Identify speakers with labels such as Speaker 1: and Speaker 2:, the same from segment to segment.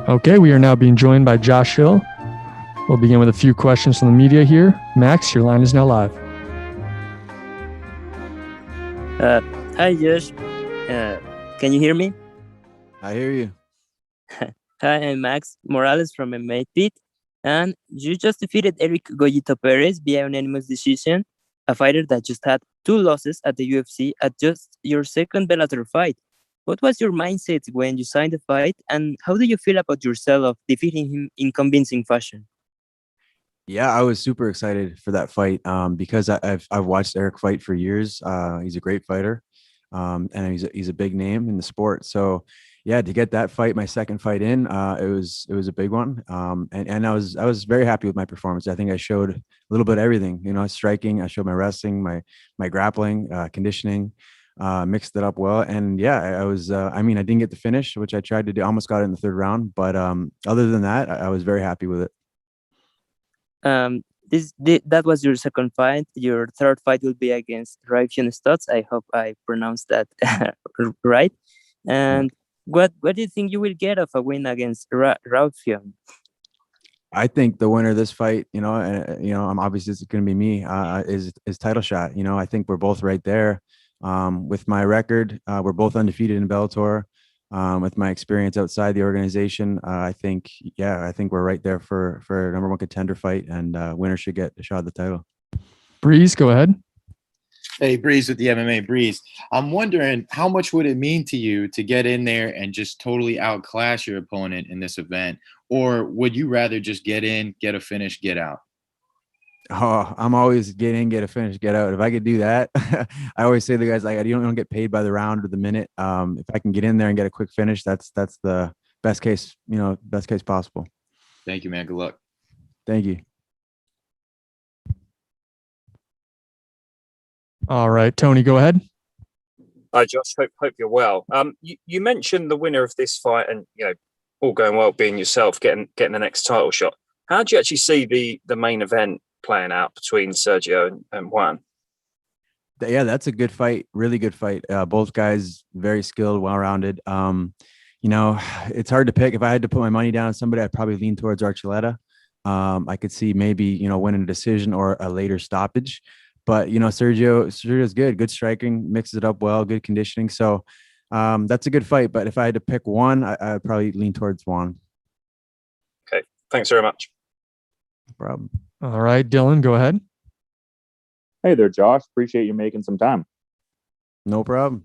Speaker 1: Okay, we are now being joined by Josh Hill. We'll begin with a few questions from the media here. Max, your line is now live.
Speaker 2: Hi, Josh. Can you hear me?
Speaker 3: I hear you.
Speaker 2: Hi, I'm Max Morales from MMA Pit, and you just defeated Eric Goyito Perez via unanimous decision, a fighter that just had 2 losses at the UFC at just your second Bellator fight. What was your mindset when you signed the fight, and how do you feel about yourself of defeating him in convincing fashion?
Speaker 3: Yeah, I was super excited for that fight because I've watched Eric fight for years. He's a great fighter, and he's a big name in the sport. So yeah, to get that fight, my second fight in, it was a big one. And I was very happy with my performance. I think I showed a little bit of everything. Striking. I showed my wrestling, my grappling, conditioning. Mixed it up well, and yeah, I was. I didn't get the finish, which I tried to do. Almost got it in the third round, but other than that, I was very happy with it.
Speaker 2: That was your second fight. Your third fight will be against Raufeon Stots. I hope I pronounced that right. And what do you think you will get of a win against Raufeon?
Speaker 3: I think the winner of this fight, I'm obviously it's going to be me. Is title shot. I think we're both right there. With my record, we're both undefeated in Bellator. With my experience outside the organization, I think we're right there for a number one contender fight, and winner should get a shot at the title.
Speaker 1: Breeze, go ahead.
Speaker 4: Hey, Breeze with the MMA. Breeze, I'm wondering how much would it mean to you to get in there and just totally outclass your opponent in this event, or would you rather just get in, get a finish, get out?
Speaker 3: Oh, I'm always get in, get a finish, get out. If I could do that, I always say to the guys, like, you don't get paid by the round or the minute. If I can get in there and get a quick finish, that's the best case, best case possible.
Speaker 4: Thank you, man. Good luck.
Speaker 3: Thank you.
Speaker 1: All right, Tony, go ahead.
Speaker 5: Hi, Josh. Hope you're well. You mentioned the winner of this fight, and all going well, being yourself, getting the next title shot. How do you actually see the main event playing out between Sergio and Juan?
Speaker 3: Yeah, that's a good fight. Really good fight. Both guys very skilled, well-rounded. It's hard to pick. If I had to put my money down on somebody, I'd probably lean towards Archuleta. I could see maybe, winning a decision or a later stoppage. But, Sergio's good striking, mixes it up well, good conditioning. So that's a good fight. But if I had to pick one, I'd probably lean towards Juan.
Speaker 5: Okay. Thanks very much.
Speaker 3: No problem.
Speaker 1: All right, Dylan, go ahead.
Speaker 6: Hey there, Josh. Appreciate you making some time.
Speaker 3: No problem.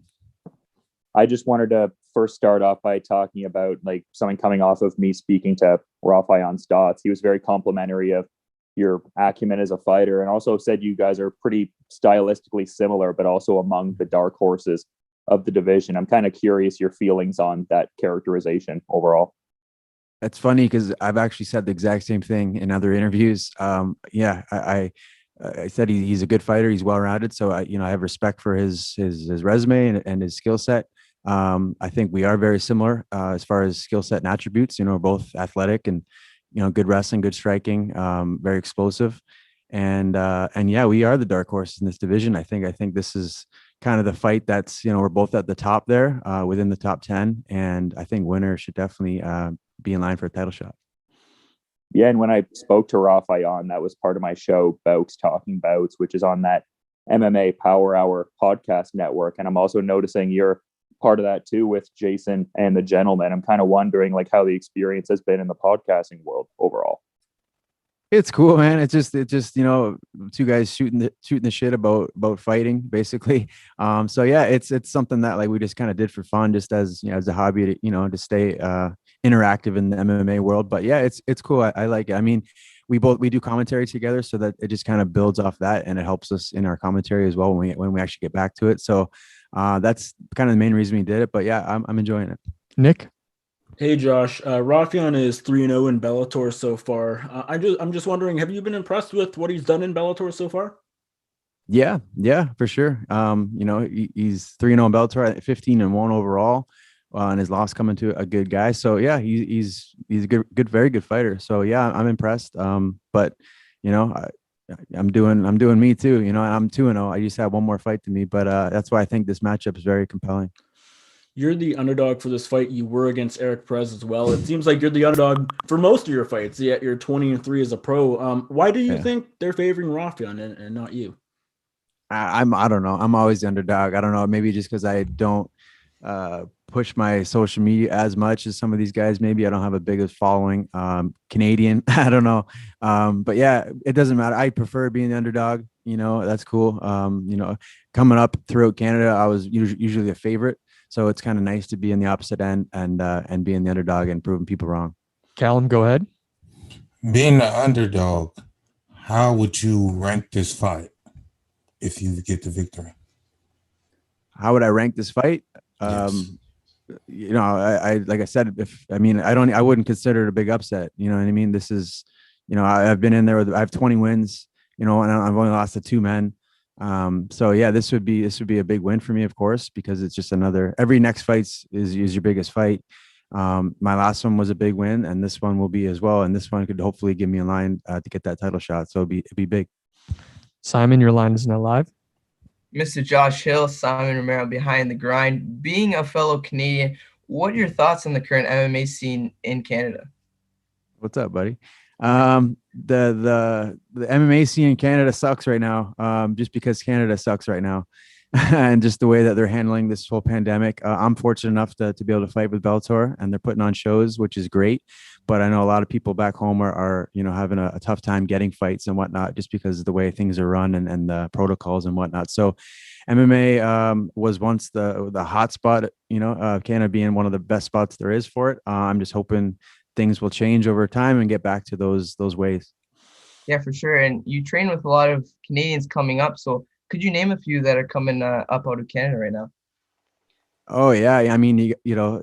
Speaker 6: I just wanted to first start off by talking about something coming off of me speaking to Raufeon Stots. He was very complimentary of your acumen as a fighter, and also said you guys are pretty stylistically similar, but also among the dark horses of the division. I'm kind of curious your feelings on that characterization overall.
Speaker 3: It's funny because I've actually said the exact same thing in other interviews. I said he's a good fighter. He's well-rounded. So I have respect for his resume and his skill set. I think we are very similar as far as skill set and attributes. We're both athletic and, good wrestling, good striking, very explosive. And yeah, we are the dark horses in this division. I think this is kind of the fight that's, we're both at the top there within the top 10. And I think winner should definitely be in line for a title shot.
Speaker 6: Yeah, and when I spoke to Raufeon, that was part of my show, Bouts Talking Bouts, which is on that MMA Power Hour podcast network. And I'm also noticing you're part of that too with Jason and the Gentleman. I'm kind of wondering how the experience has been in the podcasting world overall.
Speaker 3: It's cool, man. It's just two guys shooting the shit about fighting, basically. So yeah, it's something that we just kind of did for fun, just as as a hobby to stay interactive in the MMA world. But yeah, it's cool. I like it. We do commentary together, so that it just kind of builds off that, and it helps us in our commentary as well when we actually get back to it. So that's kind of the main reason we did it. But yeah, I'm enjoying it.
Speaker 1: Nick.
Speaker 7: Hey Josh, Raufeon is 3-0 in Bellator so far. I'm just wondering, have you been impressed with what he's done in Bellator so far?
Speaker 3: Yeah, for sure. He's 3-0 in Bellator, 15-1 overall, and his loss coming to a good guy. So yeah, he's a good, very good fighter. So yeah, I'm impressed. But I'm doing me too. I'm 2-0. I just have one more fight to me, but that's why I think this matchup is very compelling.
Speaker 7: you're the underdog for this fight. You were against Eric Perez as well. It seems like you're the underdog for most of your fights, yet you're 20-3 as a pro. Why do you think they're favoring Raufeon and not you?
Speaker 3: I don't know. I'm always the underdog. I don't know. Maybe just because I don't push my social media as much as some of these guys. Maybe I don't have a biggest following. Canadian, I don't know. But yeah, it doesn't matter. I prefer being the underdog. You know, that's cool. You know, coming up throughout Canada, I was usually a favorite. So it's kind of nice to be in the opposite end and being the underdog and proving people wrong.
Speaker 1: Callum, go ahead.
Speaker 8: Being the underdog, how would you rank this fight if you get the victory?
Speaker 3: How would I rank this fight?
Speaker 8: Yes.
Speaker 3: You know, I like I said, I wouldn't consider it a big upset. You know what I mean? This is, you know, I've been in there I have 20 wins, you know, and I've only lost to 2 men. So yeah, this would be a big win for me, of course, because it's just every next fight is your biggest fight. My last one was a big win, and this one will be as well. And this one could hopefully give me a line to get that title shot. So it'd be big.
Speaker 1: Simon, your line is now live.
Speaker 9: Mr. Josh Hill, Simon Romero behind the grind. Being a fellow Canadian, what are your thoughts on the current MMA scene in Canada?
Speaker 3: What's up, buddy? The MMA scene in Canada sucks right now. Just because Canada sucks right now, and just the way that they're handling this whole pandemic. I'm fortunate enough to be able to fight with Bellator, and they're putting on shows, which is great. But I know a lot of people back home are you know, having a tough time getting fights and whatnot, just because of the way things are run and the protocols and whatnot. So MMA was once the hot spot, you know, Canada being one of the best spots there is for it. I'm just hoping things will change over time and get back to those ways.
Speaker 9: Yeah, for sure. And you train with a lot of Canadians coming up. So could you name a few that are coming up out of Canada right now?
Speaker 3: Oh yeah, I mean, you know,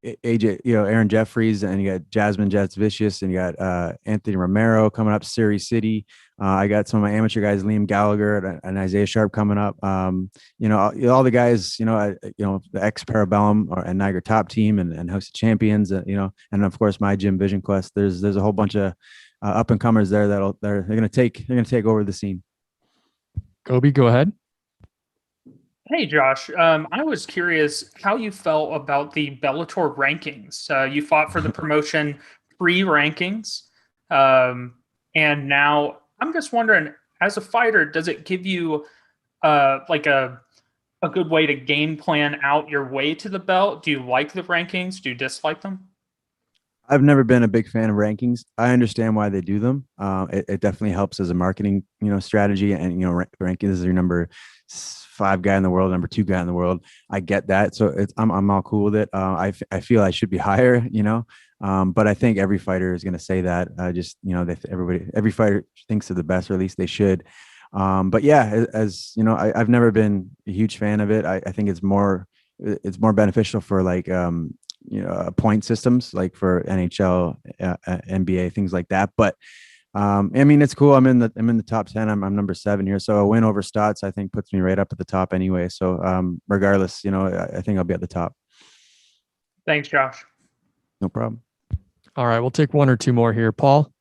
Speaker 3: AJ, you know, Aaron Jeffries, and you got Jasmine Jets Vicious, and you got Anthony Romero coming up, Surrey City. I got some of my amateur guys, Liam Gallagher and Isaiah Sharp coming up. You know, all the guys, you know, the ex Parabellum and Niagara Top Team and House of Champions, you know, and of course my gym Vision Quest. There's a whole bunch of up and comers there they're gonna take over the scene.
Speaker 1: Kobe, go ahead.
Speaker 10: Hey, Josh. I was curious how you felt about the Bellator rankings. You fought for the promotion pre-rankings, and now I'm just wondering, as a fighter, does it give you like a good way to game plan out your way to the belt? Do you like the rankings? Do you dislike them?
Speaker 3: I've never been a big fan of rankings. I understand why they do them. It definitely helps as a marketing, you know, strategy. And, you know, rankings is your number 5 guy in the world, number 2 guy in the world. I get that. So I'm all cool with it. I feel I should be higher, you know, but I think every fighter is going to say that. Just, you know, every fighter thinks of the best, or at least they should. But yeah, as you know, I've never been a huge fan of it. I think it's more beneficial for like, you know, point systems like for NHL, NBA, things like that. But I mean, it's cool. I'm in the top 10. I'm number 7 here. So a win over Stots, I think, puts me right up at the top anyway. So regardless, you know, I think I'll be at the top.
Speaker 10: Thanks, Josh.
Speaker 3: No problem.
Speaker 1: All right, we'll take 1 or 2 more here. Paul?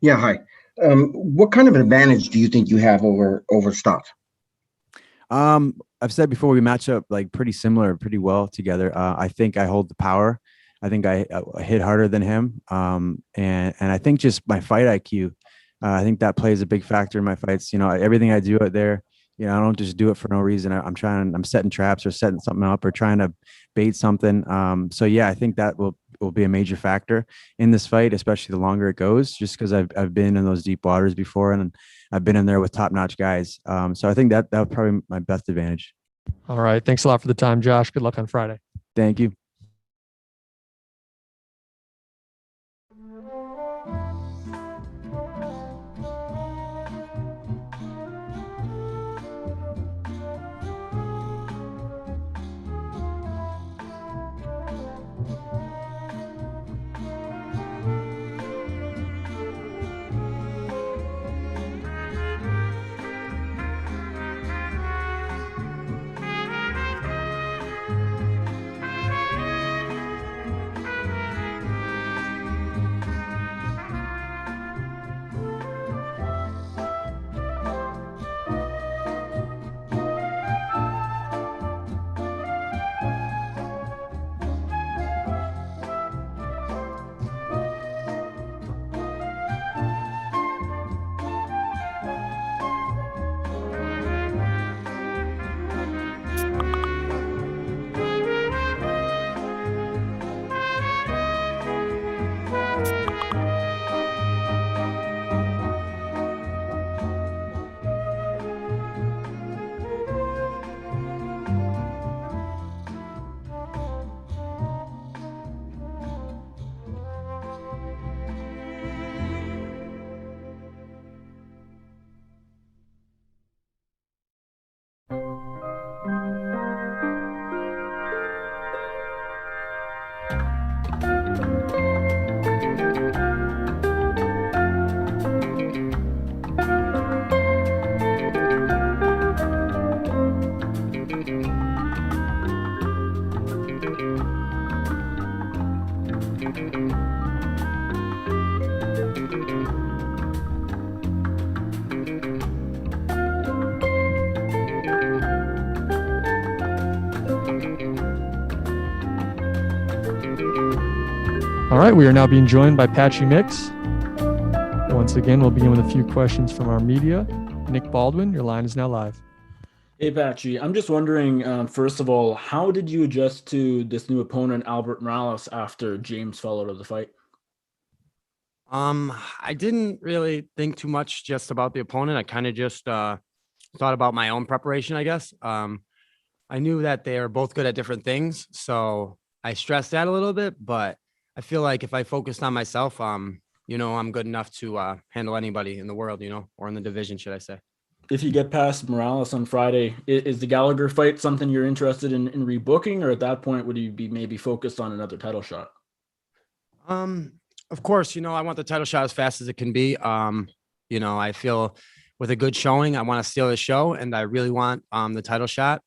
Speaker 11: Yeah, hi. What kind of an advantage do you think you have over Stots?
Speaker 3: I've said before, we match up like pretty similar, pretty well together. I think I hold the power. I think I hit harder than him. And I think just my fight IQ, I think that plays a big factor in my fights. You know, everything I do out there, you know, I don't just do it for no reason. I'm setting traps or setting something up or trying to bait something. So yeah, I think that will be a major factor in this fight, especially the longer it goes, just because I've been in those deep waters before, and I've been in there with top-notch guys. So I think that was probably my best advantage.
Speaker 1: All right. Thanks a lot for the time, Josh. Good luck on Friday.
Speaker 3: Thank you.
Speaker 1: All right, we are now being joined by Patchy Mix. Once again, we'll begin with a few questions from our media. Nick Baldwin, your line is now live.
Speaker 7: Hey, Patchy. I'm just wondering, first of all, how did you adjust to this new opponent, Albert Morales, after James fell out of the fight?
Speaker 12: I didn't really think too much just about the opponent. I kind of just thought about my own preparation, I guess. I knew that they are both good at different things, so I stressed that a little bit, but I feel like if I focused on myself, I'm good enough to handle anybody in the world, or in the division, should I say.
Speaker 7: If you get past Morales on Friday, is the Gallagher fight something you're interested in rebooking, or at that point, would you be maybe focused on another title shot?
Speaker 12: Of course, I want the title shot as fast as it can be. I feel with a good showing, I want to steal the show, and I really want the title shot.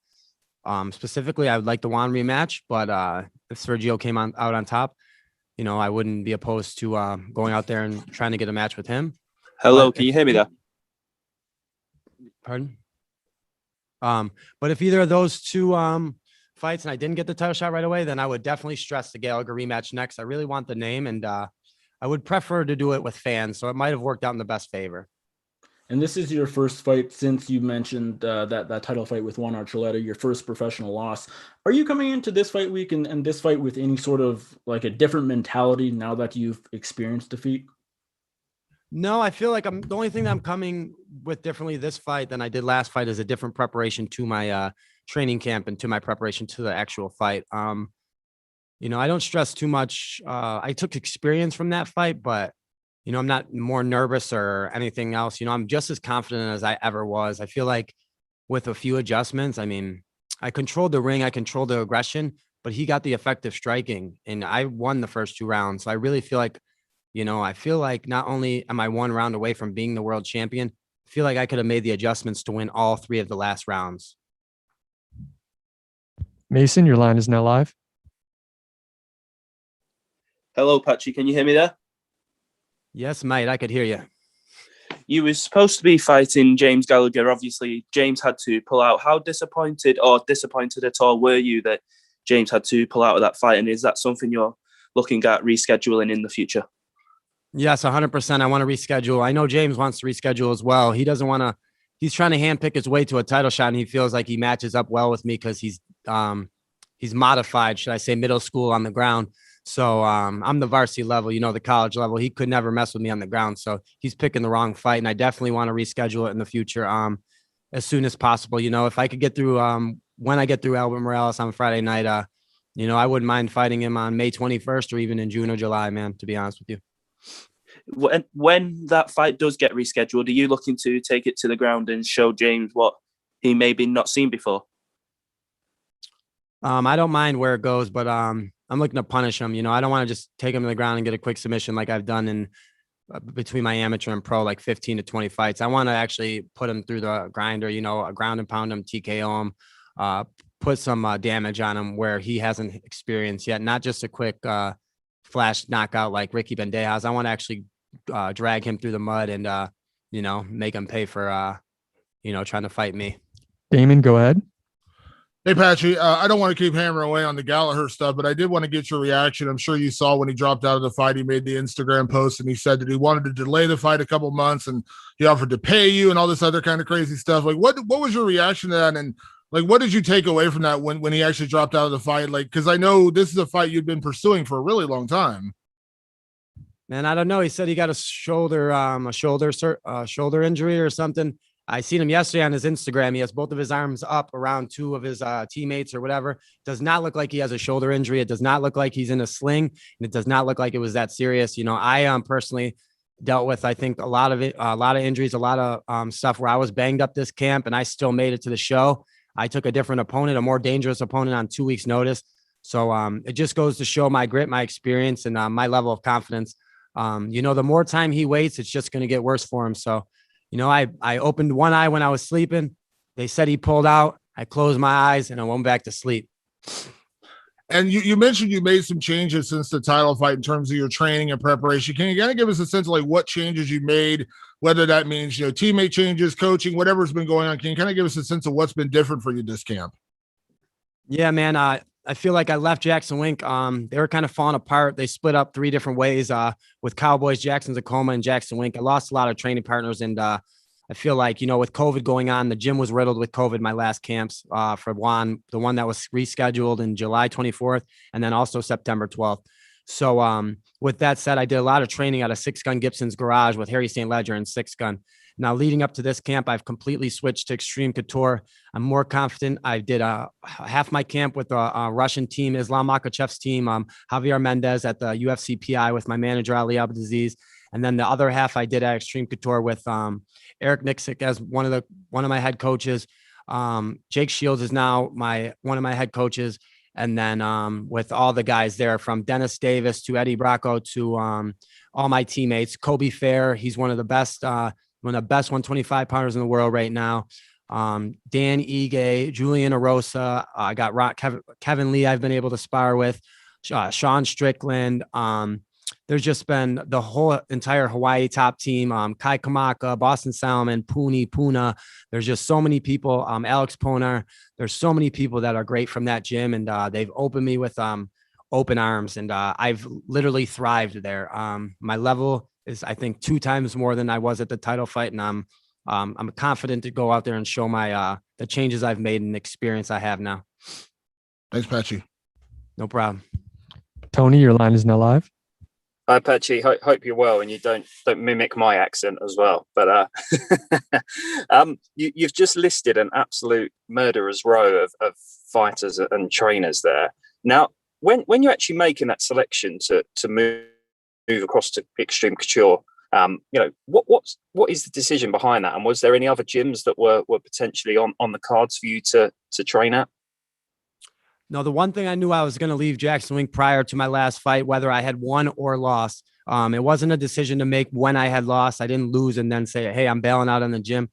Speaker 12: Specifically, I would like the Juan rematch, but if Sergio came out on top, I wouldn't be opposed to going out there and trying to get a match with him.
Speaker 13: Hello, can you hear me there?
Speaker 12: Pardon? But if either of those two fights and I didn't get the title shot right away, then I would definitely stress the Gallagher rematch next. I really want the name, and I would prefer to do it with fans, so it might have worked out in the best favor.
Speaker 7: And this is your first fight since you mentioned that title fight with Juan Archuleta, your first professional loss. Are you coming into this fight week and this fight with any sort of like a different mentality now that you've experienced defeat?
Speaker 12: No, I feel like the only thing that I'm coming with differently this fight than I did last fight is a different preparation to my training camp and to my preparation to the actual fight. I don't stress too much. I took experience from that fight, but I'm not more nervous or anything else. I'm just as confident as I ever was. I feel like with a few adjustments, I controlled the ring, I controlled the aggression, but he got the effective striking, and I won the first 2 rounds. So I really feel like, not only am I 1 round away from being the world champion, I feel like I could have made the adjustments to win all 3 of the last rounds.
Speaker 1: Mason, your line is now live.
Speaker 13: Hello, Patchy. Can you hear me there?
Speaker 12: Yes, mate, I could hear you.
Speaker 13: You were supposed to be fighting James Gallagher. Obviously, James had to pull out. How disappointed at all were you that James had to pull out of that fight? And is that something you're looking at rescheduling in the future?
Speaker 12: Yes, 100%. I want to reschedule. I know James wants to reschedule as well. He doesn't want to. He's trying to handpick his way to a title shot, and he feels like he matches up well with me because he's modified, should I say, middle school on the ground. So I'm the varsity level, the college level. He could never mess with me on the ground. So he's picking the wrong fight, and I definitely want to reschedule it in the future as soon as possible. If I could get through when I get through Albert Morales on Friday night, I wouldn't mind fighting him on May 21st or even in June or July, man, to be honest with you.
Speaker 13: When that fight does get rescheduled, are you looking to take it to the ground and show James what he maybe not seen before?
Speaker 12: I don't mind where it goes, but I'm looking to punish him. I don't want to just take him to the ground and get a quick submission like I've done in between my amateur and pro, like 15 to 20 fights. I want to actually put him through the grinder, a ground and pound him, TKO him, put some damage on him where he hasn't experienced yet. Not just a quick flash knockout like Ricky Bandejas. I want to actually drag him through the mud and, make him pay for, trying to fight me.
Speaker 1: Damon, go ahead.
Speaker 14: Hey, Patchy, I don't want to keep hammering away on the Gallagher stuff, but I did want to get your reaction. I'm sure you saw when he dropped out of the fight, he made the Instagram post and he said that he wanted to delay the fight a couple months and he offered to pay you and all this other kind of crazy stuff. Like, what was your reaction to that? And like, what did you take away from that when he actually dropped out of the fight? Like, because I know this is a fight you'd been pursuing for a really long time.
Speaker 12: Man, I don't know. He said he got a shoulder injury or something. I seen him yesterday on his Instagram. He has both of his arms up around 2 of his teammates or whatever. Does not look like he has a shoulder injury. It does not look like he's in a sling, and it does not look like it was that serious. I personally dealt with, I think, a lot of injuries, a lot of stuff where I was banged up this camp, and I still made it to the show. I took a different opponent, a more dangerous opponent on 2 weeks' notice. So it just goes to show my grit, my experience, and my level of confidence. The more time he waits, it's just going to get worse for him. So. I opened one eye when I was sleeping. They said he pulled out. I closed my eyes and I went back to sleep.
Speaker 14: And you mentioned you made some changes since the title fight in terms of your training and preparation. Can you kind of give us a sense of like what changes you made, whether that means, teammate changes, coaching, whatever's been going on? Can you kind of give us a sense of what's been different for you this camp?
Speaker 12: Yeah, man. I feel like I left Jackson Wink. They were kind of falling apart. They split up 3 different ways with Cowboys, Jackson Tacoma, and Jackson Wink. I lost a lot of training partners, and I feel like, with COVID going on, the gym was riddled with COVID. My last camps for Juan, the one that was rescheduled in July 24th, and then also September 12th. So with that said, I did a lot of training out of Six Gun Gibson's garage with Harry St. Ledger and Six Gun. Now, leading up to this camp, I've completely switched to Extreme Couture. I'm more confident. I did half my camp with a Russian team, Islam Makhachev's team, Javier Mendez at the UFC PI with my manager, Ali Abdelaziz. And then the other half I did at Extreme Couture with Eric Nixick as one of my head coaches. Jake Shields is now one of my head coaches. And then with all the guys there, from Dennis Davis to Eddie Bracco to all my teammates, Kobe Fair, he's one of the best 125 pounders in the world right now. Dan Ige, Julian Arosa. I got Kevin Lee I've been able to spar with, Sean Strickland. There's just been the whole entire Hawaii top team, Kai Kamaka, Boston Salmon, Puna. There's just so many people, Alex Ponar. There's so many people that are great from that gym, and they've opened me with open arms, and I've literally thrived there. My level is, I think, 2 times more than I was at the title fight, and I'm confident to go out there and show my the changes I've made and experience I have now.
Speaker 14: Thanks, Patchy.
Speaker 12: No problem.
Speaker 1: Tony, your line is now live.
Speaker 5: Hi, Patchy. Hope you're well, and you don't mimic my accent as well. But you've just listed an absolute murderer's row of fighters and trainers there. Now, when you're actually making that selection to move across to Extreme Couture, what is the decision behind that? And was there any other gyms that were potentially on the cards for you to train at?
Speaker 12: No, the one thing I knew, I was going to leave Jackson Wink prior to my last fight, whether I had won or lost. It wasn't a decision to make when I had lost. I didn't lose and then say, hey, I'm bailing out on the gym.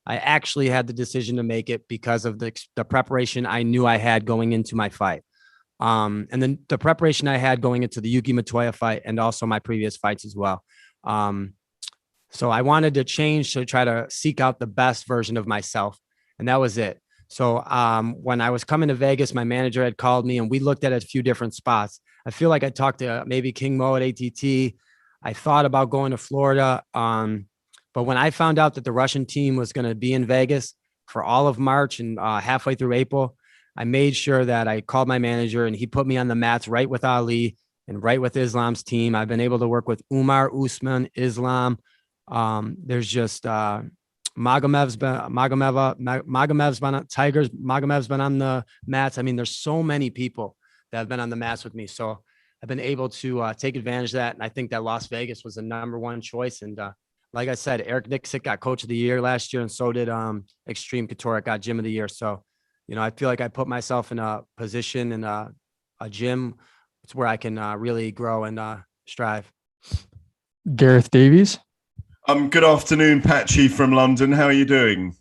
Speaker 12: I actually had the decision to make it because of the preparation I knew I had going into my fight. And then the preparation I had going into the Yuki Matoya fight and also my previous fights as well. So I wanted to change to try to seek out the best version of myself. And that was it. So when I was coming to Vegas, my manager had called me and we looked at a few different spots. I feel like I talked to maybe King Mo at ATT. I thought about going to Florida. But when I found out that the Russian team was going to be in Vegas for all of March and halfway through April, I made sure that I called my manager and he put me on the mats right with Ali and right with Islam's team. I've been able to work with Umar, Usman, Islam. There's just Magomed's been on Tigers. Magomed's been on the mats. I mean, there's so many people that have been on the mats with me. So I've been able to take advantage of that. And I think that Las Vegas was the #1 choice. And like I said, Eric Nixick got Coach of the Year last year, and so did Extreme Couture got Gym of the Year. So, I feel like I put myself in a position in a gym. It's where I can really grow and strive.
Speaker 1: Gareth Davies.
Speaker 15: Good afternoon, Patchy from London. How are you doing?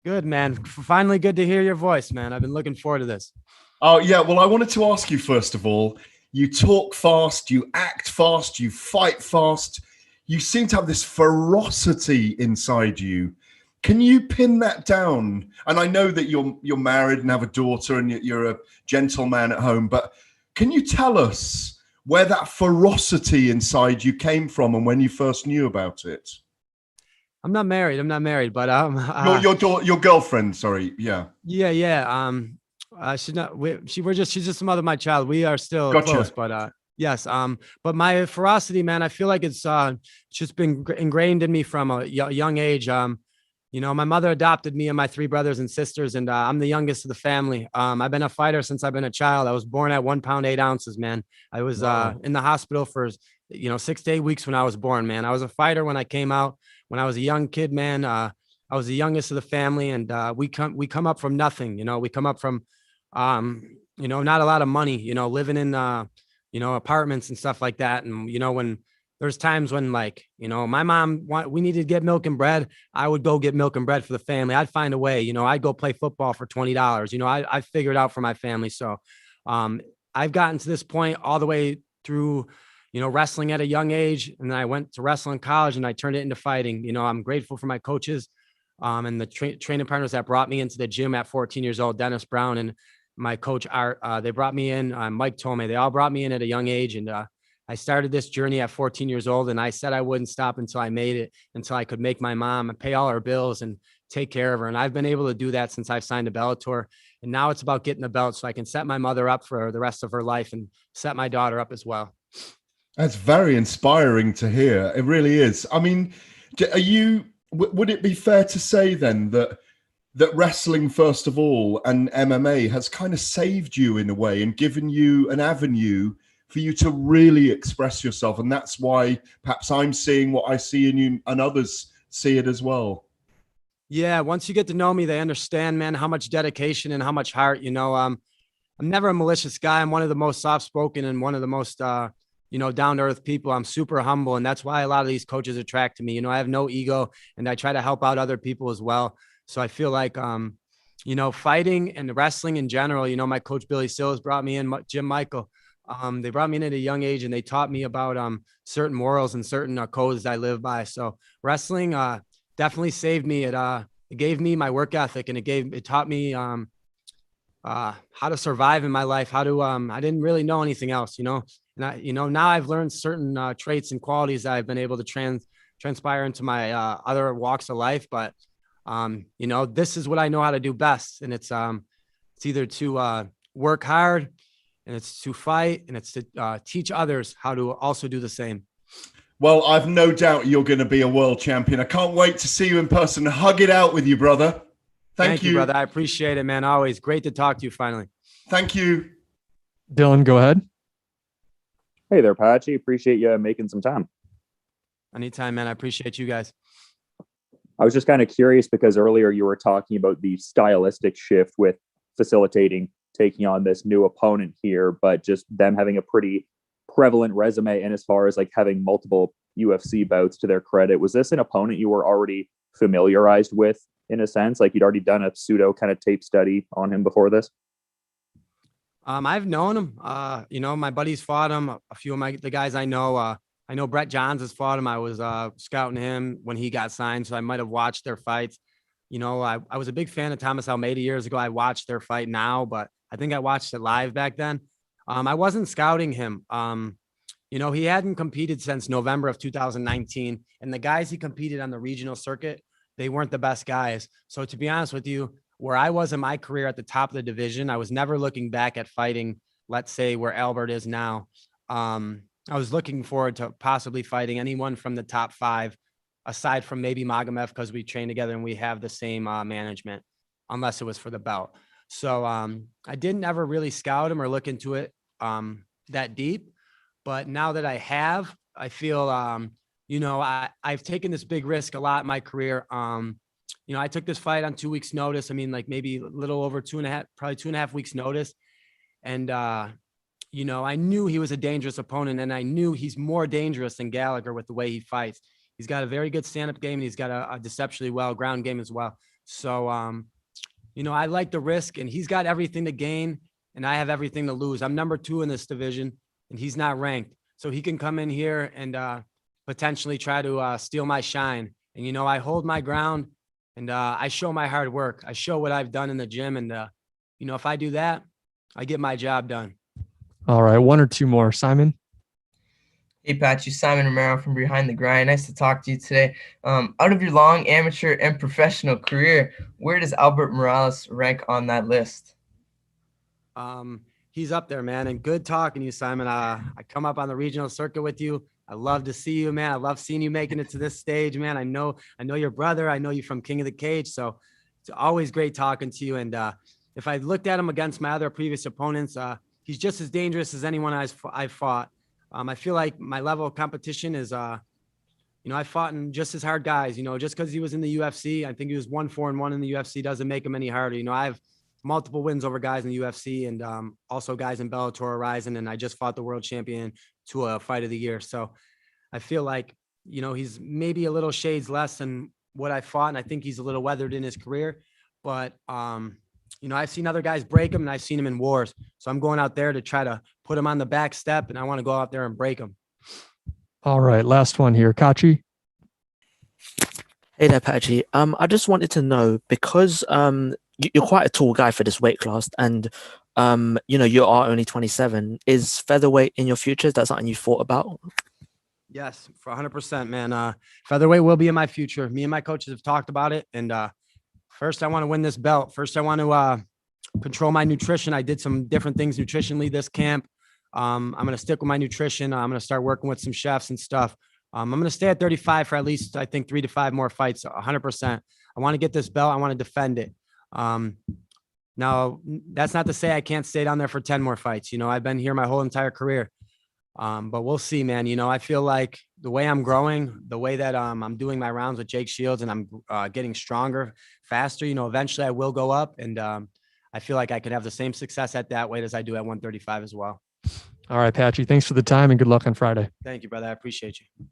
Speaker 12: Good, man. Finally good to hear your voice, man. I've been looking forward to this.
Speaker 15: Oh, yeah. Well, I wanted to ask you, first of all, you talk fast, you act fast, you fight fast. You seem to have this ferocity inside you. Can you pin that down? And I know that you're married and have a daughter and you're a gentleman at home, but can you tell us where that ferocity inside you came from and when you first knew about it?
Speaker 12: I'm not married, but
Speaker 15: your girlfriend, sorry. Yeah.
Speaker 12: Yeah. She's not, she's just the mother of my child. We are still close, but yes. But my ferocity, man, I feel like it's just been ingrained in me from a young age. My mother adopted me and my 3 brothers and sisters, and I'm the youngest of the family. I've been a fighter since I've been a child. I was born at 1 pound, 8 ounces, man. I was in the hospital for, 6 to 8 weeks when I was born, man. I was a fighter when I came out. When I was a young kid, man, I was the youngest of the family, and we come up from nothing. We come up from, not a lot of money, living in, apartments and stuff like that. And, when there's times when my mom, we needed to get milk and bread, I would go get milk and bread for the family. I'd find a way, I'd go play football for $20. I figured out for my family. So I've gotten to this point all the way through, wrestling at a young age. And then I went to wrestling college and I turned it into fighting. I'm grateful for my coaches and the training partners that brought me into the gym at 14 years old, Dennis Brown and my coach Art. They brought me in. Mike told me they all brought me in at a young age, and I started this journey at 14 years old, and I said I wouldn't stop until I made it, until I could make my mom and pay all her bills and take care of her. And I've been able to do that since I've signed to Bellator. And now it's about getting the belt so I can set my mother up for the rest of her life and set my daughter up as well.
Speaker 15: That's very inspiring to hear. It really is. I mean, would it be fair to say then that wrestling, first of all, and MMA has kind of saved you in a way and given you an avenue for you to really express yourself? And that's why perhaps I'm seeing what I see in you and others see it as well.
Speaker 12: Yeah, once you get to know me, they understand, man, how much dedication and how much heart, I'm never a malicious guy. I'm one of the most soft-spoken and one of the most, down-to-earth people. I'm super humble, and that's why a lot of these coaches attract to me. I have no ego, and I try to help out other people as well. So I feel like, fighting and wrestling in general, my coach Billy Sills brought me in, Jim Michael. They brought me in at a young age, and they taught me about certain morals and certain codes I live by. So wrestling definitely saved me. It gave me my work ethic, and it taught me how to survive in my life. How to I didn't really know anything else, and now I've learned certain traits and qualities that I've been able to transpire into my other walks of life. But this is what I know how to do best, and it's either to work hard, and it's to fight, and it's to teach others how to also do the same.
Speaker 15: Well, I've no doubt you're going to be a world champion. I can't wait to see you in person. Hug it out with you, brother. Thank you,
Speaker 12: brother. I appreciate it, man. Always great to talk to you finally.
Speaker 15: Thank you.
Speaker 1: Dylan, go ahead.
Speaker 6: Hey there, Patchy. Appreciate you making some time.
Speaker 12: Anytime, man. I appreciate you guys.
Speaker 6: I was just kind of curious because earlier you were talking about the stylistic shift with facilitating taking on this new opponent here, but just them having a pretty prevalent resume, and as far as like having multiple UFC bouts to their credit, was this an opponent you were already familiarized with in a sense? Like you'd already done a pseudo kind of tape study on him before this?
Speaker 12: I've known him. My buddies fought him. A few of the guys I know Brett Johns has fought him. I was scouting him when he got signed, so I might have watched their fights. I was a big fan of Thomas Almeida years ago. I watched their fight now, but I think I watched it live back then. I wasn't scouting him. He hadn't competed since November of 2019, and the guys he competed on the regional circuit, they weren't the best guys. So to be honest with you, where I was in my career at the top of the division, I was never looking back at fighting, let's say where Albert is now. I was looking forward to possibly fighting anyone from the top 5, aside from maybe Magomed, because we train together and we have the same management, unless it was for the belt. So I didn't ever really scout him or look into it that deep. But now that I have, I feel, I've taken this big risk a lot in my career. I took this fight on 2 weeks notice. I mean, like maybe a little over 2.5 weeks notice. And, I knew he was a dangerous opponent, and I knew he's more dangerous than Gallagher with the way he fights. He's got a very good stand-up game, and he's got a deceptionally well ground game as well. So, I like the risk, and he's got everything to gain, and I have everything to lose. I'm number 2 in this division, and he's not ranked. So he can come in here and potentially try to steal my shine. And, I hold my ground, and I show my hard work. I show what I've done in the gym, and, if I do that, I get my job done.
Speaker 1: All right, 1 or 2 more. Simon?
Speaker 9: Hey, Patchy, Simon Romero from Behind the Grind. Nice to talk to you today. Out of your long amateur and professional career, where does Albert Morales rank on that list?
Speaker 12: He's up there, man, and good talking to you, Simon. I come up on the regional circuit with you. I love to see you, man. I love seeing you making it to this stage, man. I know your brother. I know you from King of the Cage, so it's always great talking to you. And if I looked at him against my other previous opponents, he's just as dangerous as anyone I've fought. I feel like my level of competition is, I fought in just as hard guys, just because he was in the UFC. I think he was 1-4-1 in the UFC doesn't make him any harder. I have multiple wins over guys in the UFC and also guys in Bellator Horizon. And I just fought the world champion to a fight of the year. So I feel like, he's maybe a little shades less than what I fought. And I think he's a little weathered in his career, but, I've seen other guys break him, and I've seen him in wars. So I'm going out there to try to put him on the back step, and I want to go out there and break him.
Speaker 1: All right, last one here. Kachi?
Speaker 16: Hey there, Patchy. I just wanted to know, because you're quite a tall guy for this weight class, and you are only 27. Is featherweight in your future? Is that something you thought about?
Speaker 12: Yes, for 100%, man. Featherweight will be in my future. Me and my coaches have talked about it. And first, I want to win this belt. First, I want to control my nutrition. I did some different things nutritionally this camp. I'm going to stick with my nutrition. I'm going to start working with some chefs and stuff. I'm going to stay at 35 for at least, I think, 3 to 5 more fights, 100%. I want to get this belt. I want to defend it. Now, that's not to say I can't stay down there for 10 more fights. I've been here my whole entire career. But we'll see, man. I feel like the way I'm growing, the way that I'm doing my rounds with Jake Shields and I'm getting stronger, faster, eventually I will go up. And I feel like I could have the same success at that weight as I do at 135 as well.
Speaker 1: All right, Patchy, thanks for the time and good luck on Friday.
Speaker 12: Thank you, brother. I appreciate you.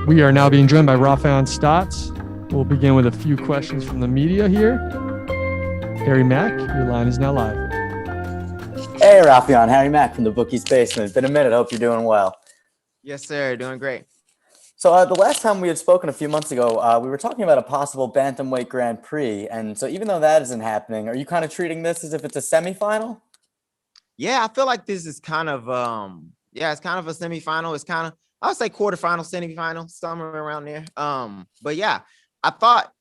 Speaker 1: We are now being joined by Raufeon Stots. We'll begin with a few questions from the media here. Harry Mack, your line is now live.
Speaker 17: Hey, Raufeon, Harry Mack from the Bookie's Basement. It's been a minute. Hope you're doing well.
Speaker 18: Yes, sir. Doing great.
Speaker 17: So the last time we had spoken a few months ago, we were talking about a possible Bantamweight Grand Prix. And so even though that isn't happening, are you kind of treating this as if it's a semifinal?
Speaker 18: Yeah, I feel like this is kind of, it's kind of a semifinal. It's kind of, I would say quarterfinal, semifinal, somewhere around there. But yeah, I thought,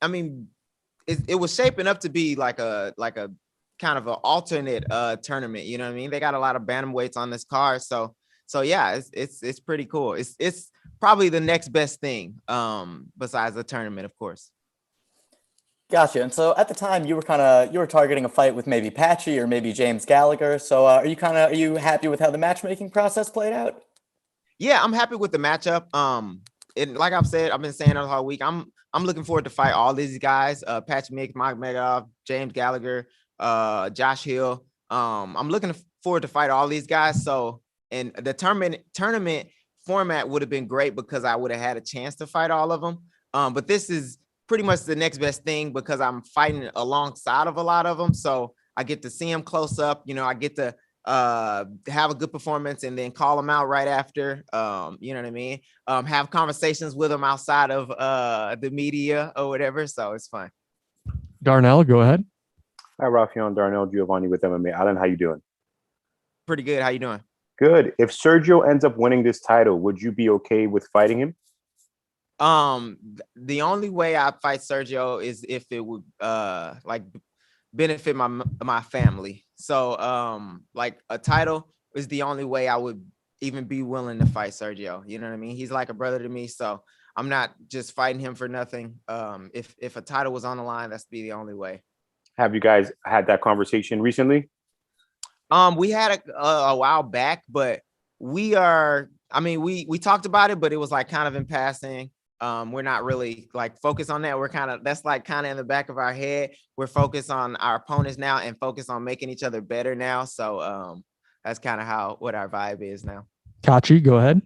Speaker 18: it was shaping up to be like a kind of an alternate tournament. You know what I mean? They got a lot of bantamweights on this card, so yeah, it's pretty cool. It's probably the next best thing besides the tournament, of course.
Speaker 17: Gotcha. And so at the time you were targeting a fight with maybe Patchy or maybe James Gallagher. So are you happy with how the matchmaking process played out?
Speaker 18: Yeah, I'm happy with the matchup. Like I've been saying it the whole week. I'm looking forward to fight all these guys. Patchy Mix, Mike Megadov, James Gallagher, Josh Hill. I'm looking forward to fight all these guys. So, and the tournament format would have been great because I would have had a chance to fight all of them. But this is pretty much the next best thing because I'm fighting alongside of a lot of them. So I get to see them close up. I get to have a good performance and then call them out right after. You know what I mean? Have conversations with them outside of the media or whatever. So it's fun.
Speaker 1: Darnell, go ahead.
Speaker 19: Hi, Raufeon. Darnell Giovanni with MMA. Alan, how you doing?
Speaker 18: Pretty good. How you doing?
Speaker 19: Good. If Sergio ends up winning this title, would you be okay with fighting him?
Speaker 18: The only way I fight Sergio is if it would benefit my family. So like a title is the only way I would even be willing to fight Sergio. You know what I mean? He's like a brother to me, so I'm not just fighting him for nothing. If a title was on the line, that's be the only way.
Speaker 19: Have you guys had that conversation recently?
Speaker 18: We had a while back, but we talked about it, but it was like kind of in passing. We're not really like focused on that. That's like kind of in the back of our head. We're focused on our opponents now and focused on making each other better now. So that's kind of what our vibe is now.
Speaker 1: Patchy, go ahead.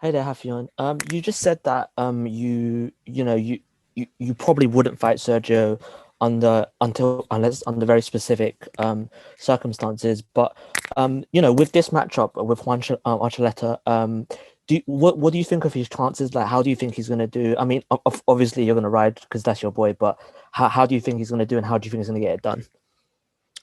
Speaker 16: Hey there, Raufeon. You just said that you probably wouldn't fight Sergio unless under very specific circumstances. But with this matchup with Juan Archuleta, what do you think of his chances? Like, how do you think he's going to do? I mean, obviously you're going to ride because that's your boy, but how do you think he's going to do, and how do you think he's going to get it done?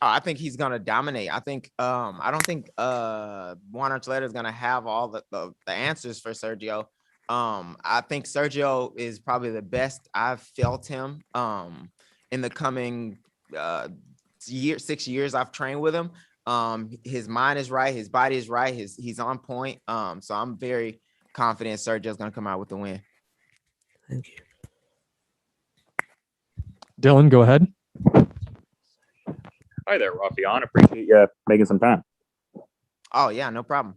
Speaker 18: I think he's gonna dominate. I think I don't think Juan Archuleta is gonna have all the answers for Sergio. I think Sergio is probably the best I've felt him in the coming 6 years I've trained with him. His mind is right, his body is right, he's on point. So I'm very confident Sergio's gonna come out with the win.
Speaker 16: Thank you.
Speaker 1: Dylan, go ahead.
Speaker 6: Hi there, Raufeon. Appreciate you making some time.
Speaker 18: Oh yeah, no problem.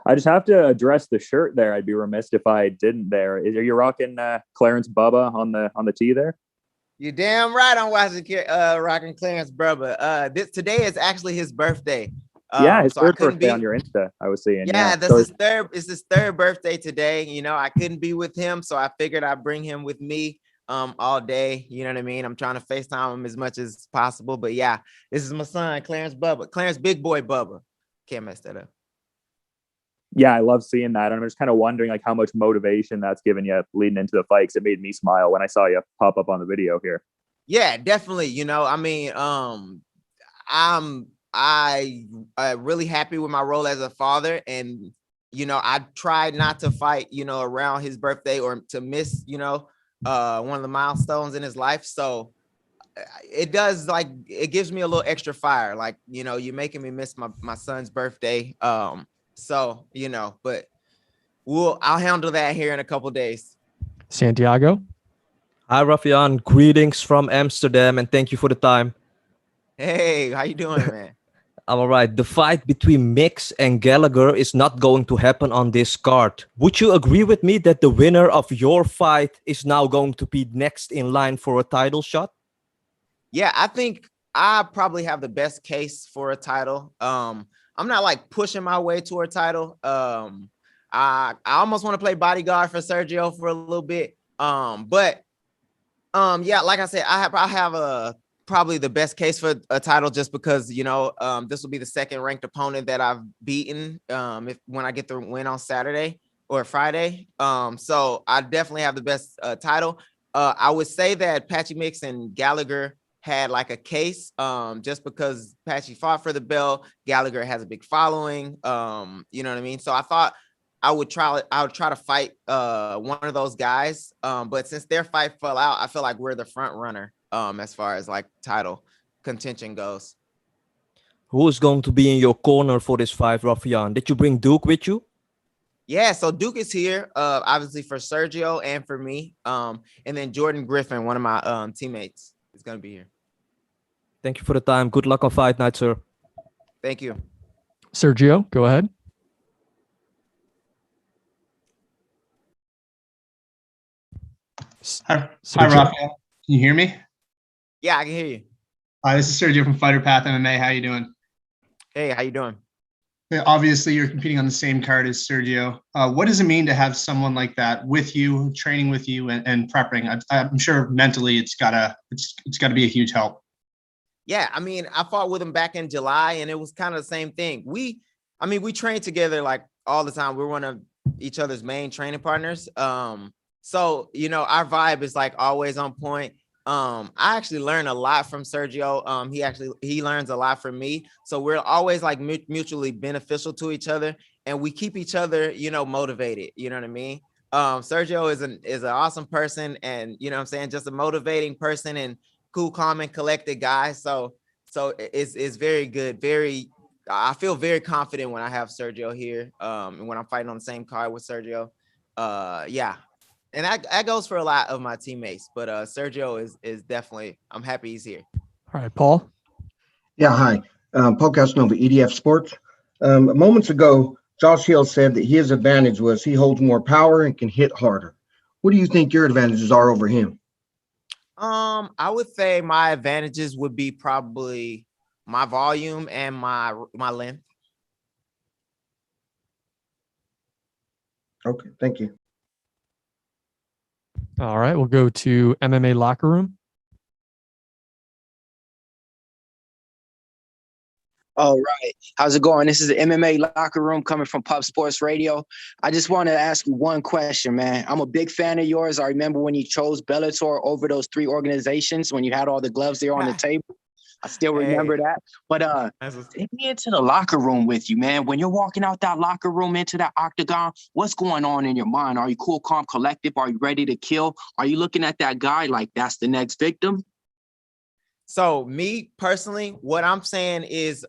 Speaker 6: I just have to address the shirt there. I'd be remiss if I didn't. Are you rocking Clarence Bubba on the tee there?
Speaker 18: You're damn right. I'm rocking Clarence Bubba. Today is actually his birthday.
Speaker 6: Yeah, his third birthday on your Insta. I was seeing.
Speaker 18: Yeah, it's his third birthday today. I couldn't be with him, so I figured I'd bring him with me. All day, you know what I mean? I'm trying to FaceTime him as much as possible, but yeah, this is my son, Clarence Big Boy Bubba. Can't mess that up.
Speaker 6: Yeah, I love seeing that. And I'm just kind of wondering like how much motivation that's given you leading into the fight, because it made me smile when I saw you pop up on the video here.
Speaker 18: Yeah, definitely. I mean, I'm really happy with my role as a father, and I tried not to fight, around his birthday or to miss, one of the milestones in his life. So it does, like, it gives me a little extra fire. Like, you're making me miss my son's birthday. But I'll handle that here in a couple days.
Speaker 1: Santiago.
Speaker 20: Hi, Raufeon. Greetings from Amsterdam, and thank you for the time.
Speaker 18: Hey, how you doing, man?
Speaker 20: I'm all right. The fight between Mix and Gallagher is not going to happen on this card. Would you agree with me that the winner of your fight is now going to be next in line for a title shot?
Speaker 18: Yeah, I think I probably have the best case for a title. I'm not like pushing my way to a title. I almost want to play bodyguard for Sergio for a little bit. Yeah, like I said, I have probably the best case for a title, just because this will be the second ranked opponent that I've beaten when I get the win on Saturday or Friday. So I definitely have the best title. I would say that Patchy Mix and Gallagher had like a case, just because Patchy fought for the belt. Gallagher has a big following. You know what I mean? So I thought I would try to fight one of those guys. But since their fight fell out, I feel like we're the front runner as far as like title contention goes.
Speaker 20: Who is going to be in your corner for this fight, Raufeon? Did you bring Duke with you?
Speaker 18: Yeah, so Duke is here, obviously for Sergio and for me. And then Jordan Griffin, one of my teammates, is going to be here.
Speaker 20: Thank you for the time. Good luck on fight night, sir.
Speaker 18: Thank you.
Speaker 1: Sergio, go ahead.
Speaker 21: Hi, Raufeon. Can you hear me?
Speaker 18: Yeah, I can hear you.
Speaker 21: Hi, this is Sergio from Fighter Path MMA. How you doing?
Speaker 18: Hey, how you doing?
Speaker 21: Obviously, you're competing on the same card as Sergio. What does it mean to have someone like that with you, training with you, and prepping? I'm sure mentally it's gotta be a huge help.
Speaker 18: Yeah, I mean, I fought with him back in July, and it was kind of the same thing. We trained together like all the time. We're one of each other's main training partners. So, our vibe is like always on point. I actually learn a lot from Sergio. He learns a lot from me. So we're always like mutually beneficial to each other, and we keep each other, motivated. You know what I mean? Sergio is an awesome person, and just a motivating person, and cool, calm, and collected guy. So it's very good. I feel very confident when I have Sergio here. And when I'm fighting on the same card with Sergio. Yeah. And that goes for a lot of my teammates, but Sergio is definitely, I'm happy he's here.
Speaker 1: All right, Paul.
Speaker 11: Yeah, hi. Paul Casanova, EDF Sports. Moments ago, Josh Hill said that his advantage was he holds more power and can hit harder. What do you think your advantages are over him?
Speaker 18: I would say my advantages would be probably my volume and my length.
Speaker 11: Okay, thank you.
Speaker 1: All right, we'll go to MMA locker room.
Speaker 2: All right. How's it going? This is the MMA Locker Room coming from Pub Sports Radio. I just want to ask you one question, man. I'm a big fan of yours. I remember when you chose Bellator over those 3 organizations when you had all the gloves there on the table. I still remember that. But take me into the locker room with you, man. When you're walking out that locker room into that octagon, what's going on in your mind? Are you cool, calm, collective? Are you ready to kill? Are you looking at that guy like that's the next victim?
Speaker 18: So me personally, what I'm saying is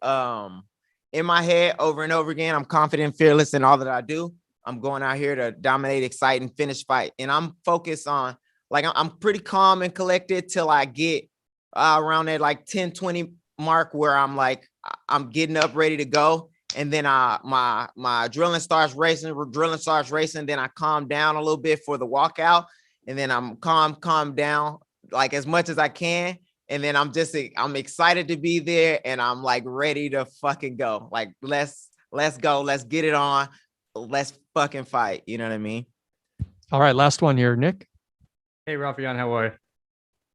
Speaker 18: in my head over and over again, I'm confident, fearless in all that I do. I'm going out here to dominate, excite, and finish fight. And I'm focused on, like, I'm pretty calm and collected till I get around that like 10, 20 mark where I'm like, I'm getting up ready to go. And then my adrenaline starts racing. Then I calm down a little bit for the walkout. And then I'm calm down like as much as I can. And then I'm excited to be there and I'm like ready to fucking go. Like, let's go. Let's get it on. Let's fucking fight. You know what I mean?
Speaker 1: All right, last one here, Nick.
Speaker 22: Hey, Raufeon, how are you?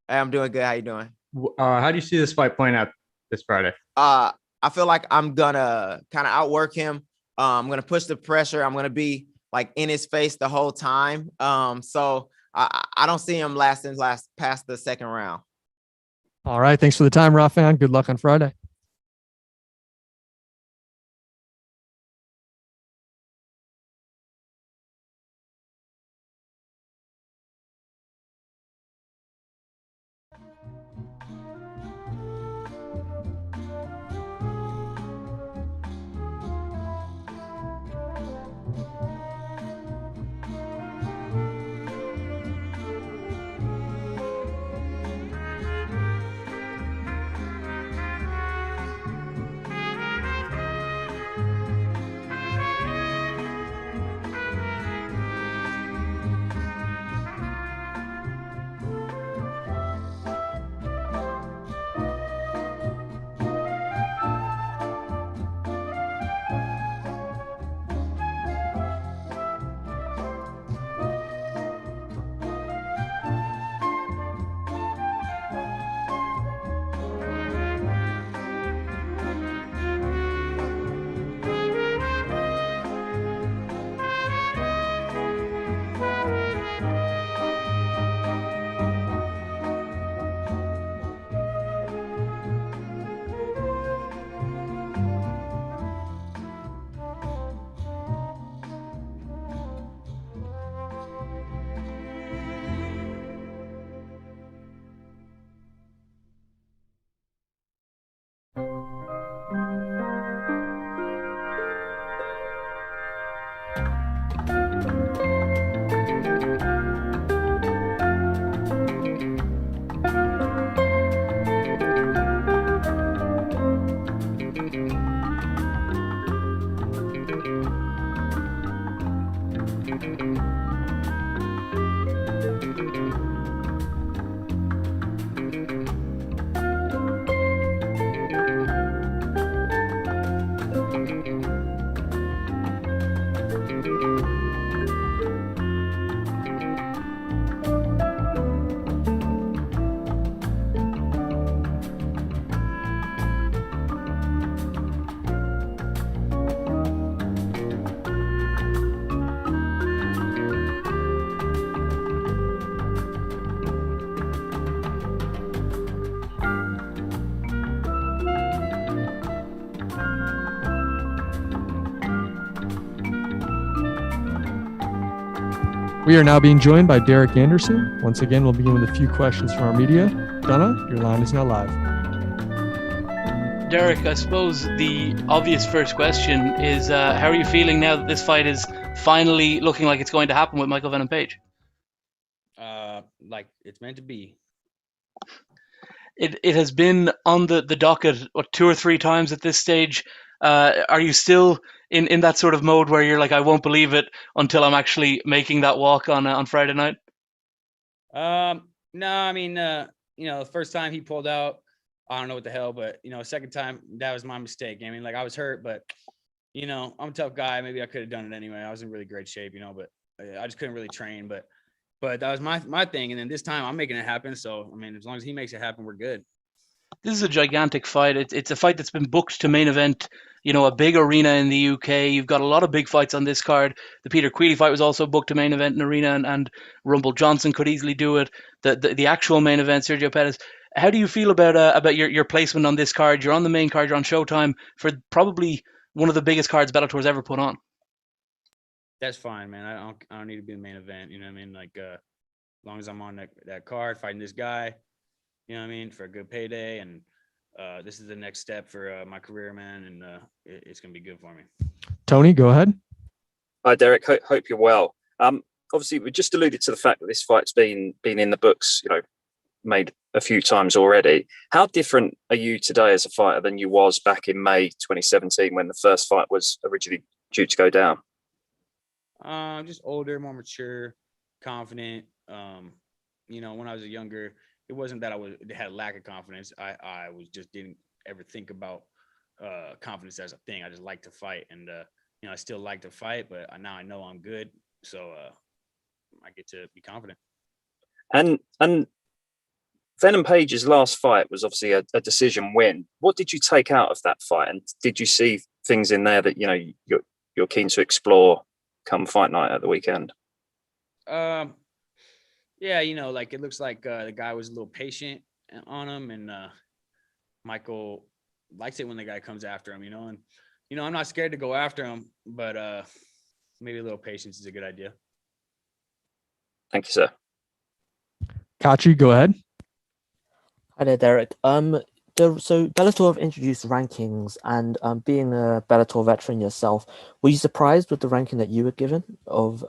Speaker 18: Hey, I'm doing good. How you doing?
Speaker 22: How do you see this fight playing out this Friday?
Speaker 18: I feel like I'm gonna kind of outwork him. I'm gonna push the pressure. I'm gonna be like in his face the whole time. So I don't see him lasting past the second round.
Speaker 1: All right. Thanks for the time, Raufeon. Good luck on Friday. We are now being joined by Derek Anderson. Once again, we'll begin with a few questions from our media. Donna, your line is now live.
Speaker 23: Derek, I suppose the obvious first question is how are you feeling now that this fight is finally looking like it's going to happen with Michael Venom Page?
Speaker 24: Like it's meant to be.
Speaker 23: It has been on the docket 2 or 3 times at this stage. Are you still in that sort of mode where you're like, I won't believe it until I'm actually making that walk on Friday night?
Speaker 4: No, I mean, the first time he pulled out, I don't know what the hell, but second time, that was my mistake. I mean, like, I was hurt, but I'm a tough guy. Maybe I could have done it anyway. I was in really great shape, but I just couldn't really train. But that was my thing. And then this time I'm making it happen. So, I mean, as long as he makes it happen, we're good.
Speaker 23: This is a gigantic fight. It's a fight that's been booked to main event, a big arena in the UK. You've got a lot of big fights on this card. The Peter Queally fight was also booked to main event in arena, and Rumble Johnson could easily do it. The actual main event, Sergio Pettis. How do you feel about your placement on this card? You're on the main card. You're on Showtime for probably one of the biggest cards Bellator's ever put on.
Speaker 4: That's fine, man. I don't need to be the main event. You know what I mean? Like, as long as I'm on that card fighting this guy, you know what I mean, for a good payday, and this is the next step for my career, man, and it's gonna be good for me.
Speaker 1: Tony, go ahead.
Speaker 5: Hi, Derek. Hope you're well. Obviously, we just alluded to the fact that this fight's been in the books, made a few times already. How different are you today as a fighter than you was back in May 2017 when the first fight was originally due to go down?
Speaker 4: Just older, more mature, confident. When I was younger, it wasn't that I had a lack of confidence. I was just didn't ever think about confidence as a thing. I just like to fight, and I still like to fight, but now I know I'm good, so I get to be confident.
Speaker 5: And Venom Page's last fight was obviously a decision win. What did you take out of that fight, and did you see things in there that you're keen to explore come fight night at the weekend?
Speaker 4: Yeah, like, it looks like the guy was a little patient on him, and Michael likes it when the guy comes after him, and I'm not scared to go after him, but maybe a little patience is a good idea.
Speaker 5: Thank you, sir.
Speaker 1: Patchy, go ahead.
Speaker 16: Hi there, Derek. So Bellator have introduced rankings, and being a Bellator veteran yourself, were you surprised with the ranking that you were given of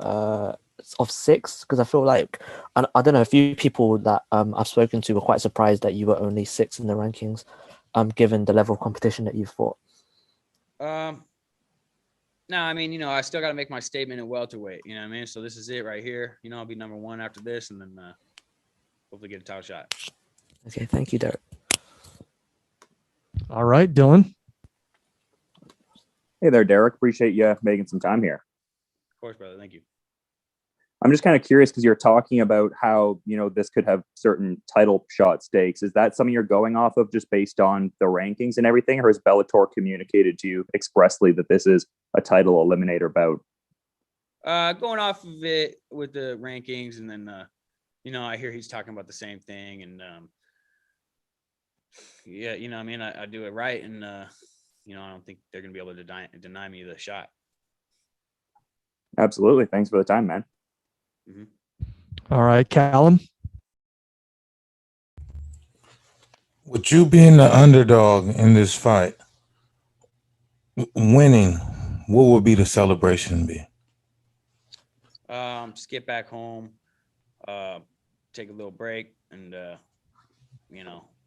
Speaker 16: 6? Because I feel like I don't know, a few people that I've spoken to were quite surprised that you were only 6 in the rankings, given the level of competition that you've fought.
Speaker 4: No, I mean, I still got to make my statement in welterweight. You know what I mean? So this is it right here. I'll be number 1 after this, and then hopefully get a title shot.
Speaker 16: Okay, thank you, Derek.
Speaker 1: All right, Dylan.
Speaker 6: Hey there, Derek. Appreciate you making some time here.
Speaker 4: Of course, brother. Thank you.
Speaker 6: I'm just kind of curious because you're talking about how, this could have certain title shot stakes. Is that something you're going off of just based on the rankings and everything? Or has Bellator communicated to you expressly that this is a title eliminator bout?
Speaker 4: Going off of it with the rankings, and then, I hear he's talking about the same thing, and yeah, I mean, I do it right, and I don't think they're going to be able to deny me the shot.
Speaker 6: Absolutely. Thanks for the time, man.
Speaker 4: Mm-hmm.
Speaker 1: All right, Callum.
Speaker 8: With you being the underdog in this fight, winning, what would be the celebration be?
Speaker 4: Just get back home, take a little break, and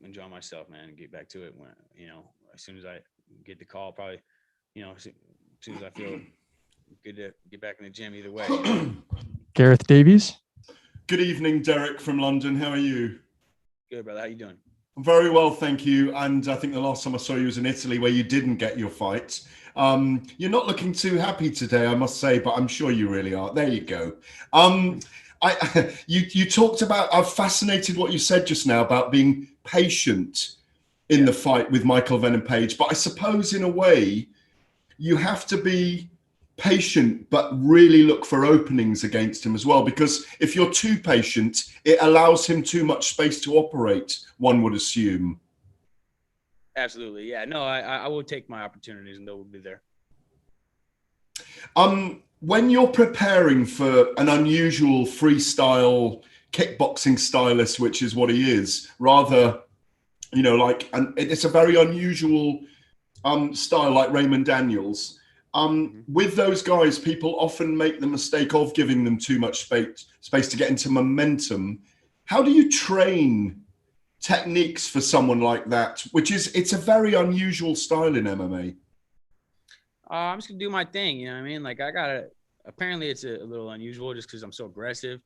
Speaker 4: enjoy myself, man, and get back to it when as soon as I get the call, probably as soon as I feel good to get back in the gym. Either way.
Speaker 1: Gareth Davies.
Speaker 15: Good evening, Derek from London. How are you?
Speaker 4: Good, brother. How you doing?
Speaker 15: I'm very well, thank you. And I think the last time I saw you was in Italy, where you didn't get your fight. You're not looking too happy today, I must say, but I'm sure you really are. There you go. You talked about, I'm fascinated what you said just now about being patient in the fight with Michael Venom Page. But I suppose in a way, you have to be patient, but really look for openings against him as well. Because if you're too patient, it allows him too much space to operate, one would assume.
Speaker 4: Absolutely. Yeah, no, I will take my opportunities, and they will be there.
Speaker 15: When you're preparing for an unusual freestyle kickboxing stylist, which is what he is, rather, it's a very unusual style like Raymond Daniels. With those guys, people often make the mistake of giving them too much space to get into momentum. How do you train techniques for someone like that, it's a very unusual style in MMA?
Speaker 4: I'm just gonna do my thing. You know what I mean? Like apparently it's a little unusual just because I'm so aggressive.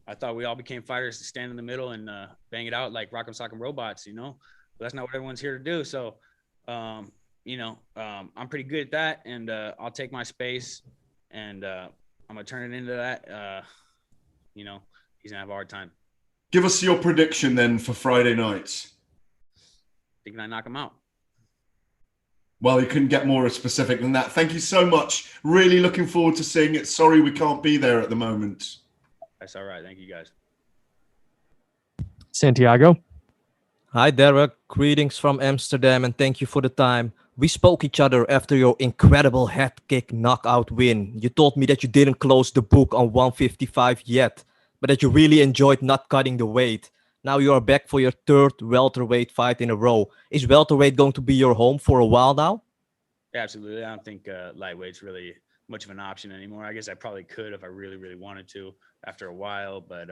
Speaker 4: I thought we all became fighters to stand in the middle and bang it out like rock'em sock'em robots, but that's not what everyone's here to do. So, I'm pretty good at that, and I'll take my space, and I'm gonna turn it into that. He's gonna have a hard time.
Speaker 15: Give us your prediction then for Friday night.
Speaker 4: Thinking I knock him out.
Speaker 15: Well, you couldn't get more specific than that. Thank you so much. Really looking forward to seeing it. Sorry we can't be there at the moment.
Speaker 4: That's all right. Thank you, guys.
Speaker 1: Santiago.
Speaker 20: Hi, Derek. Greetings from Amsterdam, and thank you for the time. We spoke each other after your incredible head kick knockout win. You told me that you didn't close the book on 155 yet, but that you really enjoyed not cutting the weight. Now you are back for your third welterweight fight in a row. Is welterweight going to be your home for a while now?
Speaker 4: Yeah, absolutely. I don't think lightweight's really much of an option anymore. I guess I probably could if I really, really wanted to after a while, but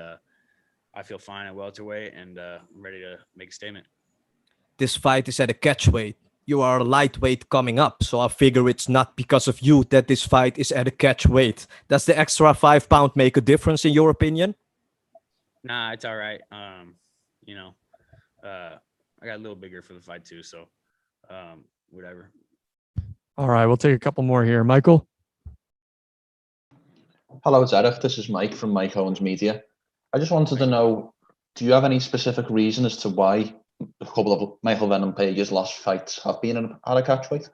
Speaker 4: I feel fine at welterweight, and I'm ready to make a statement.
Speaker 20: This fight is at a catchweight. You are a lightweight coming up, so I figure it's not because of you that this fight is at a catchweight. Does the extra 5 pound make a difference in your opinion?
Speaker 4: Nah, it's all right. I got a little bigger for the fight too, so whatever.
Speaker 1: All right, we'll take a couple more here. Michael.
Speaker 3: Hello, Derek. This is Mike from Mike Owens Media. I just wanted to know, do you have any specific reason as to why a couple of Michael Venom Page's last fights have been at a catchweight?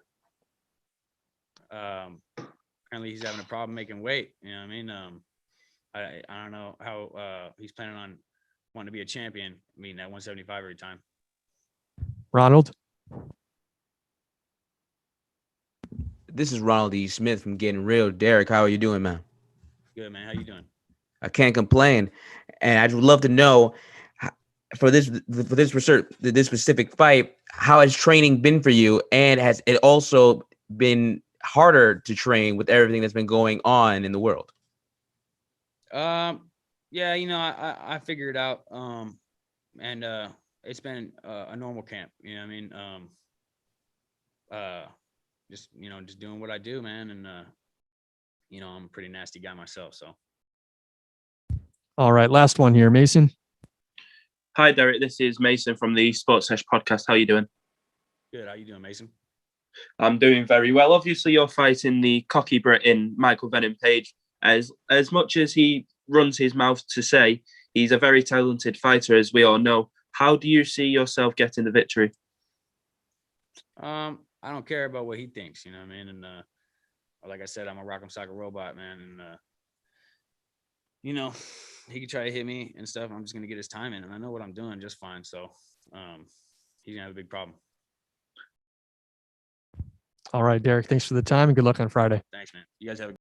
Speaker 4: Apparently he's having a problem making weight. You know what I mean? I don't know how he's planning on wanting to be a champion. I mean, at 175 every time.
Speaker 1: Ronald.
Speaker 7: This is Ronald E. Smith from Getting Real. Derek, how are you doing, man?
Speaker 4: Good, man. How you doing?
Speaker 7: I can't complain. And I would love to know, for this specific fight, how has training been for you? And has it also been harder to train with everything that's been going on in the world?
Speaker 4: Yeah, I figured it out. And it's been a normal camp. You know what I mean? Just doing what I do, man. And I'm a pretty nasty guy myself, so.
Speaker 1: All right, last one here, Mason.
Speaker 13: Hi, Derek. This is Mason from the Sports Sesh podcast. How you doing?
Speaker 4: Good. How you doing, Mason?
Speaker 13: I'm doing very well. Obviously, you're fighting the cocky Briton, Michael Venom Page. As much as he runs his mouth to say he's a very talented fighter, as we all know, how do you see yourself getting the victory?
Speaker 4: I don't care about what he thinks, you know what I mean? And like I said, I'm a rock'em sock'em robot, man. And he could try to hit me and stuff. I'm just gonna get his time in, and I know what I'm doing just fine. So he's gonna have a big problem.
Speaker 1: All right, Derek. Thanks for the time, and good luck on Friday.
Speaker 4: Thanks, man. You guys have a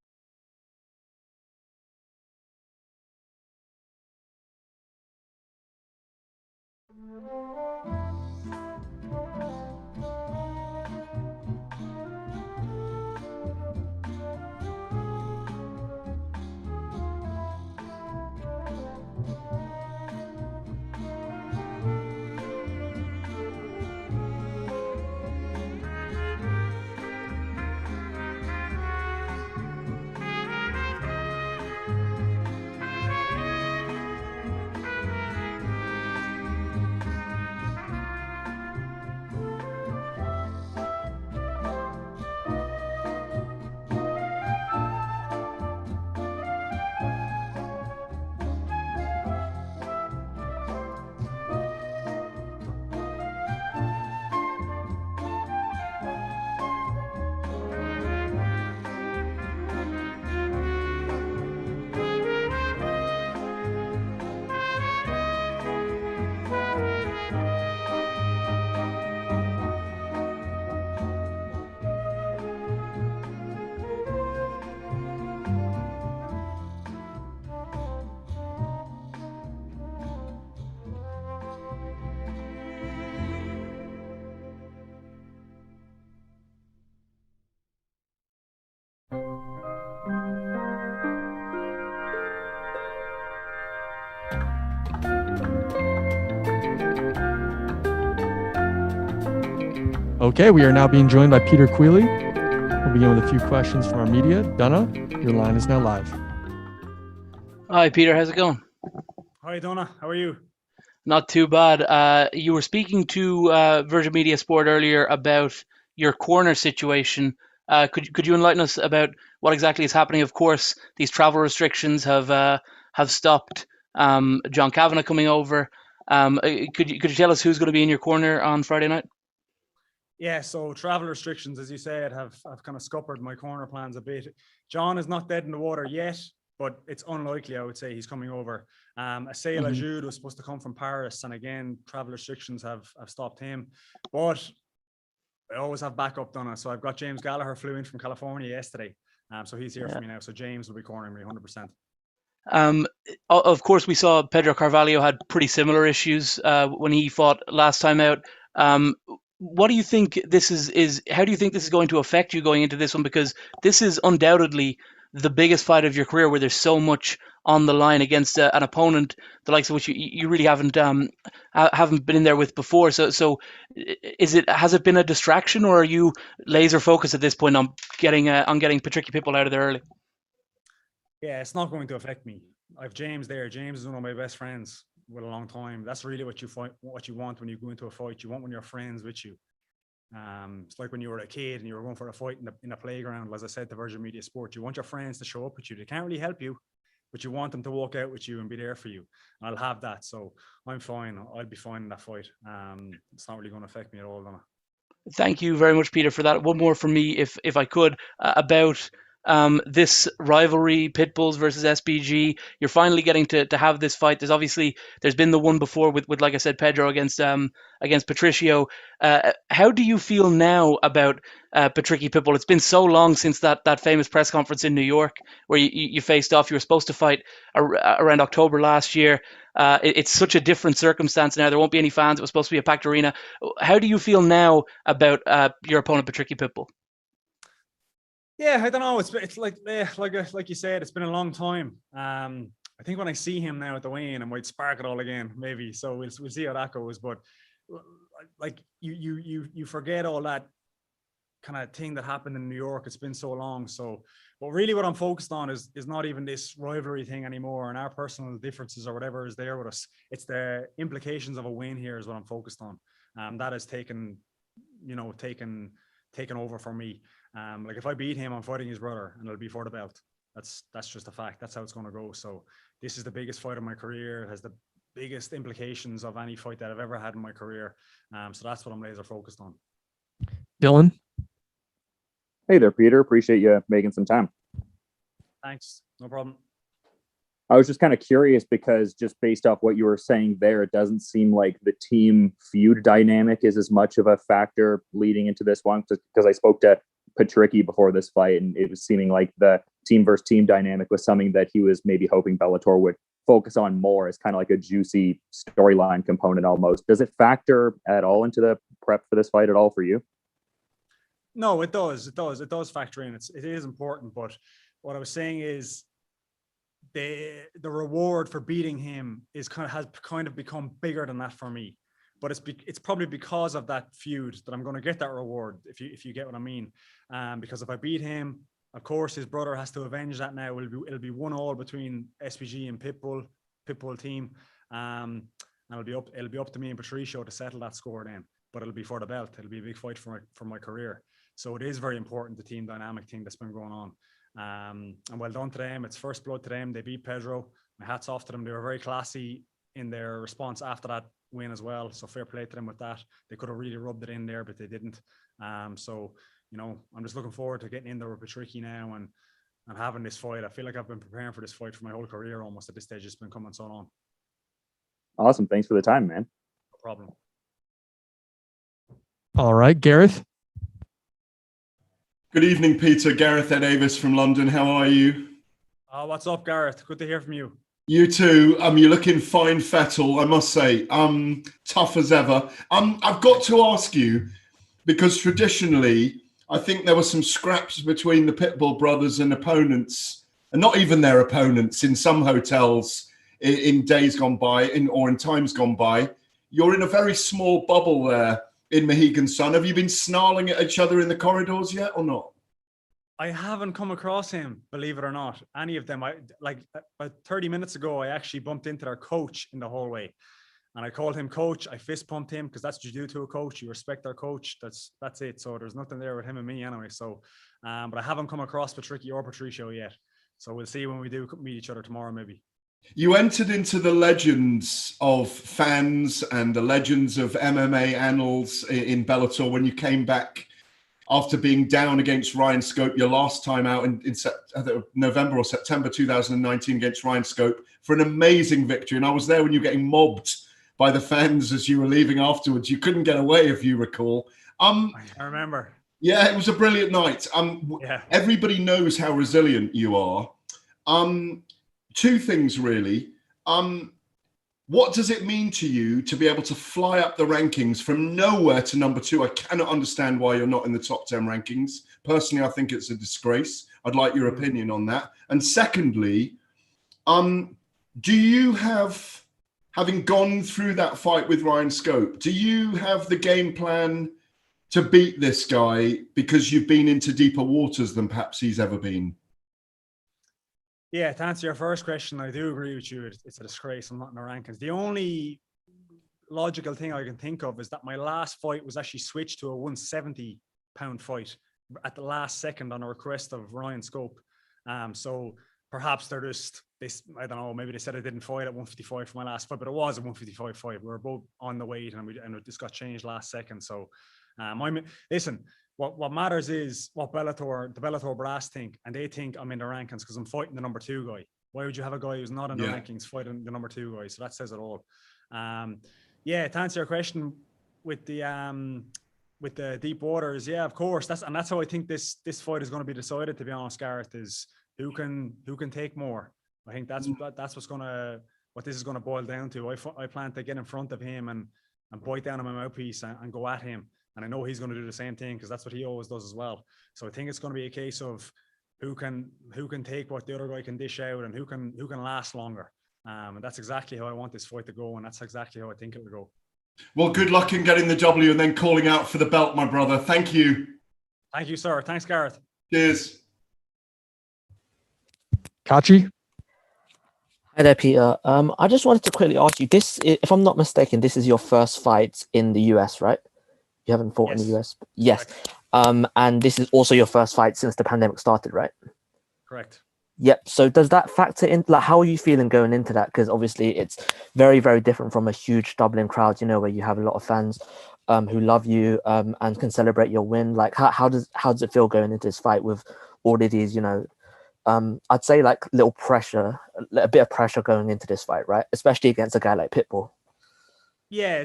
Speaker 1: Okay, we are now being joined by Peter Queally. We'll begin with a few questions from our media. Donna, your line is now live.
Speaker 23: Hi, Peter. How's it going?
Speaker 9: Hi, Donna. How are you?
Speaker 23: Not too bad. You were speaking to Virgin Media Sport earlier about your corner situation. Could you enlighten us about what exactly is happening? Of course, these travel restrictions have stopped John Kavanagh coming over. Could you tell us who's going to be in your corner on Friday night?
Speaker 9: Yeah, so travel restrictions, as you said, have kind of scuppered my corner plans a bit. John is not dead in the water yet, but it's unlikely, I would say, he's coming over. Assail Jude was supposed to come from Paris, and again, travel restrictions have stopped him. But I always have backup, Donna. So I've got James Gallagher flew in from California yesterday. So he's here for me now. So James will be cornering me 100%.
Speaker 23: Of course, we saw Pedro Carvalho had pretty similar issues when he fought last time out. What do you think this is? How do you think this is going to affect you going into this one? Because this is undoubtedly the biggest fight of your career, where there's so much on the line against an opponent the likes of which you really haven't been in there with before. So has it been a distraction, or are you laser focused at this point on getting Patricky Pitbull out of there early?
Speaker 9: Yeah, it's not going to affect me. I've James there. James is one of my best friends with a long time. That's really what you want when you go into a fight. You want when your friends with you. It's like when you were a kid and you were going for a fight in a playground. As I said to Virgin Media Sport, you want your friends to show up with you. They can't really help you, but you want them to walk out with you and be there for you. And I'll have that. So I'm fine. I'll be fine in that fight. It's not really going to affect me at all, Donna.
Speaker 23: Thank you very much, Peter, for that. One more from me, if I could, about this rivalry, Pitbulls versus SBG. You're finally getting to have this fight. There's been the one before with like I said, Pedro against Patricio. How do you feel now about Patricky Pitbull? It's been so long since that famous press conference in New York where you faced off. You were supposed to fight around October last year. It's such a different circumstance now. There won't be any fans. It was supposed to be a packed arena. How do you feel now about your opponent, Patricky Pitbull?
Speaker 9: Yeah, I don't know. It's like you said, it's been a long time. I think when I see him now at the weigh-in, I might spark it all again, maybe. So we'll see how that goes. But like you forget all that kind of thing that happened in New York. It's been so long. So, but really, what I'm focused on is not even this rivalry thing anymore, and our personal differences or whatever is there with us. It's the implications of a win here is what I'm focused on. That has taken over for me. Like if I beat him, I'm fighting his brother, and it'll be for the belt. That's just a fact. That's how it's going to go. So this is the biggest fight of my career. It has the biggest implications of any fight that I've ever had in my career. So that's what I'm laser focused on.
Speaker 1: Dylan.
Speaker 6: Hey there, Peter. Appreciate you making some time.
Speaker 9: Thanks. No problem.
Speaker 6: I was just kind of curious because just based off what you were saying there, it doesn't seem like the team feud dynamic is as much of a factor leading into this one, because I spoke to Patchy before this fight, and it was seeming like the team versus team dynamic was something that he was maybe hoping Bellator would focus on more as kind of like a juicy storyline component almost. Does it factor at all into the prep for this fight at all for you?
Speaker 9: No, it does. It does factor in. It is important, but what I was saying is the reward for beating him has kind of become bigger than that for me. But it's probably because of that feud that I'm going to get that reward, if you get what I mean. Because if I beat him, of course, his brother has to avenge that now. It'll be 1-1 between SPG and Pitbull team. And it'll be up to me and Patricio to settle that score then. But it'll be for the belt. It'll be a big fight for my career. So it is very important, the team dynamic thing that's been going on. And well done to them. It's first blood to them. They beat Pedro. My hat's off to them. They were very classy in their response after that win as well. So fair play to them with that. They could have really rubbed it in there, but they didn't. So, I'm just looking forward to getting in there with Patricky now and having this fight. I feel like I've been preparing for this fight for my whole career almost at this stage. It's been coming so long.
Speaker 6: Awesome. Thanks for the time, man.
Speaker 9: No problem.
Speaker 1: All right, Gareth.
Speaker 15: Good evening, Peter. Gareth Ed Davis from London. How are you?
Speaker 9: What's up, Gareth? Good to hear from you.
Speaker 15: You too. You're looking fine, fettle, I must say. Tough as ever. I've got to ask you, because traditionally, I think there were some scraps between the Pitbull brothers and opponents, and not even their opponents, in some hotels in days gone by, or in times gone by. You're in a very small bubble there in Mohegan Sun. Have you been snarling at each other in the corridors yet or not?
Speaker 9: I haven't come across him, believe it or not. Any of them. I like about 30 minutes ago, I actually bumped into their coach in the hallway. And I called him coach. I fist pumped him because that's what you do to a coach. You respect our coach. That's it. So there's nothing there with him and me anyway. So, but I haven't come across Patricky or Patricio yet. So we'll see when we do meet each other tomorrow, maybe.
Speaker 15: You entered into the legends of fans and the legends of MMA annals in Bellator when you came back after being down against Ryan Scope your last time out in November or September 2019 against Ryan Scope for an amazing victory. And I was there when you were getting mobbed by the fans as you were leaving afterwards. You couldn't get away, if you recall.
Speaker 9: I remember.
Speaker 15: Yeah, it was a brilliant night. Everybody knows how resilient you are. Two things really. What does it mean to you to be able to fly up the rankings from nowhere to number 2? I cannot understand why you're not in the top 10 rankings. Personally, I think it's a disgrace. I'd like your opinion on that. And secondly, do you have, having gone through that fight with Ryan Scope, do you have the game plan to beat this guy because you've been into deeper waters than perhaps he's ever been?
Speaker 9: Yeah, to answer your first question, I do agree with you. It's a disgrace. I'm not in the rankings. The only logical thing I can think of is that my last fight was actually switched to a 170-pound fight at the last second on a request of Ryan Scope. So perhaps they're just, I don't know, maybe they said I didn't fight at 155 for my last fight, but it was a 155 fight. We were both on the weight and it just got changed last second. So listen, what matters is what the Bellator brass think, and they think I'm in the rankings because I'm fighting the number 2 guy. Why would you have a guy who's not in the rankings fighting the number 2 guy? So that says it all. To answer your question with the deep waters, yeah, of course. That's how I think this fight is going to be decided. To be honest, Gareth, is who can take more. I think that's what this is going to boil down to. I plan to get in front of him and bite down on my mouthpiece and go at him. And I know he's going to do the same thing because that's what he always does as well. So I think it's going to be a case of who can take what the other guy can dish out and who can last longer. And that's exactly how I want this fight to go, and that's exactly how I think it will go.
Speaker 15: Well, good luck in getting the W and then calling out for the belt, my brother. Thank you.
Speaker 9: Thank you, sir. Thanks, Gareth.
Speaker 15: Cheers.
Speaker 1: Patchy?
Speaker 16: Hi there, Peter. I just wanted to quickly ask you this: if I'm not mistaken, this is your first fight in the US, right? You haven't fought in the US? Yes. And this is also your first fight since the pandemic started, right?
Speaker 9: Correct.
Speaker 16: Yep. So does that factor in? Like, how are you feeling going into that? Because obviously it's very, very different from a huge Dublin crowd, where you have a lot of fans who love you and can celebrate your win. Like, how does it feel going into this fight with all of these, I'd say like little pressure, a bit of pressure going into this fight, right? Especially against a guy like Pitbull.
Speaker 9: Yeah,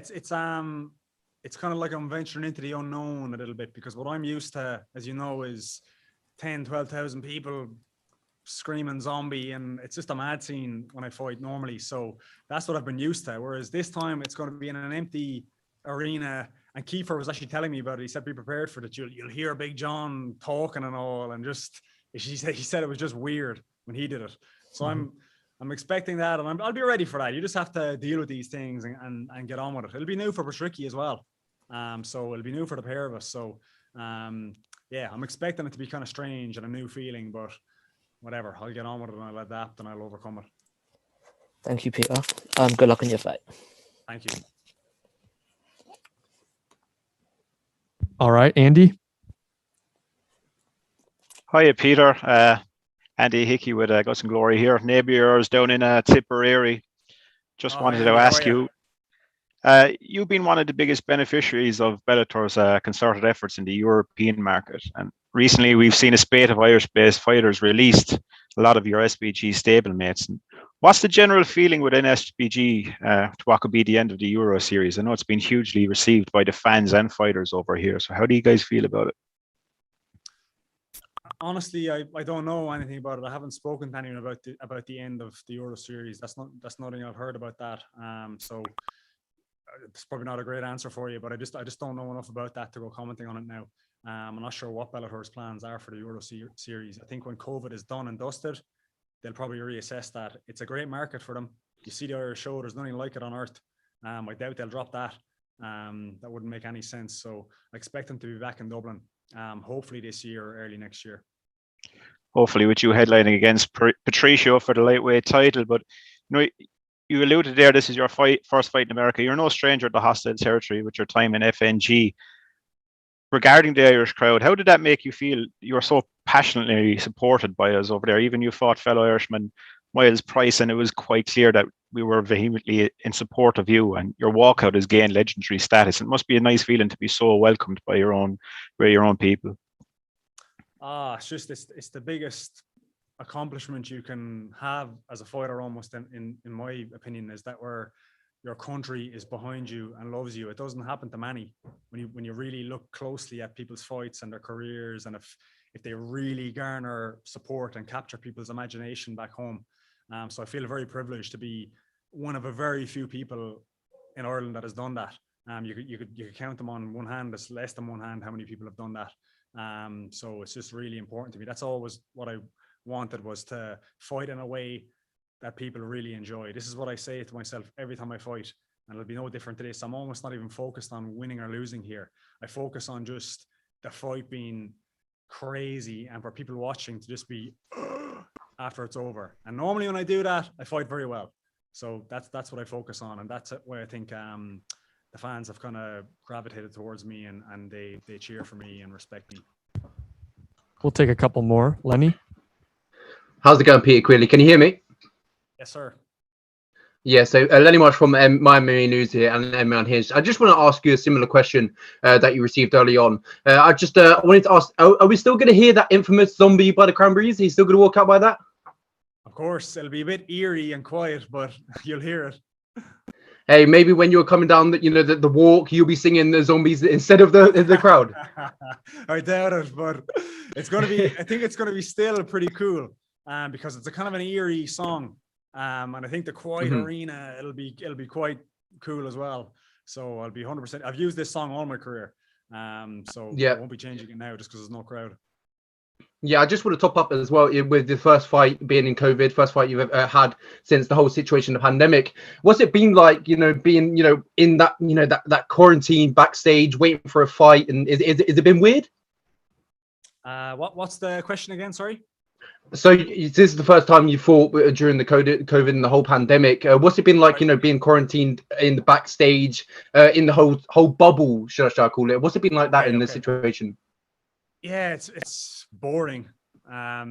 Speaker 9: it's kind of like I'm venturing into the unknown a little bit, because what I'm used to, as you know, is 10, 12,000 people screaming zombie, and it's just a mad scene when I fight normally. So that's what I've been used to. Whereas this time it's going to be in an empty arena, and Kiefer was actually telling me about it. He said, be prepared for that. You'll hear Big John talking and all, and just, he said it was just weird when he did it. So I'm expecting that, and I'll be ready for that. You just have to deal with these things and get on with it. It'll be new for Patricky as well. So it'll be new for the pair of us. So I'm expecting it to be kind of strange and a new feeling, but whatever, I'll get on with it and I'll adapt and I'll overcome it.
Speaker 16: Thank you, Peter. Good luck in your fight.
Speaker 9: Thank you.
Speaker 1: All right, Andy.
Speaker 10: Hiya, Peter. Andy Hickey with Guts and Glory here. Neighbour yours down in Tipperary. Just wanted to ask you, you've been one of the biggest beneficiaries of Bellator's concerted efforts in the European market. And recently we've seen a spate of Irish-based fighters released, a lot of your SBG stablemates. And what's the general feeling within SBG to what could be the end of the Euro series? I know it's been hugely received by the fans and fighters over here. So how do you guys feel about it?
Speaker 9: Honestly, I don't know anything about it. I haven't spoken to anyone about the end of the Euro series. That's nothing I've heard about that. So it's probably not a great answer for you, but I just don't know enough about that to go commenting on it now. I'm not sure what Bellator's plans are for the Euro series. I think when COVID is done and dusted, they'll probably reassess that. It's a great market for them. You see the Irish show, there's nothing like it on earth. I doubt they'll drop that. That wouldn't make any sense. So I expect them to be back in Dublin, hopefully this year or early next year.
Speaker 10: hopefully with you headlining against Patricio for the lightweight title. But you alluded there, this is your first fight in America. You're no stranger to hostile territory with your time in FNG. Regarding the Irish crowd, how did that make you feel? You were so passionately supported by us over there. Even you fought fellow Irishman Miles Price, and it was quite clear that we were vehemently in support of you, and your walkout has gained legendary status. It must be a nice feeling to be so welcomed by your own people.
Speaker 9: It's the biggest accomplishment you can have as a fighter, almost in my opinion, is that your country is behind you and loves you. It doesn't happen to many when you really look closely at people's fights and their careers, and if they really garner support and capture people's imagination back home. So I feel very privileged to be one of a very few people in Ireland that has done that. You could count them on one hand. It's less than one hand how many people have done that. So it's just really important to me. That's always what I wanted, was to fight in a way that people really enjoy. This is what I say to myself every time I fight, and it'll be no different to this. I'm almost not even focused on winning or losing here. I focus on just the fight being crazy and for people watching to just be after it's over. And normally when I do that, I fight very well. So that's what I focus on, and that's where I think the fans have kind of gravitated towards me, and they cheer for me and respect me.
Speaker 1: We'll take a couple more. Lenny?
Speaker 12: How's it going, Peter Queally? Can you hear me?
Speaker 9: Yes, sir.
Speaker 12: Yeah, so Lenny Marsh from My MMA News here and MMA Unhinged. I just want to ask you a similar question that you received early on. I wanted to ask, are we still going to hear that infamous zombie by the Cranberries? Are you still going to walk out by that?
Speaker 9: Of course, it'll be a bit eerie and quiet, but you'll hear it.
Speaker 12: Hey, maybe when you're coming down the walk, you'll be singing the zombies instead of the crowd.
Speaker 9: I doubt it, but it's going to be, I think it's going to be still pretty cool because it's a kind of an eerie song. And I think the quiet arena, it'll be quite cool as well. So I'll be 100%. I've used this song all my career. So
Speaker 12: yeah,
Speaker 9: I won't be changing it now just because there's no crowd.
Speaker 12: Yeah, I just want to top up as well with the first fight being in COVID, first fight you've had since the whole situation, the pandemic. What's it been like, being, in that, that quarantine backstage, waiting for a fight? And is it been weird?
Speaker 9: What's the question again? Sorry.
Speaker 12: So this is the first time you fought during the COVID and the whole pandemic. What's it been like, being quarantined in the backstage, in the whole bubble, should I call it? What's it been like that in this situation?
Speaker 9: Yeah, it's boring. But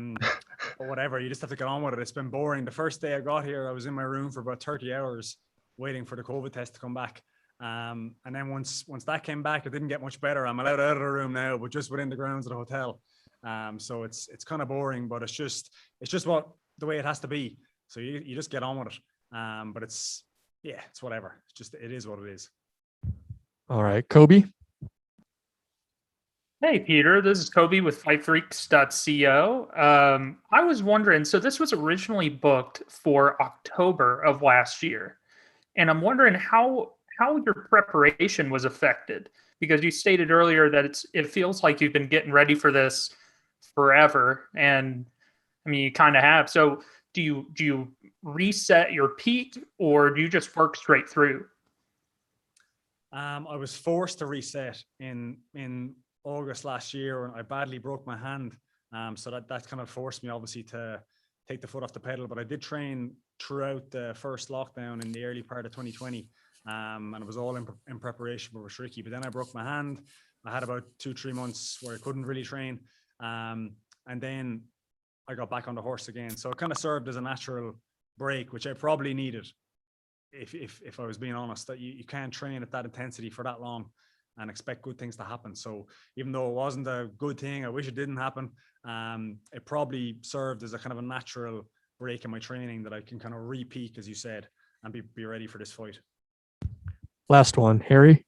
Speaker 9: whatever, you just have to get on with it. It's been boring. The first day I got here, I was in my room for about 30 hours waiting for the COVID test to come back. And then once that came back, it didn't get much better. I'm allowed out of the room now, but just within the grounds of the hotel. So it's kind of boring, but it's just the way it has to be. So you just get on with it. But it's whatever. It is what it is.
Speaker 1: All right, Kobe.
Speaker 14: Hey, Peter, this is Kobe with FightFreaks.co. I was wondering, so this was originally booked for October of last year, and I'm wondering how your preparation was affected, because you stated earlier that it feels like you've been getting ready for this forever, and I mean, you kind of have. So do you reset your peak, or do you just work straight through?
Speaker 9: I was forced to reset in August last year, and I badly broke my hand. So that kind of forced me, obviously, to take the foot off the pedal. But I did train throughout the first lockdown in the early part of 2020. And it was all in preparation for Patricky. But then I broke my hand. I had about 2-3 months where I couldn't really train. And then I got back on the horse again. So it kind of served as a natural break, which I probably needed, if I was being honest, that you can't train at that intensity for that long and expect good things to happen. So even though it wasn't a good thing, I wish it didn't happen. It probably served as a kind of a natural break in my training that I can kind of re-peak, as you said, and be ready for this fight.
Speaker 1: Last one, Harry.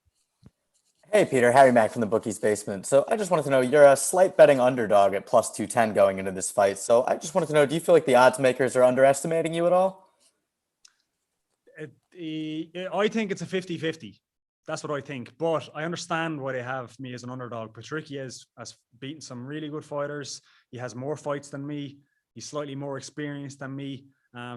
Speaker 17: Hey, Peter, Harry Mack from the Bookies Basement. So I just wanted to know, you're a slight betting underdog at plus 210 going into this fight. So I just wanted to know, do you feel like the odds makers are underestimating you at all?
Speaker 9: I think it's a 50-50. That's what I think. But I understand why they have me as an underdog. Patricky has beaten some really good fighters. He has more fights than me. He's slightly more experienced than me.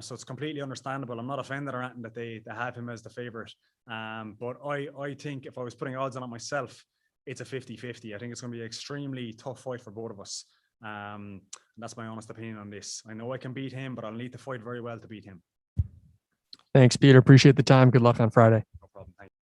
Speaker 9: So it's completely understandable. I'm not offended or anything that they have him as the favorite. But I think if I was putting odds on it myself, it's a 50-50. I think it's going to be an extremely tough fight for both of us. That's my honest opinion on this. I know I can beat him, but I'll need to fight very well to beat him.
Speaker 1: Thanks, Peter. Appreciate the time. Good luck on Friday.
Speaker 9: No problem. Thank you.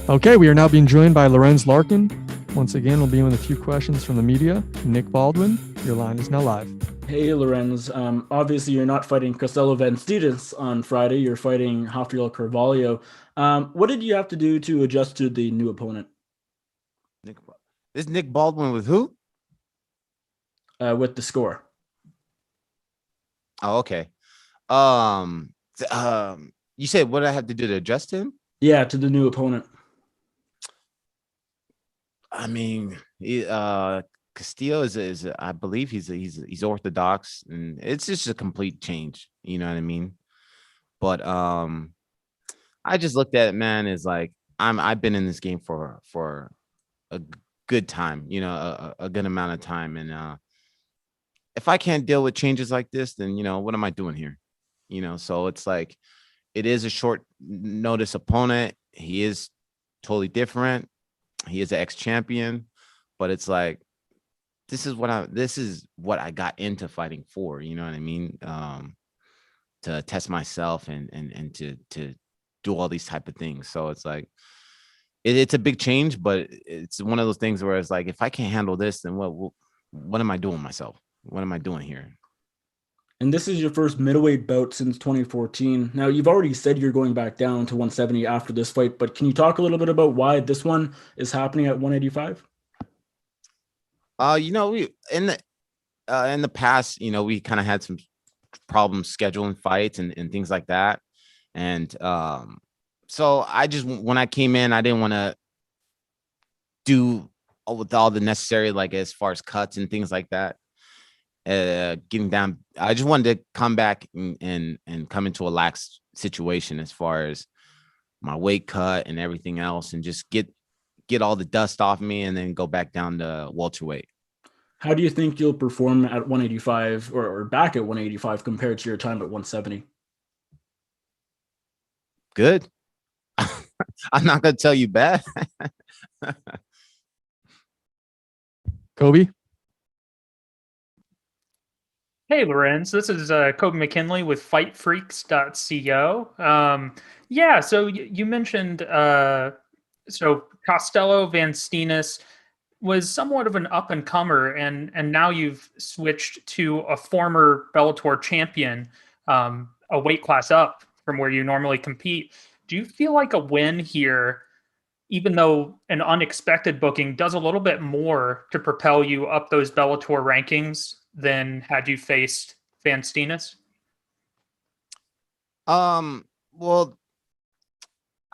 Speaker 1: Okay, we are now being joined by Lorenz Larkin. Once again, we'll be in with a few questions from the media. Nick Baldwin, your line is now live.
Speaker 11: Hey, Lorenz. Obviously, you're not fighting Costello Vanstitis on Friday. You're fighting Rafael Carvalho. What did you have to do to adjust to the new opponent?
Speaker 18: This Nick Baldwin with who?
Speaker 11: With the score.
Speaker 18: Oh, okay. You said what I have to do to adjust him?
Speaker 11: Yeah, to the new opponent.
Speaker 18: I mean, Castillo is I believe he's orthodox, and it's just a complete change. You know what I mean? But I just looked at it, man. Is like I've been in this game for a good time, you know, a good amount of time, and if I can't deal with changes like this, then what am I doing here? So it's like it is a short notice opponent. He is totally different. He is an ex-champion, but it's like this is what I got into fighting for. You know what I mean? To test myself and to do all these type of things. So it's like it's a big change, but it's one of those things where it's like if I can't handle this, then what am I doing myself? What am I doing here?
Speaker 11: And this is your first middleweight bout since 2014. Now, you've already said you're going back down to 170 after this fight, but can you talk a little bit about why this one is happening at 185?
Speaker 18: We in the past, we kind of had some problems scheduling fights and things like that. And so when I came in, I didn't want to do with all the necessary, like as far as cuts and things like that. Getting down, I just wanted to come back and come into a lax situation as far as my weight cut and everything else, and just get all the dust off me and then go back down to welterweight.
Speaker 11: How do you think you'll perform at 185 or back at 185 compared to your time at 170?
Speaker 18: Good. I'm not going to tell you bad.
Speaker 1: Kobe?
Speaker 14: Hey, Lorenz. This is Kobe McKinley with FightFreaks.co. Yeah, so you mentioned so Costello Vanstitis was somewhat of an up-and-comer, and now you've switched to a former Bellator champion, a weight class up from where you normally compete. Do you feel like a win here, even though an unexpected booking does a little bit more to propel you up those Bellator rankings than had you faced Vanstitis?
Speaker 18: Well,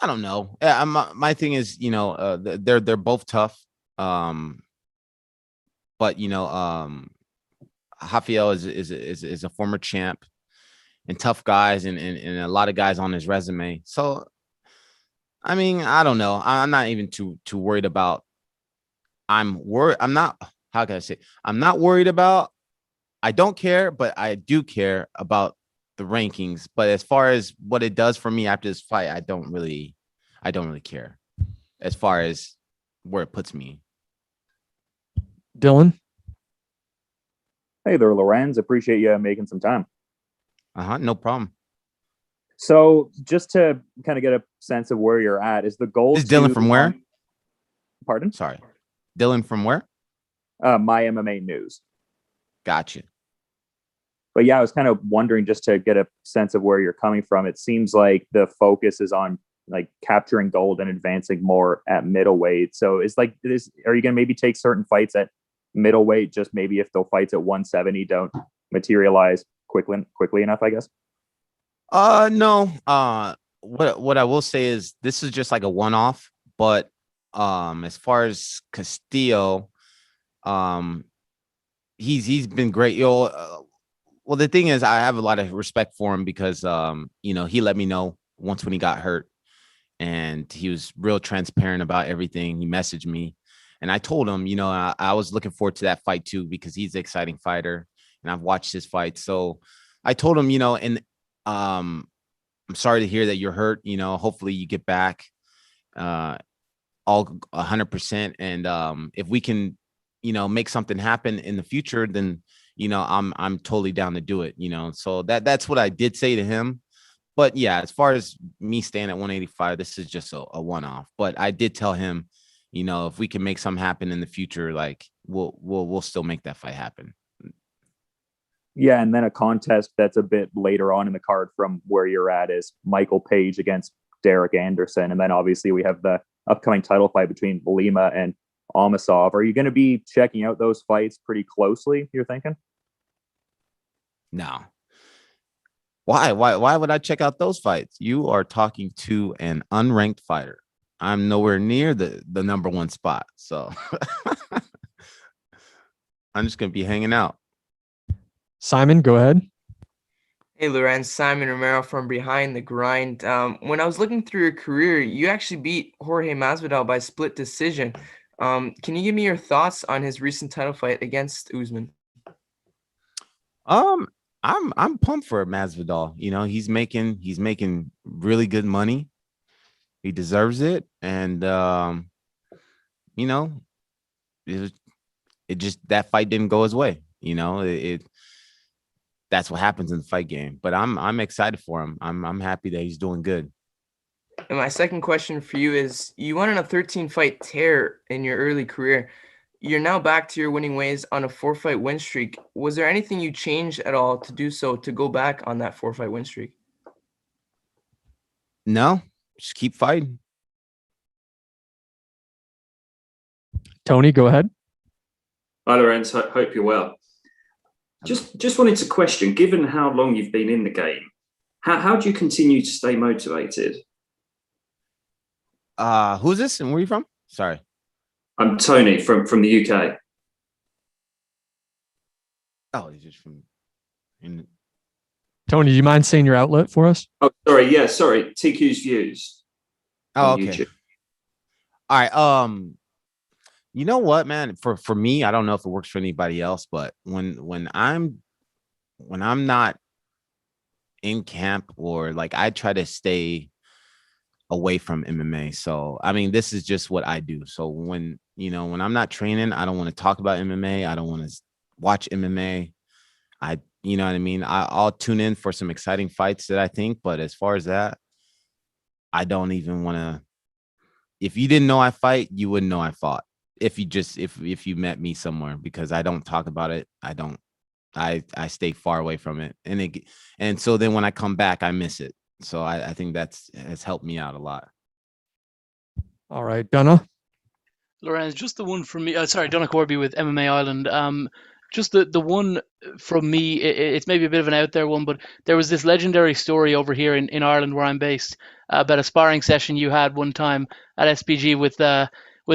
Speaker 18: I don't know. Yeah, my thing is, they're both tough. But Rafael is a former champ and tough guys and a lot of guys on his resume. So I mean, I don't know. I'm not even too worried about. I'm not. How can I say? I'm not worried about. I don't care, but I do care about the rankings. But as far as what it does for me after this fight, I don't really care as far as where it puts me.
Speaker 1: Dylan?
Speaker 6: Hey there, Lorenz. Appreciate you making some time.
Speaker 18: No problem.
Speaker 6: So just to kind of get a sense of where you're at, is the goal?
Speaker 18: Is Dylan from where?
Speaker 6: Pardon?
Speaker 18: Sorry. Dylan from where?
Speaker 6: My MMA News.
Speaker 18: Gotcha.
Speaker 6: But yeah, I was kind of wondering just to get a sense of where you're coming from. It seems like the focus is on like capturing gold and advancing more at middleweight. So are you going to maybe take certain fights at middleweight, just maybe if the fights at 170 don't materialize quickly enough, I guess?
Speaker 18: No. What I will say is this is just like a one-off, but as far as Castillo, he's been great. Well, the thing is, I have a lot of respect for him because he let me know once when he got hurt, and he was real transparent about everything. He messaged me, and I told him, I was looking forward to that fight too because he's an exciting fighter, and I've watched his fight. So I told him, I'm sorry to hear that you're hurt. Hopefully you get back all 100%, and if we can, make something happen in the future, then I'm totally down to do it. So that's what I did say to him. But yeah, as far as me staying at 185, this is just a one-off. But I did tell him, you know, if we can make something happen in the future, like we'll still make that fight happen.
Speaker 6: Yeah, and then a contest that's a bit later on in the card from where you're at is Michael Page against Derek Anderson. And then obviously we have the upcoming title fight between Lima and Amasov. Are you going to be checking out those fights pretty closely, you're thinking?
Speaker 18: No. Why would I check out those fights? You are talking to an unranked fighter. I'm nowhere near the number one spot. So I'm just going to be hanging out.
Speaker 1: Simon, go ahead.
Speaker 7: Hey, Lorenz, Simon Romero from Behind the Grind. When I was looking through your career, you actually beat Jorge Masvidal by split decision. Can you give me your thoughts on his recent title fight against Usman?
Speaker 18: I'm pumped for Masvidal. You know, he's making really good money. He deserves it, and you know, it just that fight didn't go his way. You know, that's what happens in the fight game. But I'm excited for him. I'm happy that he's doing good.
Speaker 7: And my second question for you is, you went on a 13-fight tear in your early career. You're now back to your winning ways on a 4-fight win streak. Was there anything you changed at all to do so, to go back on that 4-fight win streak?
Speaker 18: No, just keep fighting.
Speaker 1: Tony, go ahead.
Speaker 5: Hi, Lorenz. Hope you're well. Just wanted to question, given how long you've been in the game, how do you continue to stay motivated?
Speaker 18: Who's this and where are you from? Sorry.
Speaker 5: I'm Tony from the UK.
Speaker 18: Oh, he's just from.
Speaker 1: Tony, do you mind saying your outlet for us?
Speaker 5: Oh, sorry. Yeah, sorry. TQ's Views.
Speaker 18: Oh,
Speaker 5: on
Speaker 18: okay.
Speaker 5: YouTube.
Speaker 18: All right. You know what, man? For me, I don't know if it works for anybody else, but when I'm not in camp, or like, I try to stay away from MMA. So I mean, this is just what I do. So when I'm not training, I don't want to talk about MMA. I don't want to watch MMA. You know what I mean? I'll tune in for some exciting fights that I think, but as far as that, I don't even want to. If you didn't know I fight, you wouldn't know I fought. If you met me somewhere, because I don't talk about it. I stay far away from it. And so then when I come back, I miss it. So I think has helped me out a lot.
Speaker 1: All right, Donna.
Speaker 23: Lorenz, just the one from me. Sorry, Donna Corby with MMA Island. Just the one from me. It's maybe a bit of an out there one, but there was this legendary story over here in Ireland, where I'm based, about a sparring session you had one time at SPG with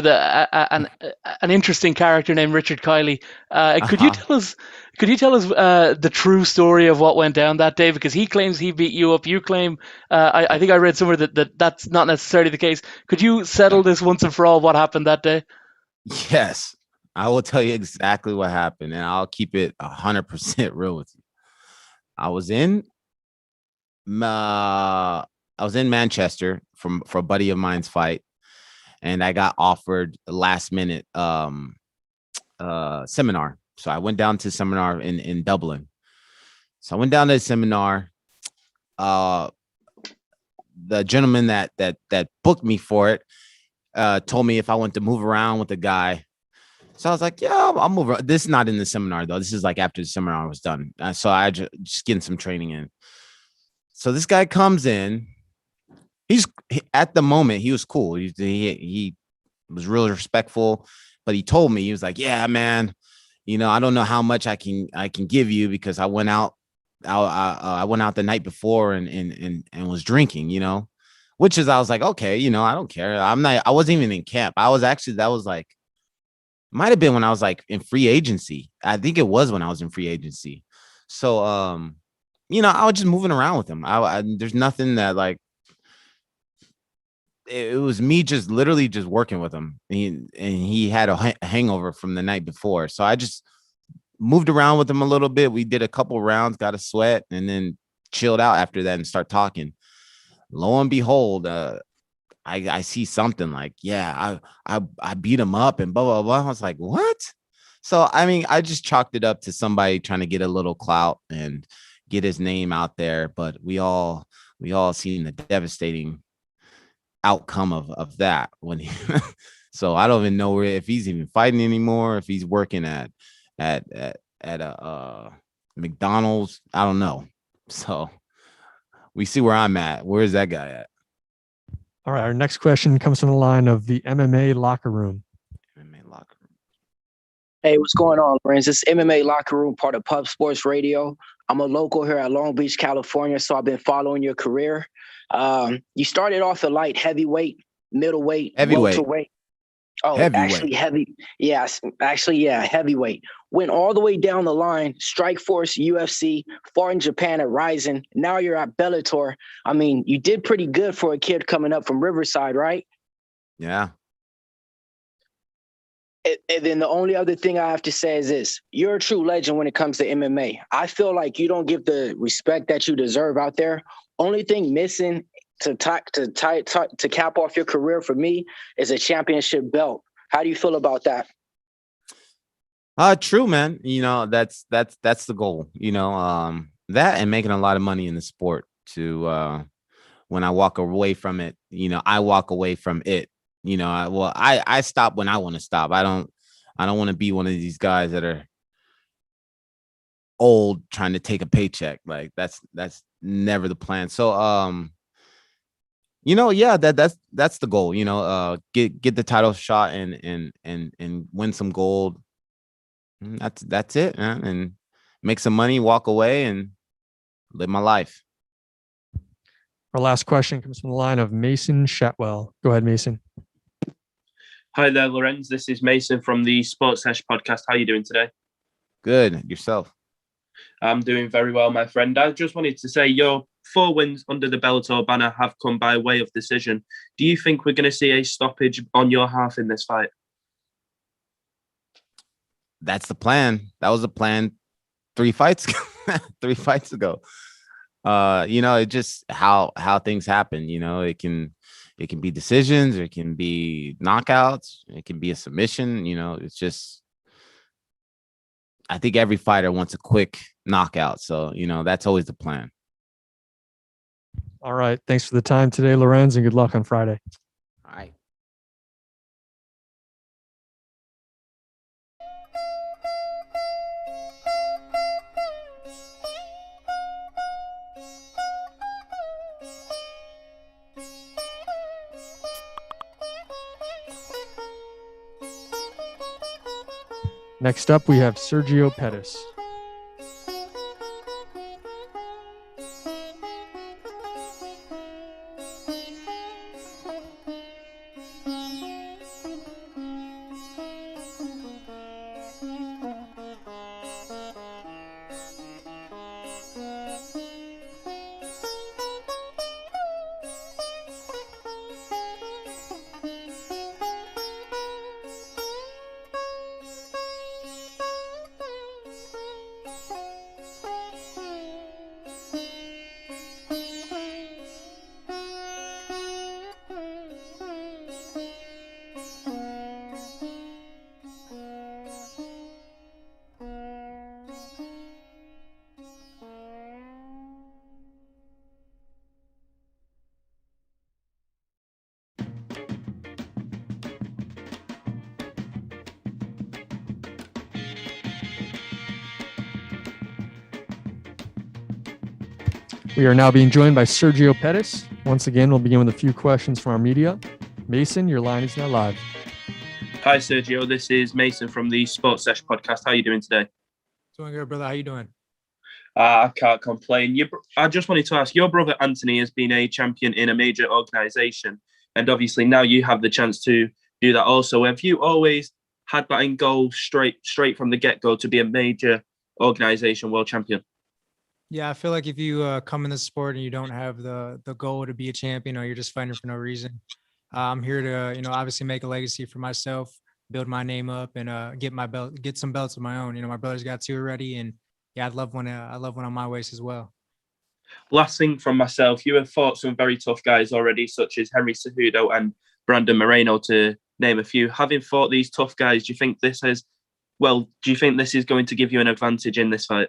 Speaker 23: an interesting character named Richard Queally. Could you tell us the true story of what went down that day? Because he claims he beat you up. You claim, I think I read somewhere that's not necessarily the case. Could you settle this once and for all, what happened that day?
Speaker 18: Yes, I will tell you exactly what happened, and I'll keep it 100% real with you. I was in Manchester for a buddy of mine's fight, and I got offered a last minute seminar. So I went down to seminar in Dublin. So I went down to the seminar. The gentleman that booked me for it told me if I want to move around with the guy. So I was like, yeah, I'll move around. This is not in the seminar, though. This is like after the seminar was done. So I just getting some training in. So this guy comes in. At the moment, he was cool. He was really respectful, but he told me, he was like, yeah, man, I don't know how much I can give you, because I went out the night before and was drinking, which is, I was like, okay, I don't care. I wasn't even in camp. That was like, might have been when I was like in free agency. I think it was when I was in free agency. So, I was just moving around with him. There's nothing that, like, it was me just literally just working with him. He had a hangover from the night before. So I just moved around with him a little bit. We did a couple rounds, got a sweat, and then chilled out after that and start talking. Lo and behold, I see something like, yeah, I beat him up and blah, blah, blah. I was like, what? So, I mean, I just chalked it up to somebody trying to get a little clout and
Speaker 2: get his name out there, but we all seen the devastating outcome of that when he so I don't even know if he's even fighting anymore, if he's working at a McDonald's. I don't know. So we see where I'm at. Where's that guy at?
Speaker 1: All right. Our next question comes from the line of the MMA locker room.
Speaker 19: Hey, what's going on, Lorenz? It's MMA Locker Room, part of Pub Sports Radio. I'm a local here at Long Beach, California, so I've been following your career. You started off at light heavyweight, middleweight, welterweight. Oh,
Speaker 2: Heavyweight.
Speaker 19: actually heavy. Yes, actually, yeah, heavyweight. Went all the way down the line, Strikeforce, UFC, fought in Japan at Ryzen. Now you're at Bellator. I mean, you did pretty good for a kid coming up from Riverside, right?
Speaker 2: Yeah.
Speaker 19: And then the only other thing I have to say is this: you're a true legend when it comes to MMA. I feel like you don't give the respect that you deserve out there. Only thing missing to cap off your career for me is a championship belt. How do you feel about that?
Speaker 2: True, man. You know, that's the goal. You know, that and making a lot of money in the sport. To when I walk away from it, you know, I walk away from it. You know, I stop when I want to stop. I don't want to be one of these guys that are old trying to take a paycheck. Like that's never the plan. So you know, yeah, that's the goal. You know, get the title shot and win some gold. That's it, man. And make some money, walk away, and live my life.
Speaker 1: Our last question comes from the line of Mason Shatwell. Go ahead, Mason.
Speaker 13: Hi there, Lorenz. This is Mason from the Sports Sesh podcast. How are you doing today?
Speaker 2: Good. Yourself?
Speaker 13: I'm doing very well, my friend. I just wanted to say your 4 wins under the Bellator banner have come by way of decision. Do you think we're going to see a stoppage on your half in this fight?
Speaker 2: That's the plan. That was the plan 3 fights ago. You know, it just how things happen. You know, it can be decisions, it can be knockouts, it can be a submission. You know, it's just, I think every fighter wants a quick knockout. So, you know, that's always the plan.
Speaker 1: All right. Thanks for the time today, Lorenz, and good luck on Friday.
Speaker 2: All right.
Speaker 1: Next up, we have Sergio Pettis. We are now being joined by Sergio Pettis. Once again, we'll begin with a few questions from our media. Mason, your line is now live.
Speaker 13: Hi, Sergio. This is Mason from the Sports Sesh podcast. How are you doing today?
Speaker 21: Doing good, brother. How you doing?
Speaker 13: I can't complain. I just wanted to ask, your brother Anthony has been a champion in a major organization, and obviously now you have the chance to do that also. Have you always had that in goal straight from the get-go to be a major organization world champion?
Speaker 21: Yeah, I feel like if you come in the sport and you don't have the goal to be a champion, or you're just fighting for no reason, I'm here to, obviously make a legacy for myself, build my name up, and get some belts of my own. My brother's got 2 already, and yeah, I love one on my waist as well.
Speaker 13: Last thing from myself, you have fought some very tough guys already, such as Henry Cejudo and Brandon Moreno, to name a few. Having fought these tough guys, do you think this is going to give you an advantage in this fight?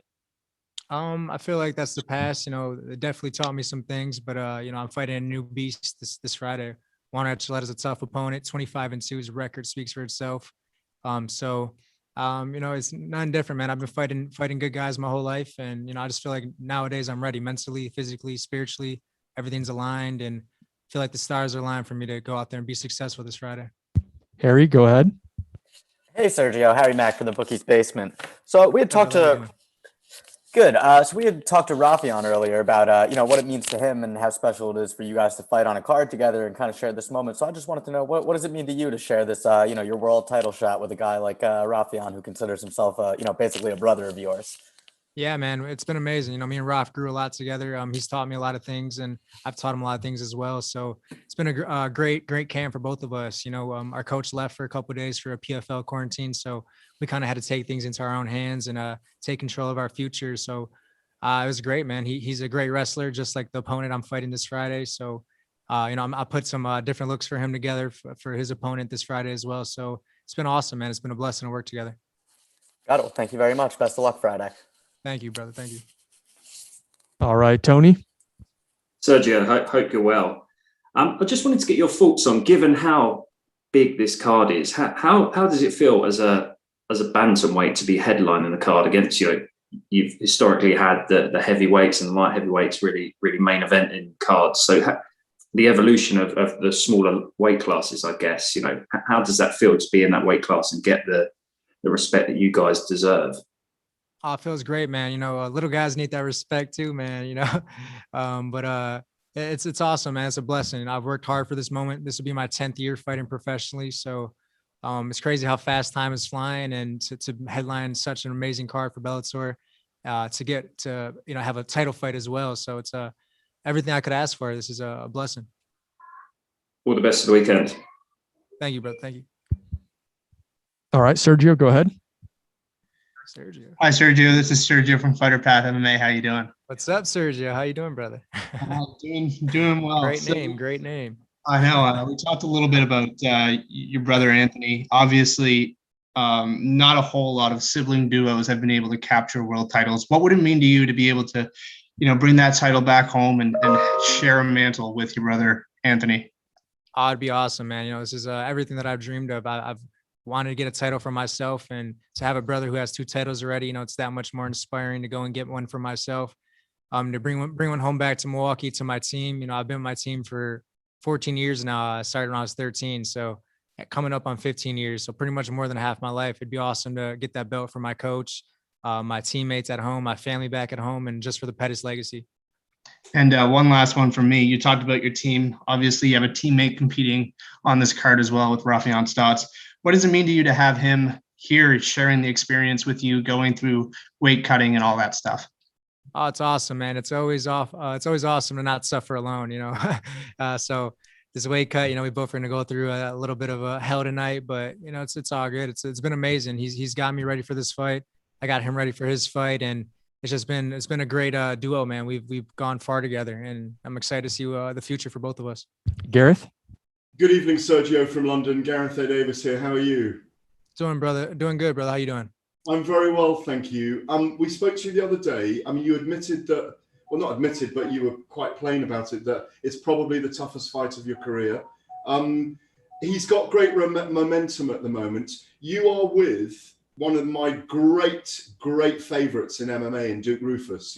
Speaker 21: I feel like that's the past. It definitely taught me some things, but I'm fighting a new beast this Friday. Juan Archuleta is a tough opponent. 25-2, his record speaks for itself. It's nothing different, man. I've been fighting good guys my whole life, and I just feel like nowadays I'm ready, mentally, physically, spiritually. Everything's aligned, and I feel like the stars are aligned for me to go out there and be successful this Friday.
Speaker 1: Harry, go ahead.
Speaker 17: Hey, Sergio. Harry Mack from the Bookie's Basement. So we had talked to... Good. So we had talked to Raufeon earlier about, what it means to him and how special it is for you guys to fight on a card together and kind of share this moment. So I just wanted to know, what does it mean to you to share this, your world title shot with a guy like Raufeon, who considers himself, basically a brother of yours?
Speaker 21: Yeah, man, it's been amazing. Me and Raf grew a lot together. He's taught me a lot of things, and I've taught him a lot of things as well. So it's been a great camp for both of us. Our coach left for a couple of days for a PFL quarantine, so we kind of had to take things into our own hands and take control of our future. So it was great, man. He's a great wrestler, just like the opponent I'm fighting this Friday. So I put some different looks for him together for his opponent this Friday as well. So it's been awesome, man. It's been a blessing to work together.
Speaker 17: Got it. Well, thank you very much. Best of luck Friday.
Speaker 21: Thank you, brother. Thank you.
Speaker 1: All right, Tony.
Speaker 8: Sergio, hope you're well. I just wanted to get your thoughts on, given how big this card is, how does it feel as a bantamweight to be headlining the card against you? You've historically had the heavyweights and the light heavyweights really main event in cards. So the evolution of the smaller weight classes, I guess, how does that feel to be in that weight class and get the respect that you guys deserve?
Speaker 21: Oh, it feels great, man. Little guys need that respect too, man. But it's awesome, man. It's a blessing. I've worked hard for this moment. This will be my 10th year fighting professionally. So it's crazy how fast time is flying, and to headline such an amazing card for Bellator, to get to, have a title fight as well. So it's everything I could ask for. This is a blessing.
Speaker 8: All the best of the weekend.
Speaker 21: Thank you, brother. Thank you.
Speaker 1: All right, Sergio, go ahead.
Speaker 21: Sergio.
Speaker 20: Hi, Sergio. This is Sergio from Fighter Path MMA. How you doing?
Speaker 21: What's up, Sergio? How you doing, brother?
Speaker 20: Doing well.
Speaker 21: Great name.
Speaker 20: I know. We talked a little bit about your brother Anthony. Obviously, not a whole lot of sibling duos have been able to capture world titles. What would it mean to you to be able to, bring that title back home and share a mantle with your brother Anthony?
Speaker 21: Oh, it'd be awesome, man. This is everything that I've dreamed of. I've wanted to get a title for myself, and to have a brother who has 2 titles already, it's that much more inspiring to go and get one for myself. To bring one home back to Milwaukee, to my team. I've been with my team for 14 years now. I started when I was 13, so coming up on 15 years, so pretty much more than half my life. It'd be awesome to get that belt for my coach, my teammates at home, my family back at home, and just for the Pettis legacy.
Speaker 20: And one last one from me. You talked about your team. Obviously, you have a teammate competing on this card as well with Raufeon Stots. What does it mean to you to have him here sharing the experience with you, going through weight cutting and all that stuff?
Speaker 21: Oh, it's awesome, man. It's always awesome to not suffer alone, so this weight cut, we both are going to go through a little bit of a hell tonight, but it's all good. It's been amazing. He's got me ready for this fight. I got him ready for his fight, and it's been a great duo, man. We've gone far together, and I'm excited to see the future for both of us.
Speaker 1: Gareth.
Speaker 15: Good evening, Sergio from London. Gareth A. Davis here. How are you?
Speaker 21: Doing good, brother. How you doing?
Speaker 15: I'm very well, thank you. We spoke to you the other day. You admitted that, well, not admitted, but you were quite plain about it, that it's probably the toughest fight of your career. He's got great momentum at the moment. You are with one of my great favorites in MMA, in Duke Roufus,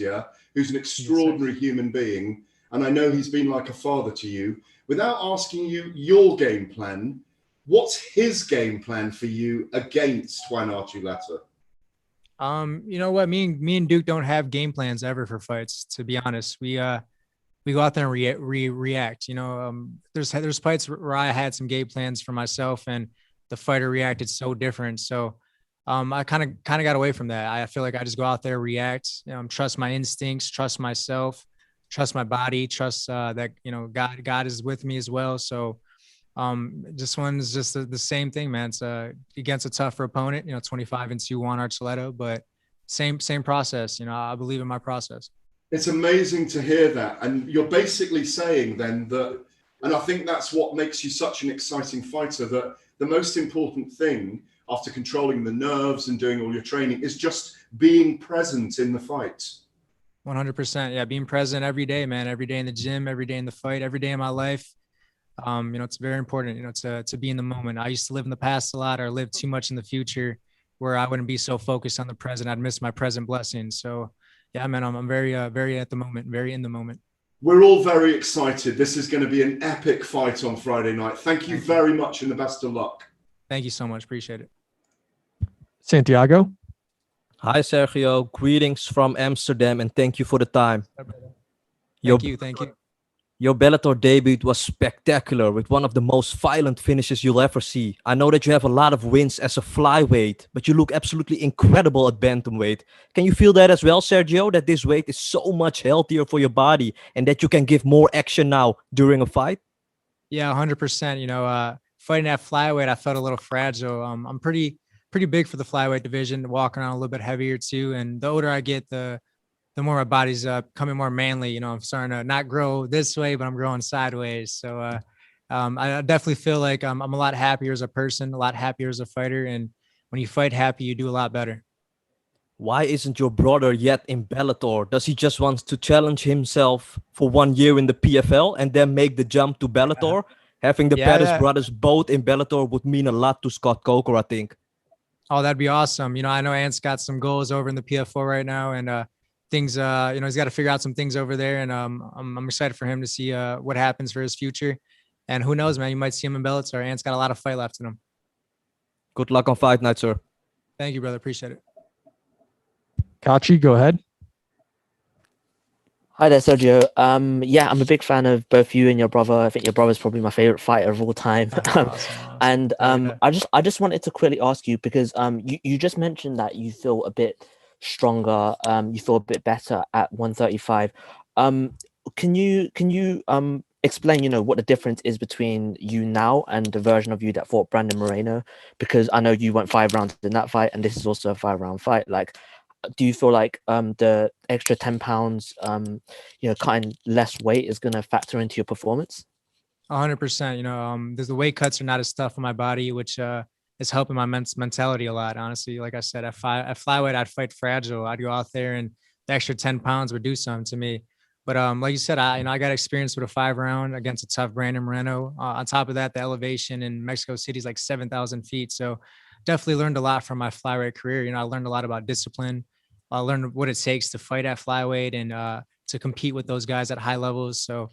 Speaker 15: who's an extraordinary human being. And I know he's been like a father to you. Without asking you your game plan, what's his game plan for you against Juan Archuleta?
Speaker 21: You know what? Me and Duke don't have game plans ever for fights, to be honest. We go out there and react. There's fights where I had some game plans for myself, and the fighter reacted so different. So I kind of got away from that. I feel like I just go out there, react, trust my instincts, trust myself, trust my body, trust that God is with me as well. So this one's just the same thing, man. It's against a tougher opponent, 25-2 Juan Archuleta, but same process. I believe in my process.
Speaker 15: It's amazing to hear that. And you're basically saying then that, and I think that's what makes you such an exciting fighter, that the most important thing after controlling the nerves and doing all your training is just being present in the fight.
Speaker 21: 100%. Yeah, being present every day, man. Every day in the gym, every day in the fight, every day in my life. It's very important, to be in the moment. I used to live in the past a lot, or live too much in the future, where I wouldn't be so focused on the present. I'd miss my present blessings. So, yeah, man, I'm very, very at the moment, very in the moment.
Speaker 15: We're all very excited. This is going to be an epic fight on Friday night. Thank you very much, and the best of luck.
Speaker 21: Thank you so much. Appreciate it.
Speaker 1: Santiago.
Speaker 3: Hi, Sergio. Greetings from Amsterdam, and thank you for the time.
Speaker 21: Thank you.
Speaker 3: Your Bellator debut was spectacular with one of the most violent finishes you'll ever see. I know that you have a lot of wins as a flyweight, but you look absolutely incredible at bantamweight. Can you feel that as well, Sergio, that this weight is so much healthier for your body and that you can give more action now during a fight?
Speaker 21: Yeah, 100%. Fighting at flyweight, I felt a little fragile. I'm pretty big for the flyweight division, walking around a little bit heavier too. And the older I get, the more my body's becoming more manly. I'm starting to not grow this way, but I'm growing sideways. So I definitely feel like I'm a lot happier as a person, a lot happier as a fighter. And when you fight happy, you do a lot better.
Speaker 3: Why isn't your brother yet in Bellator? Does he just want to challenge himself for 1 year in the PFL and then make the jump to Bellator? Having the Pettis brothers both in Bellator would mean a lot to Scott Coker, I think.
Speaker 21: Oh, that'd be awesome. I know Ant's got some goals over in the PF4 right now, and things, he's got to figure out some things over there. And I'm excited for him to see what happens for his future. And who knows, man, you might see him in Bellator. Ant's got a lot of fight left in him.
Speaker 3: Good luck on fight night, sir.
Speaker 21: Thank you, brother. Appreciate it.
Speaker 1: Patchy, go ahead.
Speaker 16: Hi there, Sergio. Yeah, I'm a big fan of both you and your brother. I think your brother's probably my favorite fighter of all time. And I just wanted to quickly ask you, because you just mentioned that you feel a bit stronger, you feel a bit better at 135. Can you explain, what the difference is between you now and the version of you that fought Brandon Moreno? Because I know you went 5 rounds in that fight, and this is also a 5-round fight. Like, do you feel like the extra 10 pounds, cutting less weight is going to factor into your performance?
Speaker 21: 100%. There's the weight cuts are not as tough on my body, which is helping my mentality a lot. Honestly, like I said, at flyweight, I'd fight fragile. I'd go out there, and the extra 10 pounds would do something to me. But like you said, I got experience with a 5-round against a tough Brandon Moreno. On top of that, the elevation in Mexico City is like 7,000 feet. So definitely learned a lot from my flyweight career. I learned a lot about discipline. I learned what it takes to fight at flyweight and to compete with those guys at high levels. So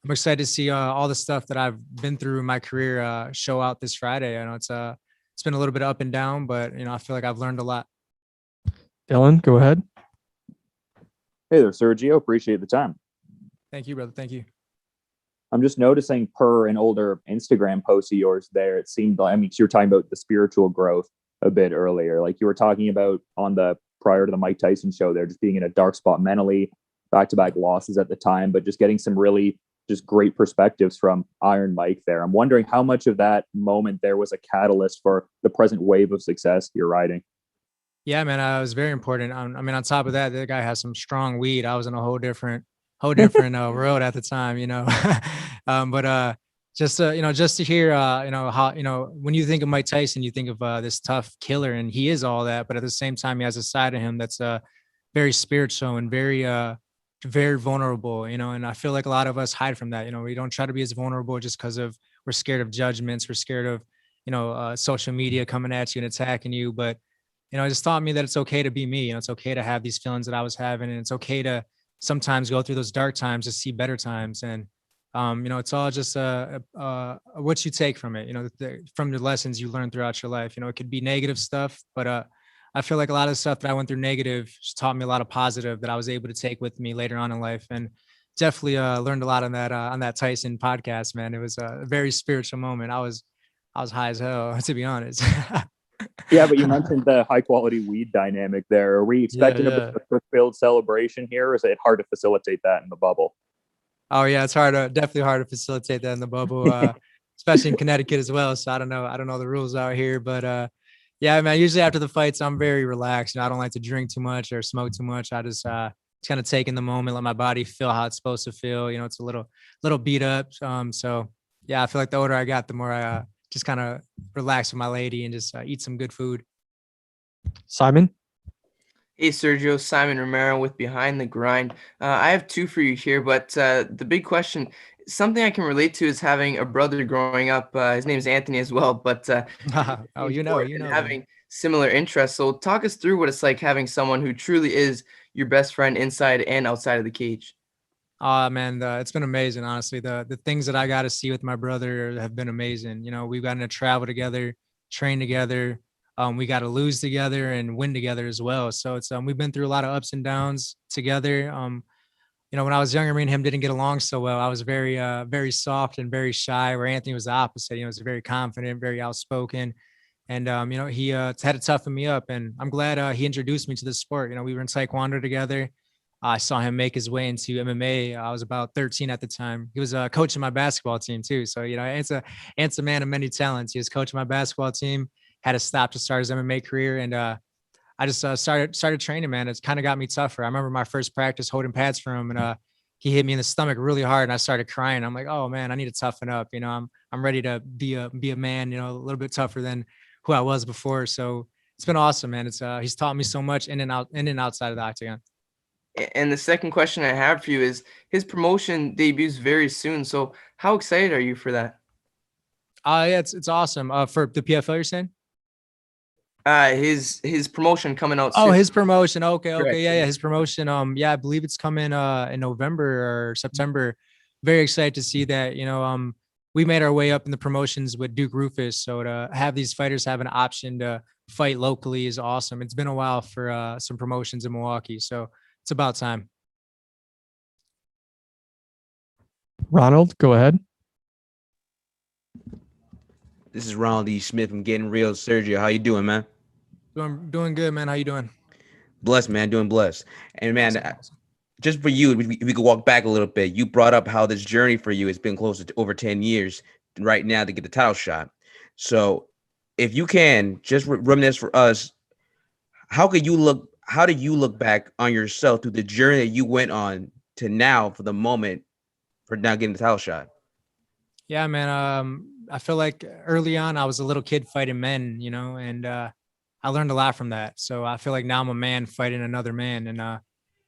Speaker 21: I'm excited to see all the stuff that I've been through in my career show out this Friday. I know it's been a little bit up and down, but I feel like I've learned a lot.
Speaker 1: Dylan, go ahead.
Speaker 6: Hey there, Sergio. Appreciate the time.
Speaker 21: Thank you, brother. Thank you.
Speaker 6: I'm just noticing per an older Instagram post of yours there, it seemed like, you were talking about the spiritual growth a bit earlier. Like you were talking about prior to the Mike Tyson show there, just being in a dark spot mentally, back-to-back losses at the time, but just getting some really just great perspectives from Iron Mike there. I'm wondering how much of that moment there was a catalyst for the present wave of success you're riding.
Speaker 21: Yeah, man, it was very important. On top of that, the guy has some strong weed. I was in a whole different world at the time, but just to hear, how, when you think of Mike Tyson, you think of this tough killer, and he is all that, but at the same time, he has a side of him that's very spiritual and very vulnerable, and I feel like a lot of us hide from that. We don't try to be as vulnerable just because we're scared of judgments. We're scared of, social media coming at you and attacking you. But, it just taught me that it's okay to be me. It's okay to have these feelings that I was having, and it's okay to sometimes go through those dark times to see better times. And, it's all just what you take from it, from the lessons you learn throughout your life. It could be negative stuff, but I feel like a lot of the stuff that I went through negative just taught me a lot of positive that I was able to take with me later on in life. And definitely learned a lot on that Tyson podcast, man. It was a very spiritual moment. I was high as hell, to be honest.
Speaker 6: Yeah, but you mentioned the high quality weed dynamic there. Are we expecting a fulfilled celebration here, or is it hard to facilitate that in the bubble?
Speaker 21: Oh yeah, it's definitely hard to facilitate that in the bubble, especially in Connecticut as well. So I don't know the rules out here, but yeah, man, usually after the fights, I'm very relaxed. I don't like to drink too much or smoke too much. I just kind of take in the moment, let my body feel how it's supposed to feel. It's a little beat up. So yeah, I feel like the older I got, the more I just kind of relax with my lady and just eat some good food.
Speaker 1: Simon?
Speaker 4: Hey Sergio, Simon Romero with Behind the Grind. I have two for you here, but the big question, something I can relate to is having a brother growing up. His name's Anthony as well, but
Speaker 21: Oh,
Speaker 4: and having similar interests. So talk us through what it's like having someone who truly is your best friend inside and outside of the cage.
Speaker 21: Man, it's been amazing, honestly. The things that I got to see with my brother have been amazing. You know, we've gotten to travel together, train together. We got to lose together and win together as well. So it's we've been through a lot of ups and downs together. You know, when I was younger, me and him didn't get along so well. I was very soft and very shy, where Anthony was the opposite. You know, he was very confident, very outspoken. And you know, he had to toughen me up. And I'm glad he introduced me to this sport. You know, we were in Taekwondo together. I saw him make his way into MMA. I was about 13 at the time. He was coaching my basketball team too. So, you know, it's a man of many talents. He was coaching my basketball team, had to stop to start his MMA career. And I just started training, man. It's kind of got me tougher. I remember my first practice holding pads for him, and he hit me in the stomach really hard, and I started crying. I'm like, oh man, I need to toughen up. You know, I'm ready to be a man, you know, a little bit tougher than who I was before. So it's been awesome, man. It's he's taught me so much in and outside of the octagon.
Speaker 4: And the second question I have for you is his promotion debuts very soon. So how excited are you for that?
Speaker 21: Yeah, it's awesome. For the PFL, you're saying?
Speaker 4: His promotion coming out
Speaker 21: Oh,
Speaker 4: soon.
Speaker 21: his promotion. Okay.
Speaker 4: Correct.
Speaker 21: Yeah, his promotion. Yeah, I believe it's coming in November or September. Very excited to see that. You know, we made our way up in the promotions with Duke Rufus. So to have these fighters have an option to fight locally is awesome. It's been a while for some promotions in Milwaukee. So it's about time.
Speaker 1: Ronald, go ahead.
Speaker 7: This is Ronald E. Smith from Getting Real. Sergio, how you doing, man?
Speaker 21: Doing good, man. How you doing?
Speaker 7: Blessed, man. Doing blessed. And man, just for you, if we could walk back a little bit. You brought up how this journey for you has been close to over 10 years right now to get the title shot. So if you can just reminisce for us, how do you look back on yourself through the journey that you went on to now for the moment for now getting the title shot?
Speaker 21: Yeah, man. I feel like early on I was a little kid fighting men, you know, and I learned a lot from that. So I feel like now I'm a man fighting another man, and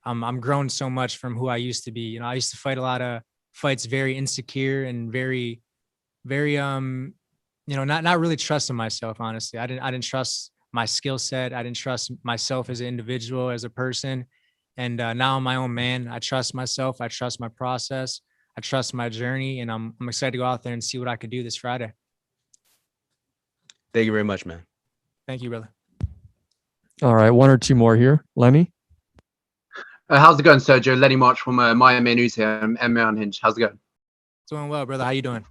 Speaker 21: I'm grown so much from who I used to be. You know, I used to fight a lot of fights very insecure and very, you know, not really trusting myself. Honestly, I didn't trust my skill set. I didn't trust myself as an individual, as a person. And now I'm my own man. I trust myself. I trust my process. I trust my journey, and I'm excited to go out there and see what I could do this Friday.
Speaker 7: Thank you very much, man.
Speaker 21: Thank you, brother.
Speaker 1: All right, one or two more here. Lenny?
Speaker 12: How's it going, Sergio? Lenny March from MMA News here, MMA Unhinged. How's it going?
Speaker 21: Doing well, brother. How you doing?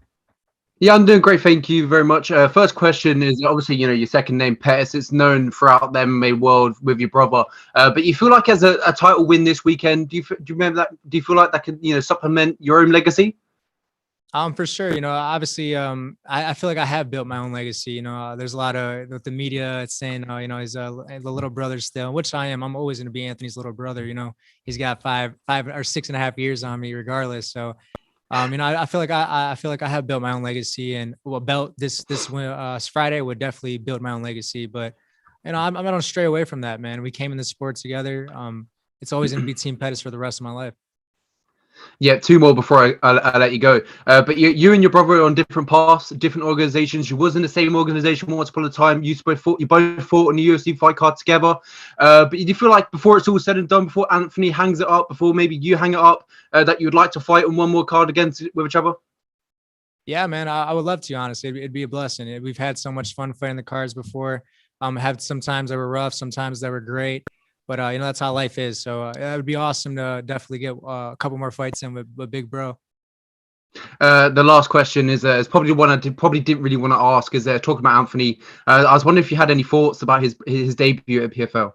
Speaker 12: Yeah, I'm doing great. Thank you very much. First question is obviously, you know, your second name, Pettis. It's known throughout the MMA world with your brother. But you feel like as a title win this weekend, do you remember that? Do you feel like that could, you know, supplement your own legacy?
Speaker 21: For sure. You know, obviously, I feel like I have built my own legacy. You know, there's a lot of with the media, it's saying, you know, he's the little brother still, which I am. I'm always going to be Anthony's little brother. You know, he's got 5 or 6.5 years on me, regardless. So, you know, I feel like I feel like I have built my own legacy, and this Friday would definitely build my own legacy. But you know, I'm not gonna stray away from that, man. We came in the sport together. It's always gonna be Team Pettis for the rest of my life.
Speaker 12: Yeah, two more before I let you go. But you and your brother are on different paths, different organizations. You was in the same organization once upon a time. You both fought on the UFC fight card together. But do you feel like before it's all said and done, before Anthony hangs it up, before maybe you hang it up, that you would like to fight on one more card against with each other?
Speaker 21: Yeah, man, I would love to, honestly. It'd be a blessing. We've had so much fun fighting the cards before. Have some times that were rough, sometimes that were great. But, you know, that's how life is. So it would be awesome to definitely get a couple more fights in with Big Bro.
Speaker 12: The last question is probably one I didn't really want to ask, is talking about Anthony. I was wondering if you had any thoughts about his debut at PFL.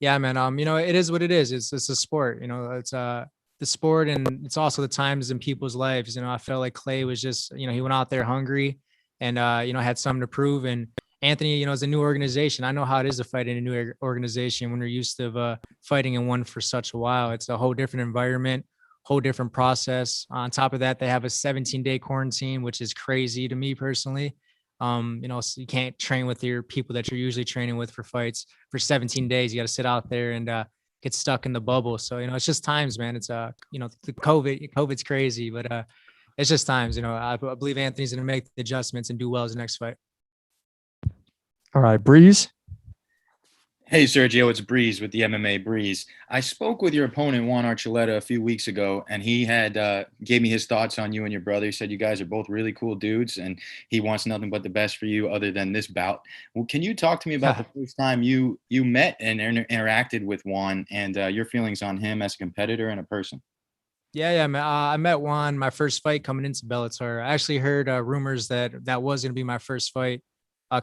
Speaker 21: Yeah, man. You know, it is what it is. It's a sport. You know, it's the sport, and it's also the times in people's lives. You know, I felt like Clay was just, you know, he went out there hungry and, you know, had something to prove. And Anthony, you know, is a new organization. I know how it is to fight in a new organization when you're used to fighting in one for such a while. It's a whole different environment, whole different process. On top of that, they have a 17-day quarantine, which is crazy to me personally. So you can't train with your people that you're usually training with for fights for 17 days. You got to sit out there and get stuck in the bubble. So, it's just times, man. It's, the COVID's crazy, but it's just times, I believe Anthony's going to make the adjustments and do well his next fight.
Speaker 1: All right, Breeze.
Speaker 9: Hey, Sergio, it's Breeze with the MMA Breeze. I spoke with your opponent, Juan Archuleta, a few weeks ago, and he had gave me his thoughts on you and your brother. He said you guys are both really cool dudes, and he wants nothing but the best for you other than this bout. Well, can you talk to me about the first time you met and interacted with Juan and your feelings on him as a competitor and a person?
Speaker 21: Yeah, man. I met Juan my first fight coming into Bellator. I actually heard rumors that was going to be my first fight.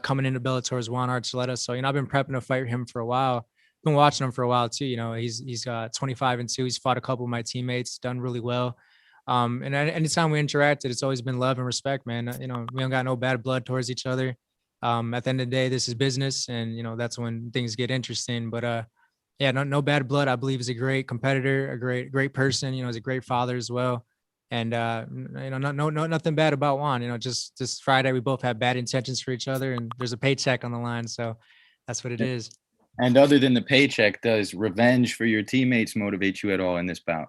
Speaker 21: Coming into Bellator is Juan Archuleta. So, I've been prepping to fight him for a while. Been watching him for a while too. He's 25-2. He's fought a couple of my teammates, done really well. And anytime we interacted, it's always been love and respect, man. We don't got no bad blood towards each other. At the end of the day, this is business, and that's when things get interesting. But yeah, no bad blood. I believe he's a great competitor, a great person. He's a great father as well. And nothing bad about Juan. Just Friday we both had bad intentions for each other, and there's a paycheck on the line, so that's what it is.
Speaker 9: And other than the paycheck, does revenge for your teammates motivate you at all in this bout?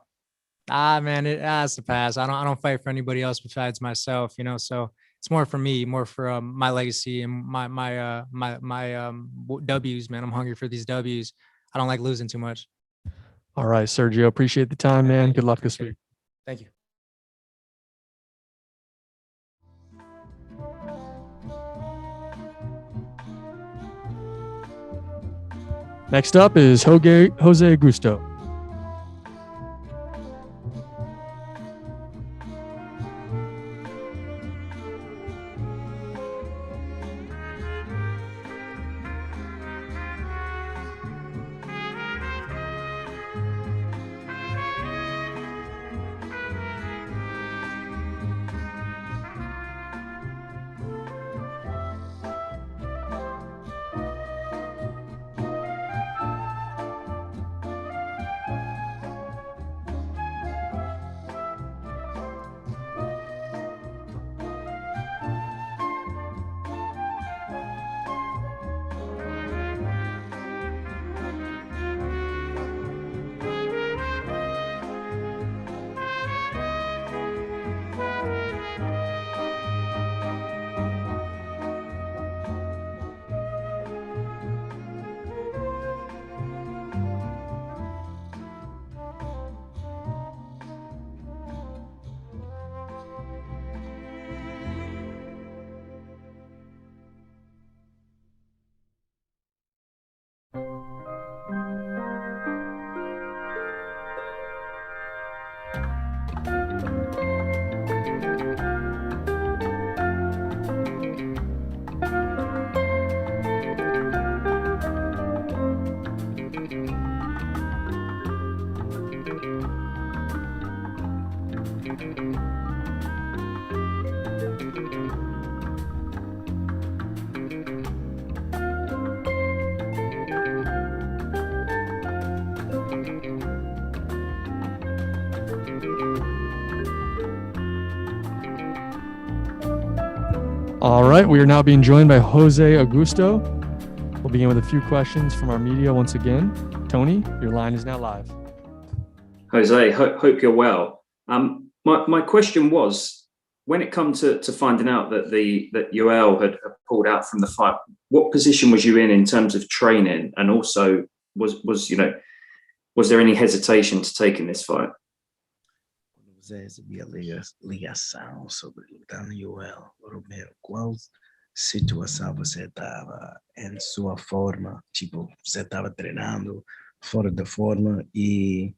Speaker 21: Man, it has to pass. I don't fight for anybody else besides myself. So it's more for me, more for my legacy and my W's. Man, I'm hungry for these W's. I don't like losing too much.
Speaker 1: All right, Sergio, appreciate the time, man. Good luck this week.
Speaker 21: Thank you.
Speaker 1: Next up is Jose Augusto. All right, we are now being joined by Jose Augusto. We'll begin with a few questions from our media once again. Tony, your line is now live.
Speaker 8: Jose, hope you're well. My question was, when it comes to finding out that Yoel had pulled out from the fight, what position was you in terms of training, and also was there any hesitation to taking this fight?
Speaker 10: Você recebia ligação sobre lutar no Yoel Romero. Qual situação você estava em sua forma? Tipo, você estava treinando fora da forma, e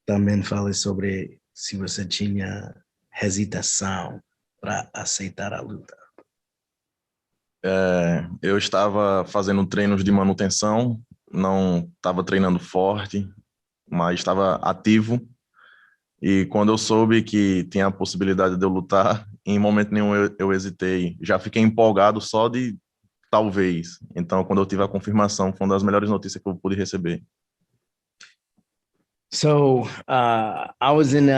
Speaker 10: também fale sobre se você tinha hesitação para aceitar a luta.
Speaker 22: Eu estava fazendo treinos de manutenção, não estava treinando forte, mas estava ativo. E quando eu soube que tinha a possibilidade de eu lutar, em momento nenhum eu hesitei. Já fiquei empolgado só de talvez. Então, quando eu tive a confirmação, foi uma das melhores notícias que eu pude receber.
Speaker 10: So I was in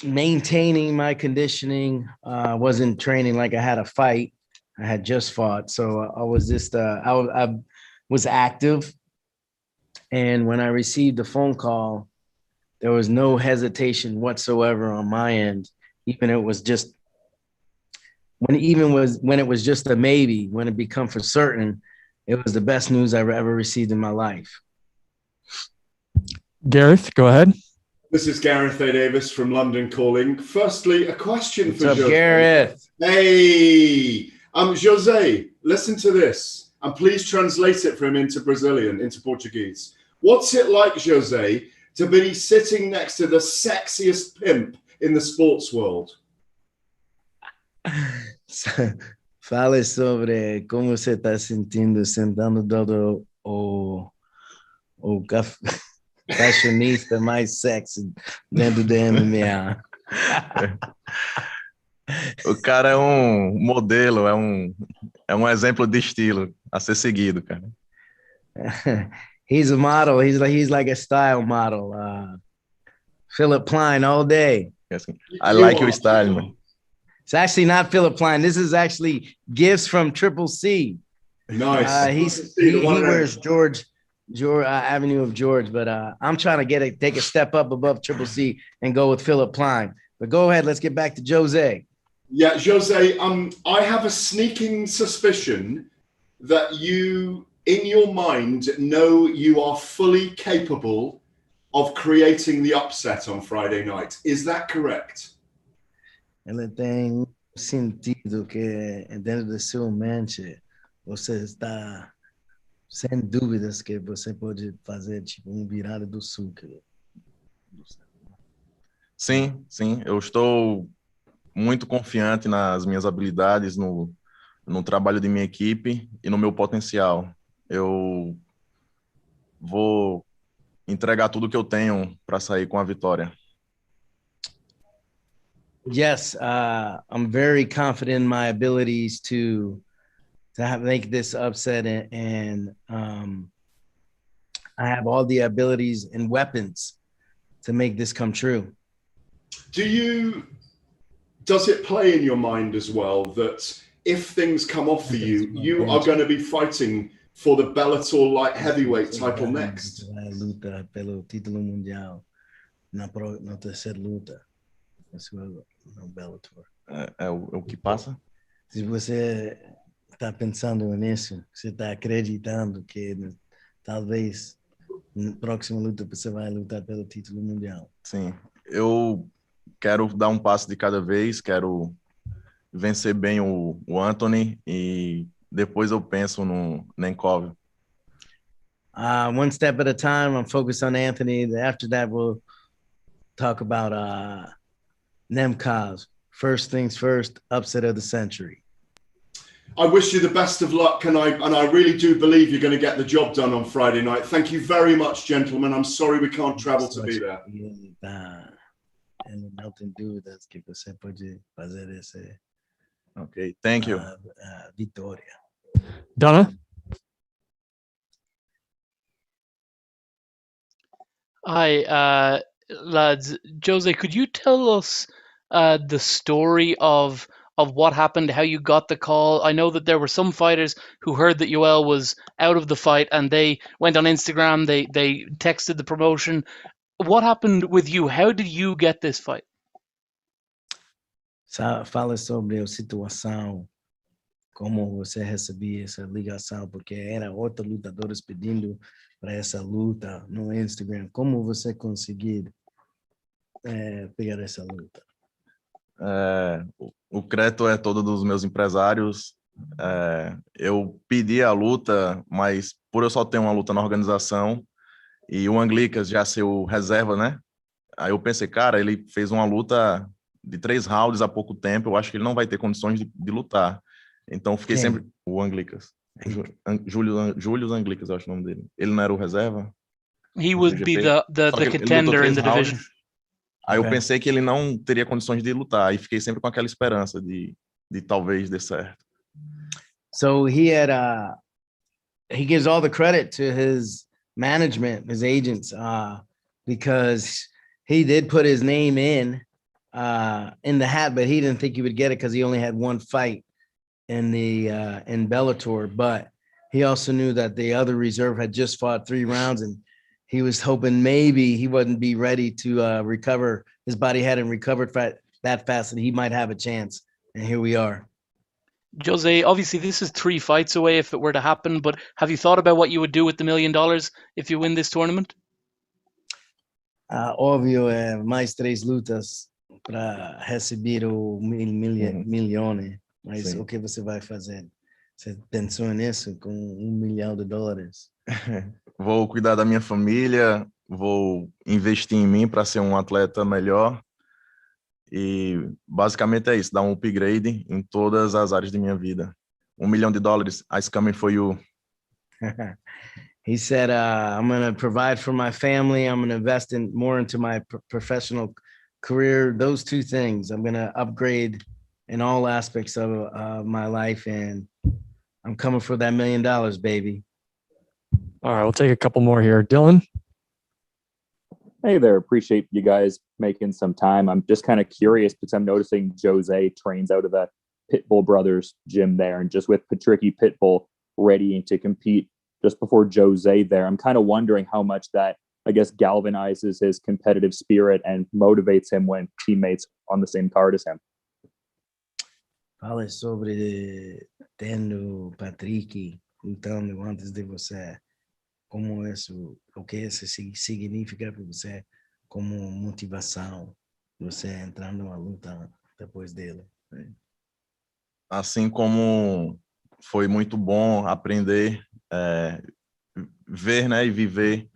Speaker 10: maintaining my conditioning. Wasn't training like I had a fight. I had just fought, so I was just I was active, and when I received the phone call, there was no hesitation whatsoever on my end. Even it was just when it was just a maybe, when it become for certain, it was the best news I've ever received in my life.
Speaker 1: Gareth, go ahead.
Speaker 15: This is Gareth A. Davis from London calling. Firstly, a question
Speaker 10: What's
Speaker 15: for
Speaker 10: up,
Speaker 15: Jose.
Speaker 10: Gareth?
Speaker 15: Hey, Jose, listen to this, and please translate it for him into Brazilian, into Portuguese. What's it like, Jose, to be sitting next to the sexiest pimp in the sports world?
Speaker 10: Fale sobre como você está sentindo sentando do o fashionista mais sexy dentro do MMA.
Speaker 22: O cara é um modelo, é um exemplo de estilo a ser seguido, cara.
Speaker 10: He's a model. He's like a style model. Philip Plein all day.
Speaker 22: Yes. I like your style, man.
Speaker 10: It's actually not Philip Plein. This is actually gifts from Triple C.
Speaker 15: Nice.
Speaker 10: He wears George Avenue of George, but I'm trying to take a step up above Triple C and go with Philip Plein. But go ahead. Let's get back to Jose.
Speaker 15: Yeah, Jose, I have a sneaking suspicion that you, in your mind, know you are fully capable of creating the upset on Friday night. Is that correct?
Speaker 10: Ela tem sentido que dentro da sua mente você está sem dúvidas que você pode fazer tipo virada do sul.
Speaker 22: Sim, eu estou muito confiante nas minhas habilidades, no trabalho de minha equipe e no meu potencial. Eu vou entregar tudo que eu tenho para sair com a vitória.
Speaker 10: Yes, I'm very confident in my abilities to make this upset, and I have all the abilities and weapons to make this come true.
Speaker 15: Does it play in your mind as well that if things come off for you, you are going to be fighting for the Bellator light heavyweight title next?
Speaker 10: Luta pelo título mundial na terceira luta. No Bellator.
Speaker 22: É o que passa?
Speaker 10: Se você está pensando nisso, você está acreditando que talvez na próxima luta você vai lutar pelo título mundial.
Speaker 22: Sim, eu quero dar um passo de cada vez, quero vencer bem o Anthony e depois eu penso no Nenkov.
Speaker 10: One step at a time. I'm focused on Anthony. After that, we'll talk about Nemkov. First things first, upset of the century.
Speaker 15: I wish you the best of luck, and I really do believe you're going to get the job done on Friday night. Thank you very much, gentlemen. I'm sorry we can't travel to be there.
Speaker 10: And não tem dúvidas que você pode fazer esse.
Speaker 22: Okay, thank you.
Speaker 10: Vitória.
Speaker 1: Donna?
Speaker 23: Hi, lads. Jose, could you tell us the story of what happened, how you got the call? I know that there were some fighters who heard that Yoel was out of the fight and they went on Instagram, they texted the promotion. What happened with you? How did you get this fight?
Speaker 10: Fala sobre a situação, como você recebia essa ligação, porque era outros lutadores pedindo para essa luta no Instagram. Como você conseguiu pegar essa luta?
Speaker 22: O crédito é todo dos meus empresários. Eu pedi a luta, mas por eu só ter uma luta na organização e o Anglicas já ser o reserva, né? Aí eu pensei, cara, ele fez uma luta de 3 rounds há pouco tempo, eu acho que ele não vai ter condições de lutar. Então fiquei sempre... O Anglicas. Júlio Anglicas, eu acho o nome dele. Ele não era o reserva?
Speaker 23: He would be the contender in the division.
Speaker 22: Aí eu pensei que ele não teria condições de lutar, e fiquei sempre com aquela esperança de talvez dê certo.
Speaker 10: So he gives all the credit to his management, his agents, because he did put his name in the hat, but he didn't think he would get it because he only had one fight in Bellator, but he also knew that the other reserve had just fought 3 rounds, and he was hoping maybe he wouldn't be ready to recover. His body hadn't recovered that fast, and he might have a chance. And here we are.
Speaker 23: Jose, obviously this is 3 fights away if it were to happen, but have you thought about what you would do with the $1 million if you win this tournament?
Speaker 10: Óbvio, mais 3 lutas para receber o milhões. Mas
Speaker 22: Sim.
Speaker 10: o que você vai fazer? Você pensou nisso com $1 milhão?
Speaker 22: Vou cuidar da minha família, vou investir em mim para ser um atleta melhor. E basicamente é isso, dar um upgrade em todas as áreas de minha vida. $1 million, ice coming for you.
Speaker 10: He said, I'm going to provide for my family. I'm going to invest more into my professional career. Those 2 things. I'm going to upgrade in all aspects of my life. And I'm coming for that $1 million, baby.
Speaker 1: All right, we'll take a couple more here. Dylan?
Speaker 6: Hey there. Appreciate you guys making some time. I'm just kind of curious because I'm noticing Jose trains out of the Pitbull Brothers gym there, and just with Patricky Pitbull readying to compete just before Jose there, I'm kind of wondering how much that, I guess, galvanizes his competitive spirit and motivates him when teammates on the same card as him.
Speaker 10: Fala sobre tendo Patricky lutando antes de você. Como isso, o que isso significa para você como motivação, você entrar numa luta depois dele?
Speaker 22: Assim como foi muito bom aprender, ver, né, e viver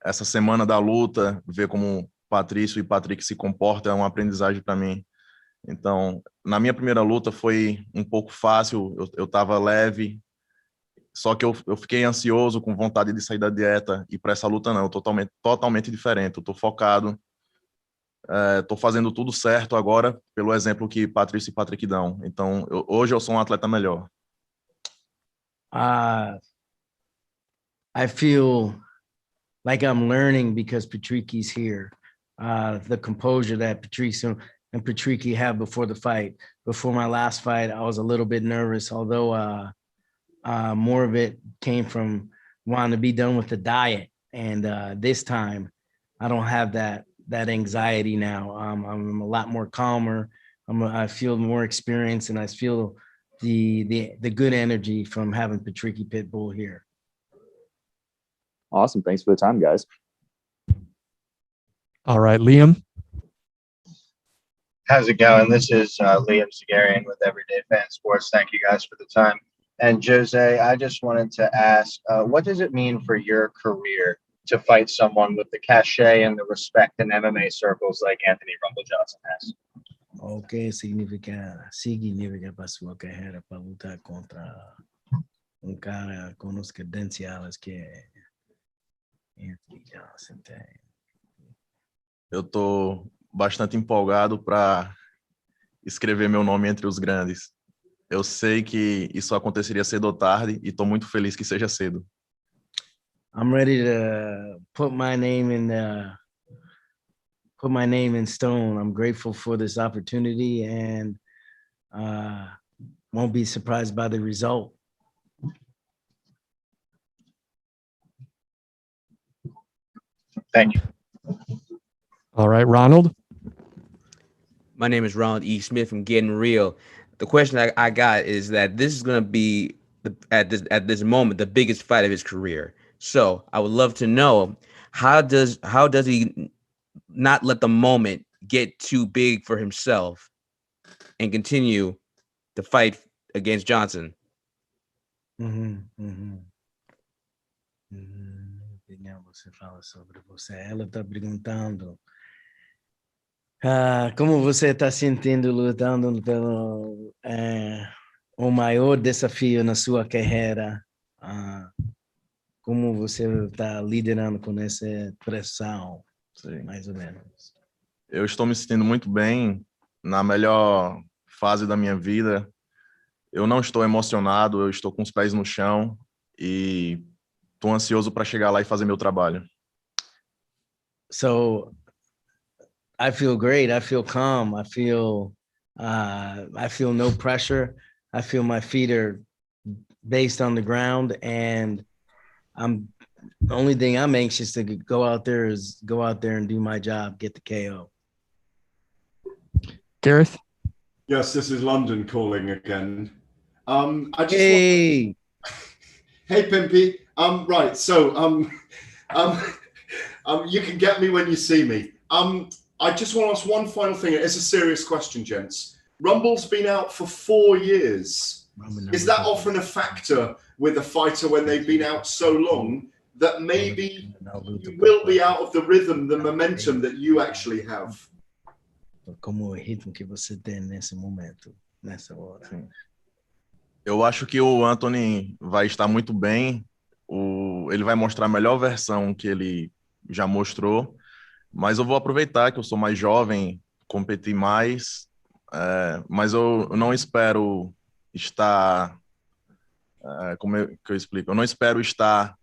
Speaker 22: essa semana da luta, ver como Patrício e Patrick se comportam, é uma aprendizagem para mim. Então, na minha primeira luta foi um pouco fácil, eu estava leve, só que eu fiquei ansioso, com vontade de sair da dieta, e para essa luta não, totalmente diferente. Eu estou focado, estou fazendo tudo certo agora, pelo exemplo que Patrício e Patrick dão. Então, hoje eu sou um atleta melhor.
Speaker 10: I feel like I'm learning because Patricky's here. The composure that Patricio and Patricky have before the fight. Before my last fight, I was a little bit nervous, although more of it came from wanting to be done with the diet. And this time, I don't have that anxiety now. I'm a lot more calmer. I feel more experienced, and I feel the good energy from having Patricky Pitbull here.
Speaker 6: Awesome. Thanks for the time, guys.
Speaker 1: All right, Liam.
Speaker 5: How's it going? This is Liam Zagarian with Everyday Fan Sports. Thank you guys for the time. And Jose, I just wanted to ask, what does it mean for your career to fight someone with the cachet and the respect in MMA circles like Anthony Rumble Johnson has?
Speaker 10: O que significa para sua carreira para lutar contra cara com os credenciais que Anthony Johnson tem?
Speaker 22: Eu estou bastante empolgado para escrever meu nome entre os grandes. Eu sei que isso aconteceria cedo ou tarde e estou muito feliz que seja cedo.
Speaker 10: I'm ready to put my name in stone. I'm grateful for this opportunity and won't be surprised by the result.
Speaker 5: Thank you.
Speaker 1: All right, Ronald.
Speaker 7: My name is Ronald E. Smith from Getting Real. The question I got is that this is going to be at this moment the biggest fight of his career. So I would love to know how does he not let the moment get too big for himself and continue the fight against Johnson?
Speaker 10: Você fala sobre você. Ela está perguntando como você está sentindo lutando pelo o maior desafio na sua carreira. Como você está liderando com essa pressão, mais ou menos?
Speaker 22: Eu estou me sentindo muito bem, na melhor fase da minha vida. Eu não estou emocionado, eu estou com os pés no chão e estou ansioso para chegar lá e fazer meu trabalho.
Speaker 10: So I feel great. I feel calm. I feel I feel no pressure. I feel my feet are based on the ground, and the only thing I'm anxious to go out there and do my job, get the KO.
Speaker 1: Gareth?
Speaker 15: Yes, this is London calling again.
Speaker 10: Hey,
Speaker 15: Pimpy. Right. So, you can get me when you see me. I just want to ask one final thing. It's a serious question, gents. Rumble's been out for 4 years. Is that often a factor with a fighter when they've been out so long that maybe you will be out of the rhythm, the momentum that you actually have?
Speaker 10: Como o ritmo que você tem nesse momento, nessa hora.
Speaker 22: Eu acho que o Anthony vai estar muito bem. Ele vai mostrar a melhor versão que ele já mostrou. Mas eu vou aproveitar que eu sou mais jovem, competir mais. Mas eu não espero estar... como que eu explico? Eu não espero estar...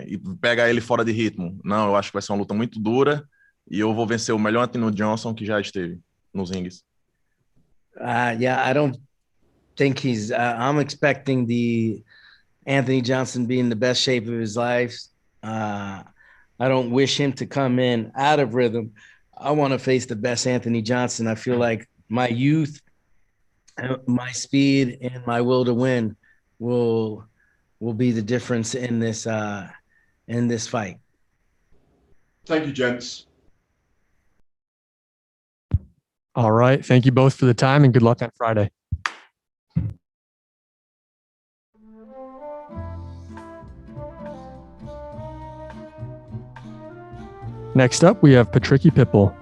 Speaker 22: e pegar ele fora de ritmo. Não, eu acho que vai ser uma luta muito dura. E eu vou vencer o melhor Anthony Johnson que já esteve nos rings.
Speaker 10: Yeah, I don't think he's. I'm expecting the Anthony Johnson be in the best shape of his life. I don't wish him to come in out of rhythm. I want to face the best Anthony Johnson. I feel like my youth, my speed, and my will to win will be the difference in this fight.
Speaker 15: Thank you, gents.
Speaker 1: All right. Thank you both for the time and good luck on Friday. Next up, we have Patricky Pitbull.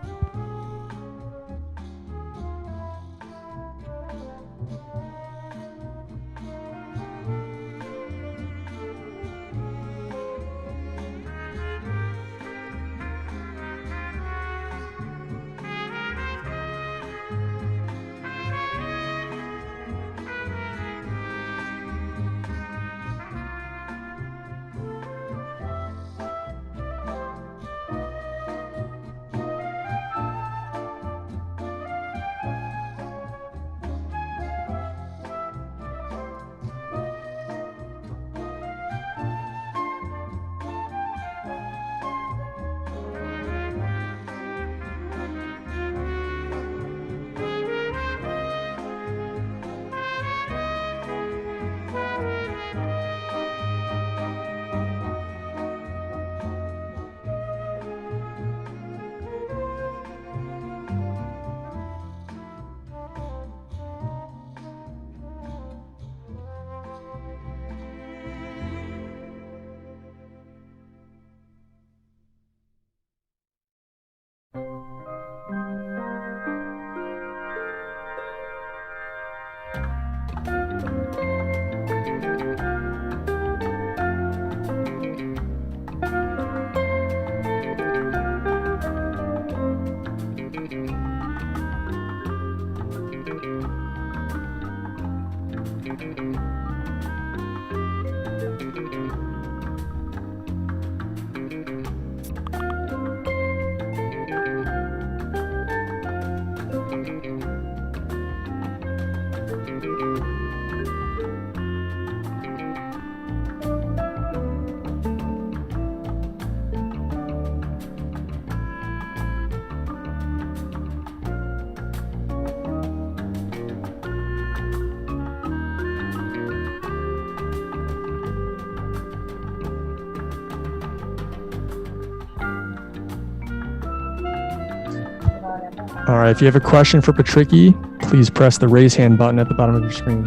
Speaker 1: All right, if you have a question for Patricky, please press the raise hand button at the bottom of your screen.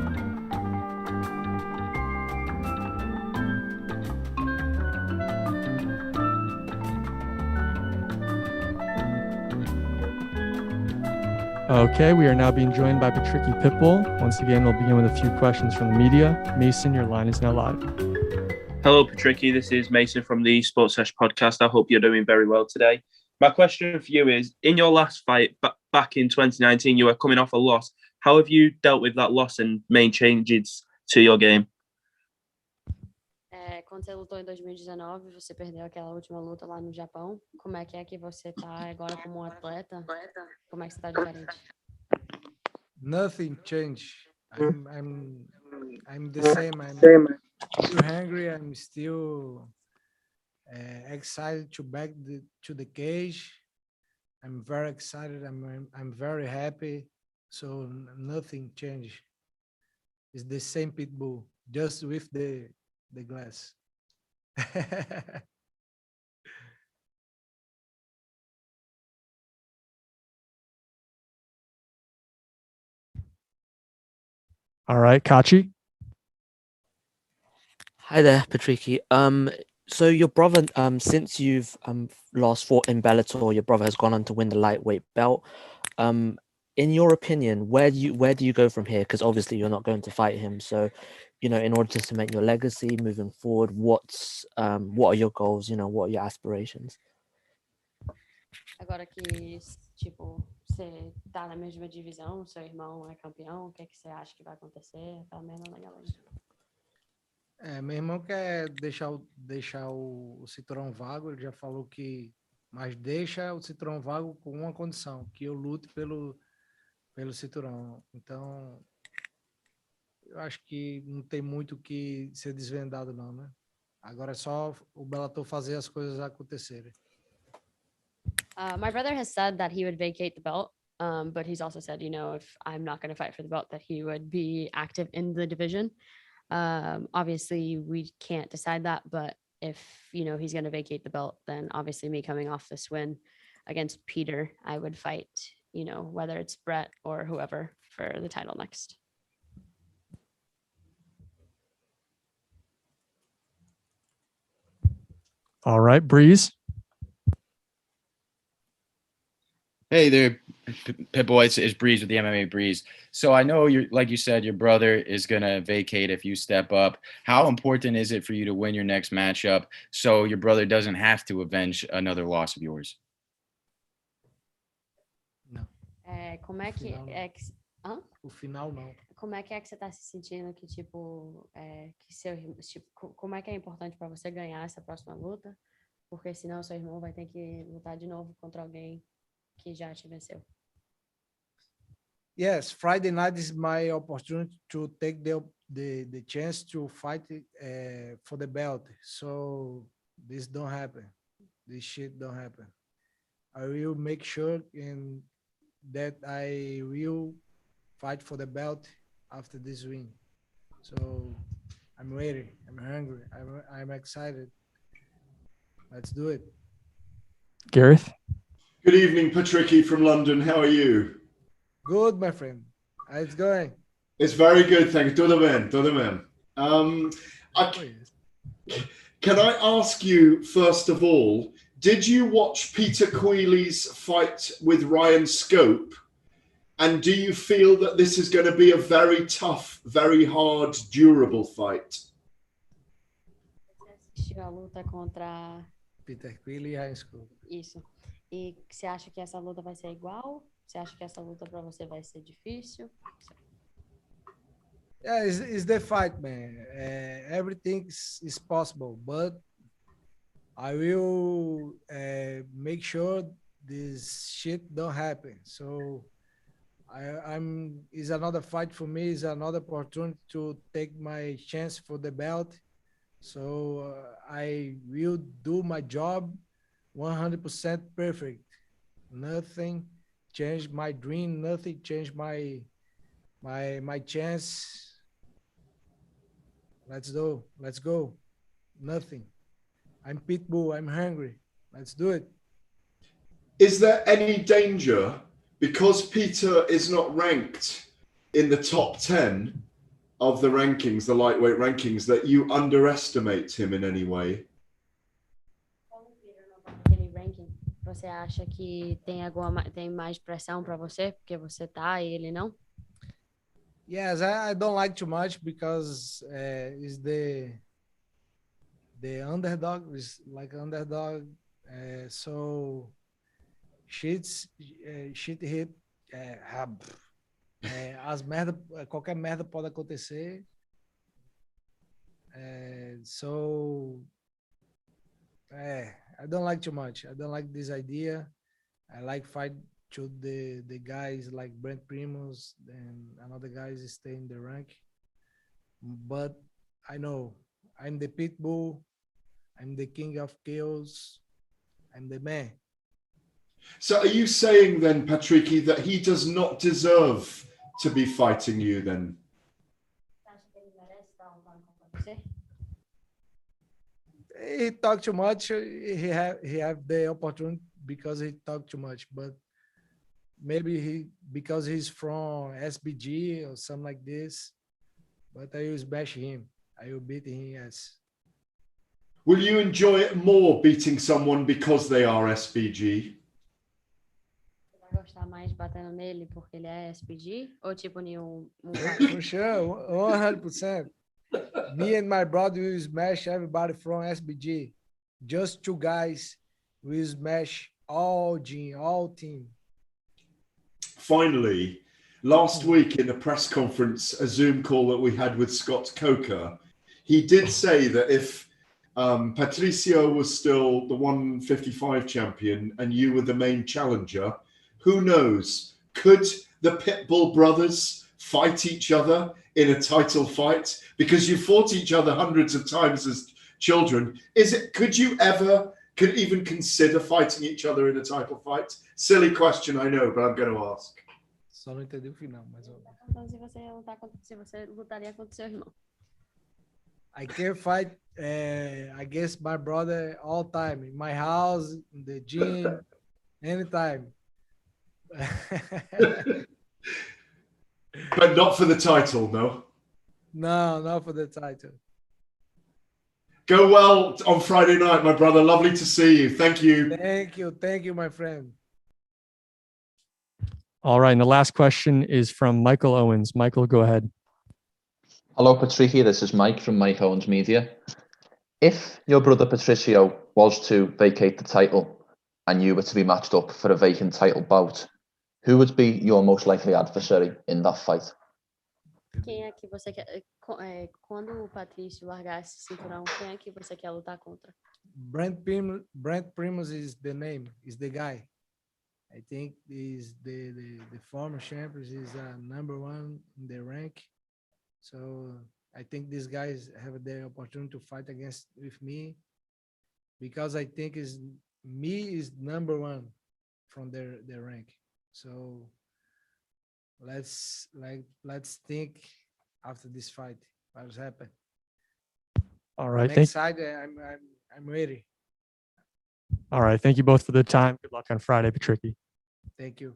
Speaker 1: Okay, we are now being joined by Patricky Pitbull. Once again, we'll begin with a few questions from the media. Mason, your line is now live.
Speaker 13: Hello, Patricky. This is Mason from the Sports Sesh podcast. I hope you're doing very well today. My question for you is, in your last fight back in 2019, you were coming off a loss. How have you dealt with that loss and made changes to your game?
Speaker 11: Quando você lutou em 2019, você perdeu aquela última luta lá no Japão. Como é que você tá agora como atleta? Como é que você tá diferente?
Speaker 21: Nothing changed. I'm the same. I'm still hungry. I'm still excited to back to the cage. I'm very excited. I'm very happy. So nothing changed. It's the same Pitbull, just with the glass.
Speaker 1: All right, Kachi.
Speaker 16: Hi there, Patricky. So your brother, since you've last fought in Bellator, your brother has gone on to win the lightweight belt. In your opinion, where do you go from here? Because obviously you're not going to fight him. So, in order to cement your legacy moving forward, what are your goals? What are your aspirations?
Speaker 11: Agora que, tipo, você tá na mesma divisão, seu irmão é campeão, o que você acha que vai acontecer? Tá mesmo na galera.
Speaker 21: Meu irmão quer deixar o cinturão vago, ele já falou que, mas deixa o cinturão vago com uma condição, que eu lute pelo cinturão. Então, eu acho que não tem muito que ser desvendado não, né? Agora é só o Bellator fazer as coisas acontecerem.
Speaker 11: My brother has said that he would vacate the belt, but he's also said, if I'm not going to fight for the belt, that he would be active in the division. Obviously, we can't decide that, but if, he's going to vacate the belt, then obviously me coming off this win against Peter, I would fight, whether it's Brett or whoever for the title next.
Speaker 1: All right, Breeze.
Speaker 9: Hey there, Pitbull. It's Breeze with the MMA Breeze. So I know like you said, your brother is gonna vacate if you step up. How important is it for you to win your next matchup so your brother doesn't have to avenge another loss of yours?
Speaker 11: Como é que
Speaker 21: O final não.
Speaker 11: Como é que você tá se sentindo que tipo como é que é importante para você ganhar essa próxima luta? Porque senão seu irmão vai ter que lutar de novo contra alguém que já te venceu.
Speaker 21: Yes, Friday night is my opportunity to take the chance to fight for the belt. So this don't happen. This shit don't happen. I will make sure that I will fight for the belt after this win. So I'm ready. I'm hungry. I'm excited. Let's do it.
Speaker 1: Gareth.
Speaker 15: Good evening, Patricky from London. How are you?
Speaker 21: Good, my friend. How it's going?
Speaker 15: It's very good, thank you. Todo bem, todo bem. Can I ask you, first of all, did you watch Peter Queally's fight with Ryan Scope? And do you feel that this is going to be a very tough, very hard, durable fight?
Speaker 11: Assistiu a luta contra
Speaker 21: Peter Queally e Ryan Scope.
Speaker 11: Isso. E você acha que essa luta vai ser igual? Você acha que essa luta para você vai ser difícil?
Speaker 21: Yeah, it's the fight, man. Everything is possible, but I will make sure this shit don't happen. So it's another fight for me. It's another opportunity to take my chance for the belt. So I will do my job 100% perfect. Nothing changed my dream. Nothing changed my chance. Let's go. Nothing. I'm Pitbull. I'm hungry. Let's do it.
Speaker 15: Is there any danger, because Peter is not ranked in the top 10 of the rankings, the lightweight rankings, that you underestimate him in any way?
Speaker 11: Aquele ranking, você acha que tem mais pressão para você porque você tá e ele não?
Speaker 21: Yes, I don't like too much because it's the underdog. It's like underdog. So shit hit. Qualquer merda pode acontecer. So I don't like too much. I don't like this idea. I like fight
Speaker 14: to the guys like Brent Primos and another guys stay in the rank. But I know I'm the Pitbull. I'm the king of chaos. I'm the man.
Speaker 15: So are you saying then, Patricky, that he does not deserve to be fighting you then?
Speaker 14: He talked too much. He have the opportunity because he talked too much. But maybe because he's from SBG or something like this. But I will smash him. I will beat him, yes.
Speaker 15: Will you enjoy it more beating someone because they are SBG?
Speaker 11: Vai gostar mais batendo nele porque ele é SPG? Ou tipo
Speaker 14: For sure, 100%. Me and my brother will smash everybody from SBG. Just two guys will smash all team.
Speaker 15: Finally, last week in the press conference, a Zoom call that we had with Scott Coker, he did say that if Patricio was still the 155 champion and you were the main challenger, who knows? Could the Pitbull brothers fight each other in a title fight? Because you fought each other hundreds of times as children. Could you even consider fighting each other in a title fight? Silly question, I know, but I'm going to ask.
Speaker 14: Só não entendi o final, mas
Speaker 11: se você lutaria contra seu irmão.
Speaker 14: I can fight against my brother all time in my house, in the gym, anytime.
Speaker 15: But not for the title, no?
Speaker 14: No, not for the title.
Speaker 15: Go well on Friday night, my brother. Lovely to see you. Thank you.
Speaker 14: Thank you, my friend.
Speaker 1: All right, and the last question is from Michael Owens. Michael, go ahead.
Speaker 18: Hello, Patricky. This is Mike from Mike Owens Media. If your brother Patricio was to vacate the title and you were to be matched up for a vacant title bout, who would be your most likely adversary in that fight?
Speaker 11: Quem é que você quer quando o Patrício largar esse cinturão, quem é que você quer lutar contra?
Speaker 14: Brent Primos is the name, is the guy. I think is the former champions is number one in the rank. So I think these guys have the opportunity to fight with me because I think me is number one from their rank. So let's think after this fight what's happened.
Speaker 1: All right.
Speaker 14: Next side, I'm ready.
Speaker 1: All right. Thank you both for the time. Good luck on Friday, Patricky.
Speaker 14: Thank you.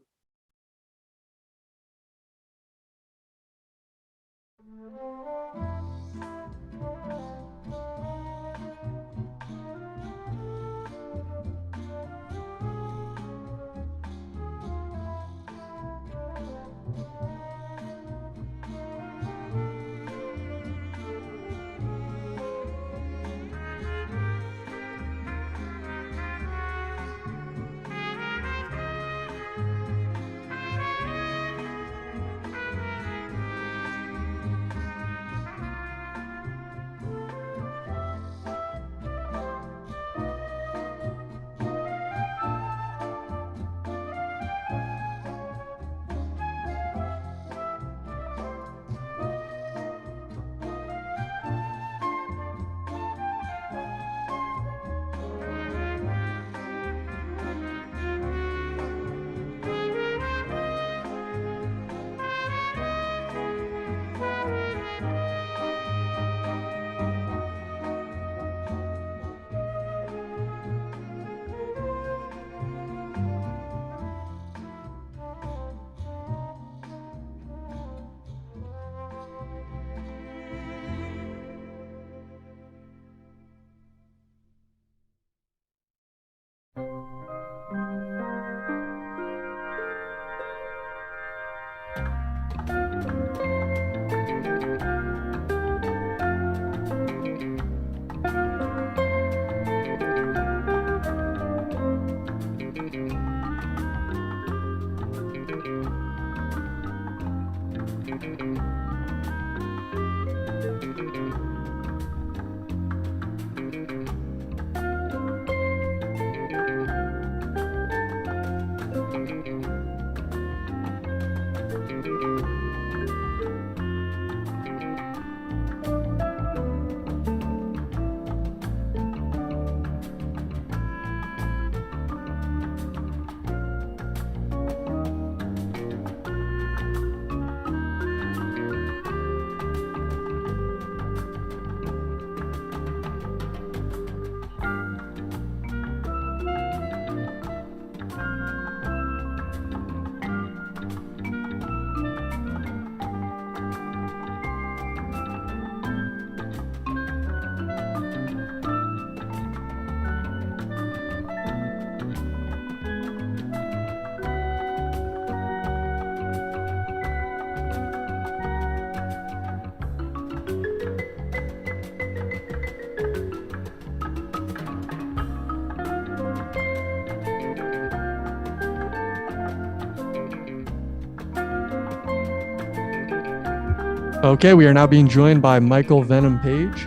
Speaker 1: Okay, we are now being joined by Michael Venom Page.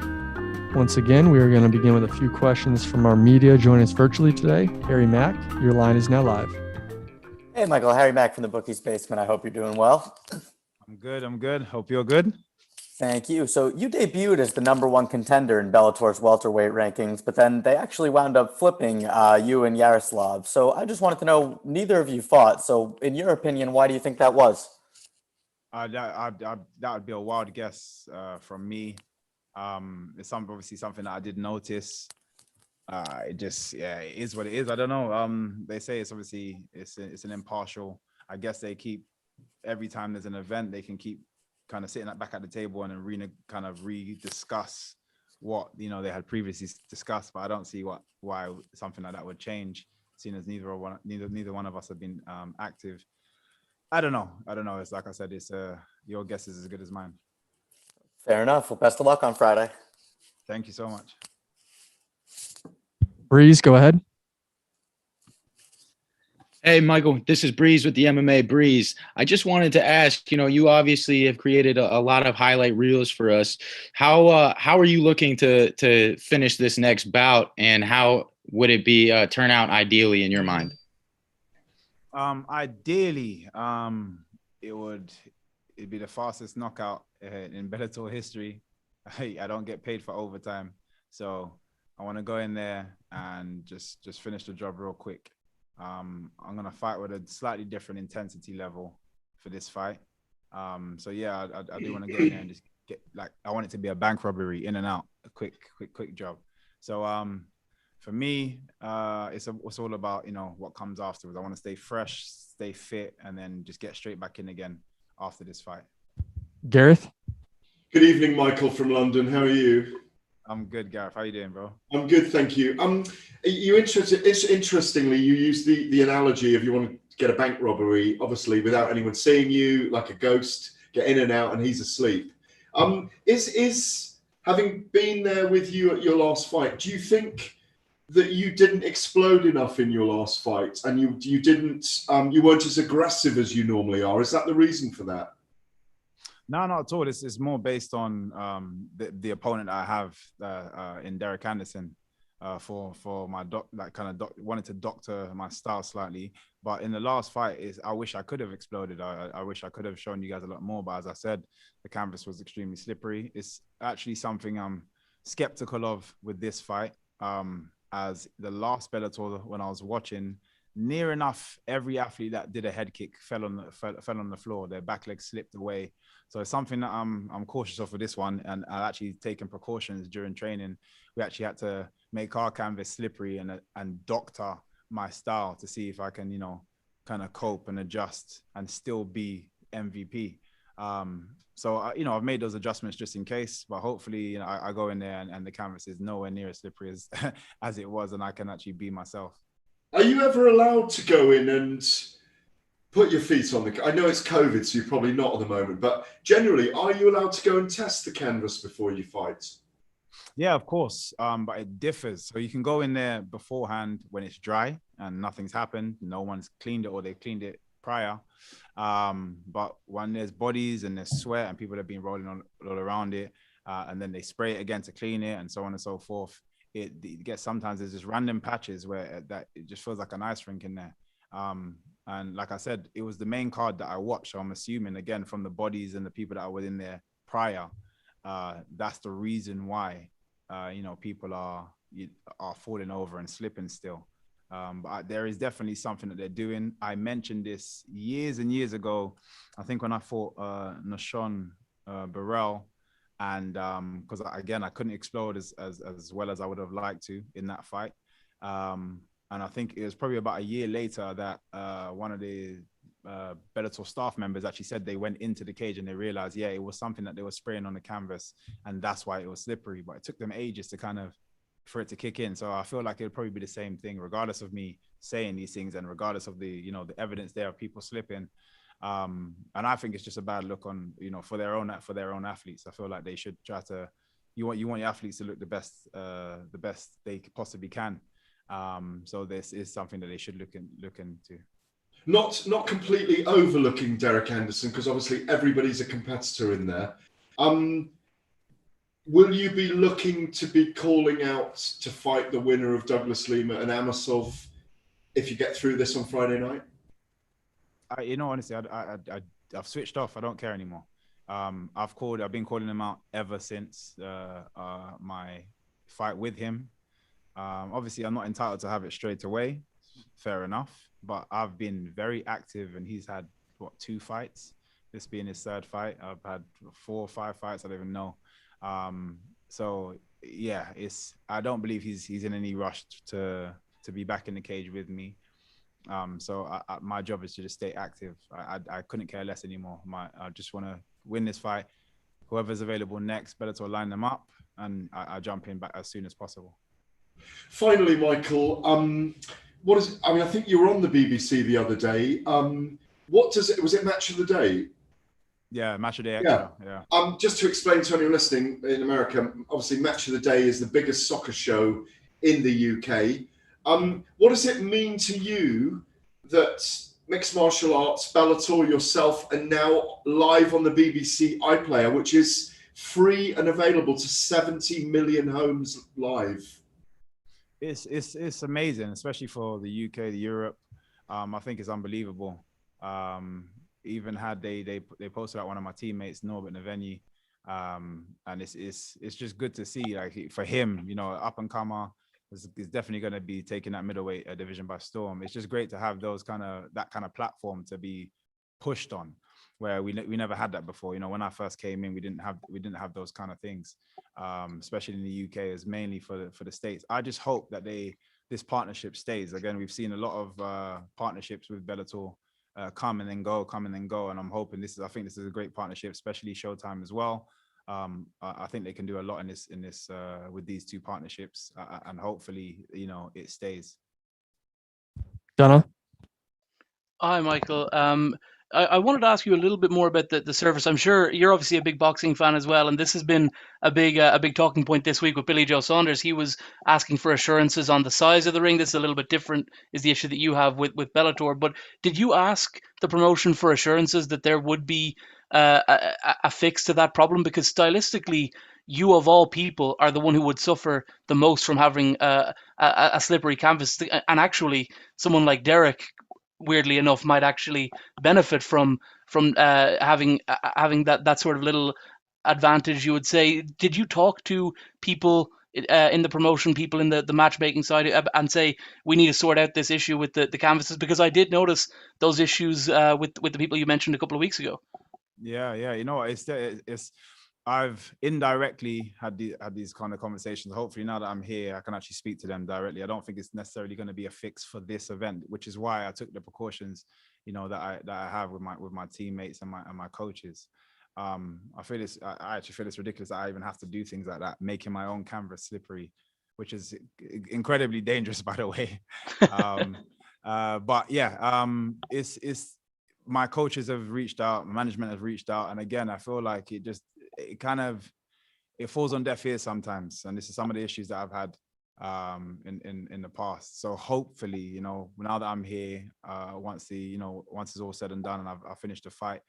Speaker 1: Once again, we are going to begin with a few questions from our media joining us virtually today. Harry Mack, your line is now live.
Speaker 2: Hey, Michael. Harry Mack from the Bookie's Basement. I hope you're doing well.
Speaker 17: I'm good. I'm good. Hope you're good.
Speaker 2: Thank you. So you debuted as the #1 contender in Bellator's welterweight rankings, but then they actually wound up flipping you and Yaroslav. So I just wanted to know, neither of you fought. So in your opinion, why do you think that was?
Speaker 17: That would be a wild guess from me. It's obviously something that I did notice. It just, it is what it is. I don't know. They say it's obviously it's an impartial. I guess they keep every time there's an event, they can keep kind of sitting back at the table and rediscuss what they had previously discussed. But I don't see why something like that would change, seeing as neither one of us have been active. I don't know. It's like I said, it's your guess is as good as mine.
Speaker 2: Fair enough. Well, best of luck on Friday.
Speaker 17: Thank you so much.
Speaker 1: Breeze, go ahead.
Speaker 9: Hey, Michael, this is Breeze with the MMA Breeze. I just wanted to ask, you obviously have created a lot of highlight reels for us. How are you looking to finish this next bout, and how would it be turn out ideally in your mind?
Speaker 17: Ideally, it'd be the fastest knockout in Bellator history. I don't get paid for overtime, so I want to go in there and just finish the job real quick. I'm gonna fight with a slightly different intensity level for this fight. So yeah, I do want to get in there and just I want it to be a bank robbery, in and out, a quick job. So for me, it's all about what comes afterwards. I want to stay fresh, stay fit, and then just get straight back in again after this fight.
Speaker 1: Gareth.
Speaker 15: Good evening, Michael from London. How are you?
Speaker 17: I'm good, Gareth. How you doing, bro?
Speaker 15: I'm good, thank you. Interestingly, you used the analogy of you want to get a bank robbery, obviously without anyone seeing you, like a ghost, get in and out, and he's asleep. Is having been there with you at your last fight, do you think that you didn't explode enough in your last fight, and you weren't as aggressive as you normally are? Is that the reason for that?
Speaker 17: No, not at all. It's more based on the opponent I have in Derek Anderson for my wanted to doctor my style slightly. But in the last fight, I wish I could have exploded. I wish I could have shown you guys a lot more. But as I said, the canvas was extremely slippery. It's actually something I'm skeptical of with this fight. As the last Bellator, when I was watching, near enough every athlete that did a head kick fell on the floor. Their back leg slipped away. So it's something that I'm cautious of for this one, and I've actually taken precautions during training. We actually had to make our canvas slippery and doctor my style to see if I can, kind of cope and adjust and still be MVP. So I've made those adjustments just in case, but hopefully, I go in there and the canvas is nowhere near as slippery as as it was, and I can actually be myself.
Speaker 15: Are you ever allowed to go in and put your feet on I know it's COVID, so you're probably not at the moment, but generally, are you allowed to go and test the canvas before you fight?
Speaker 17: Yeah, of course, but it differs. So you can go in there beforehand when it's dry and nothing's happened, no one's cleaned it or they cleaned it prior. But when there's bodies and there's sweat and people have been rolling all around it, and then they spray it again to clean it and so on and so forth, it gets, sometimes there's just random patches where that it just feels like an ice rink in there. And like I said, it was the main card that I watched. So I'm assuming, again, from the bodies and the people that were in there prior, that's the reason why, people are falling over and slipping still. But there is definitely something that they're doing. I mentioned this years and years ago, I think when I fought Nashon Burrell, and because again, I couldn't explode as well as I would have liked to in that fight. And I think it was probably about a year later that one of the Bellator staff members actually said they went into the cage and they realized, it was something that they were spraying on the canvas, and that's why it was slippery. But it took them ages for it to kick in. So I feel like it would probably be the same thing, regardless of me saying these things and regardless of the evidence there of people slipping. And I think it's just a bad look on, for their own athletes. I feel like they should try to, you want your athletes to look the best they possibly can. So this is something that they should look into.
Speaker 15: Not completely overlooking Derek Anderson, because obviously everybody's a competitor in there. Will you be looking to be calling out to fight the winner of Douglas Lima and Amosov if you get through this on Friday night?
Speaker 17: Honestly, I've switched off. I don't care anymore. I've been calling him out ever since my fight with him. Obviously, I'm not entitled to have it straight away. Fair enough. But I've been very active, and he's had, 2 fights? This being his 3rd fight. I've had 4 or 5 fights. I don't even know. So yeah, I don't believe he's in any rush to be back in the cage with me. So my job is to just stay active. I couldn't care less anymore. I just want to win this fight. Whoever's available next, Bellator line them up, and I jump in back as soon as possible.
Speaker 15: Finally, Michael, I think you were on the BBC the other day. Was it Match of the Day?
Speaker 17: Yeah, Match of the Day Extra. Yeah.
Speaker 15: Just to explain to anyone listening in America, obviously Match of the Day is the biggest soccer show in the UK. What does it mean to you that mixed martial arts, Bellator, yourself, are now live on the BBC iPlayer, which is free and available to 70 million homes live?
Speaker 17: It's amazing, especially for the UK, the Europe. I think it's unbelievable. Even had they posted out one of my teammates, Norbert Naveni, and it's just good to see, like, for him, up and comer is definitely going to be taking that middleweight division by storm. It's just great to have that kind of platform to be pushed on, where we never had that before. When I first came in, we didn't have those kind of things, especially in the UK. Is mainly for the States. I just hope that this partnership stays. Again, we've seen a lot of partnerships with Bellator come and then go, and I'm hoping I think this is a great partnership, especially Showtime as well. I think they can do a lot in this with these 2 partnerships, and hopefully it stays.
Speaker 1: Donna?
Speaker 23: Hi, Michael. I wanted to ask you a little bit more about the service. I'm sure you're obviously a big boxing fan as well, and this has been a big talking point this week with Billy Joe Saunders. He was asking for assurances on the size of the ring. This is a little bit different, is the issue that you have with Bellator. But did you ask the promotion for assurances that there would be a fix to that problem? Because stylistically, you of all people are the one who would suffer the most from having a slippery canvas. And actually, someone like Derek, weirdly enough, might actually benefit from having that sort of little advantage, you would say. Did you talk to people in the promotion, people in the matchmaking side, and say, we need to sort out this issue with the canvases? Because I did notice those issues with the people you mentioned a couple of weeks ago.
Speaker 17: Yeah. I've indirectly had these kind of conversations. Hopefully, now that I'm here, I can actually speak to them directly. I don't think it's necessarily going to be a fix for this event, which is why I took the precautions, that I have with my teammates and my coaches. I actually feel it's ridiculous that I even have to do things like that, making my own canvas slippery, which is incredibly dangerous, by the way. But yeah, it's my coaches have reached out, management has reached out, and again, I feel like it falls on deaf ears sometimes, and this is some of the issues that I've had in the past. So hopefully, now that I'm here, once it's all said and done and I've finished the fight,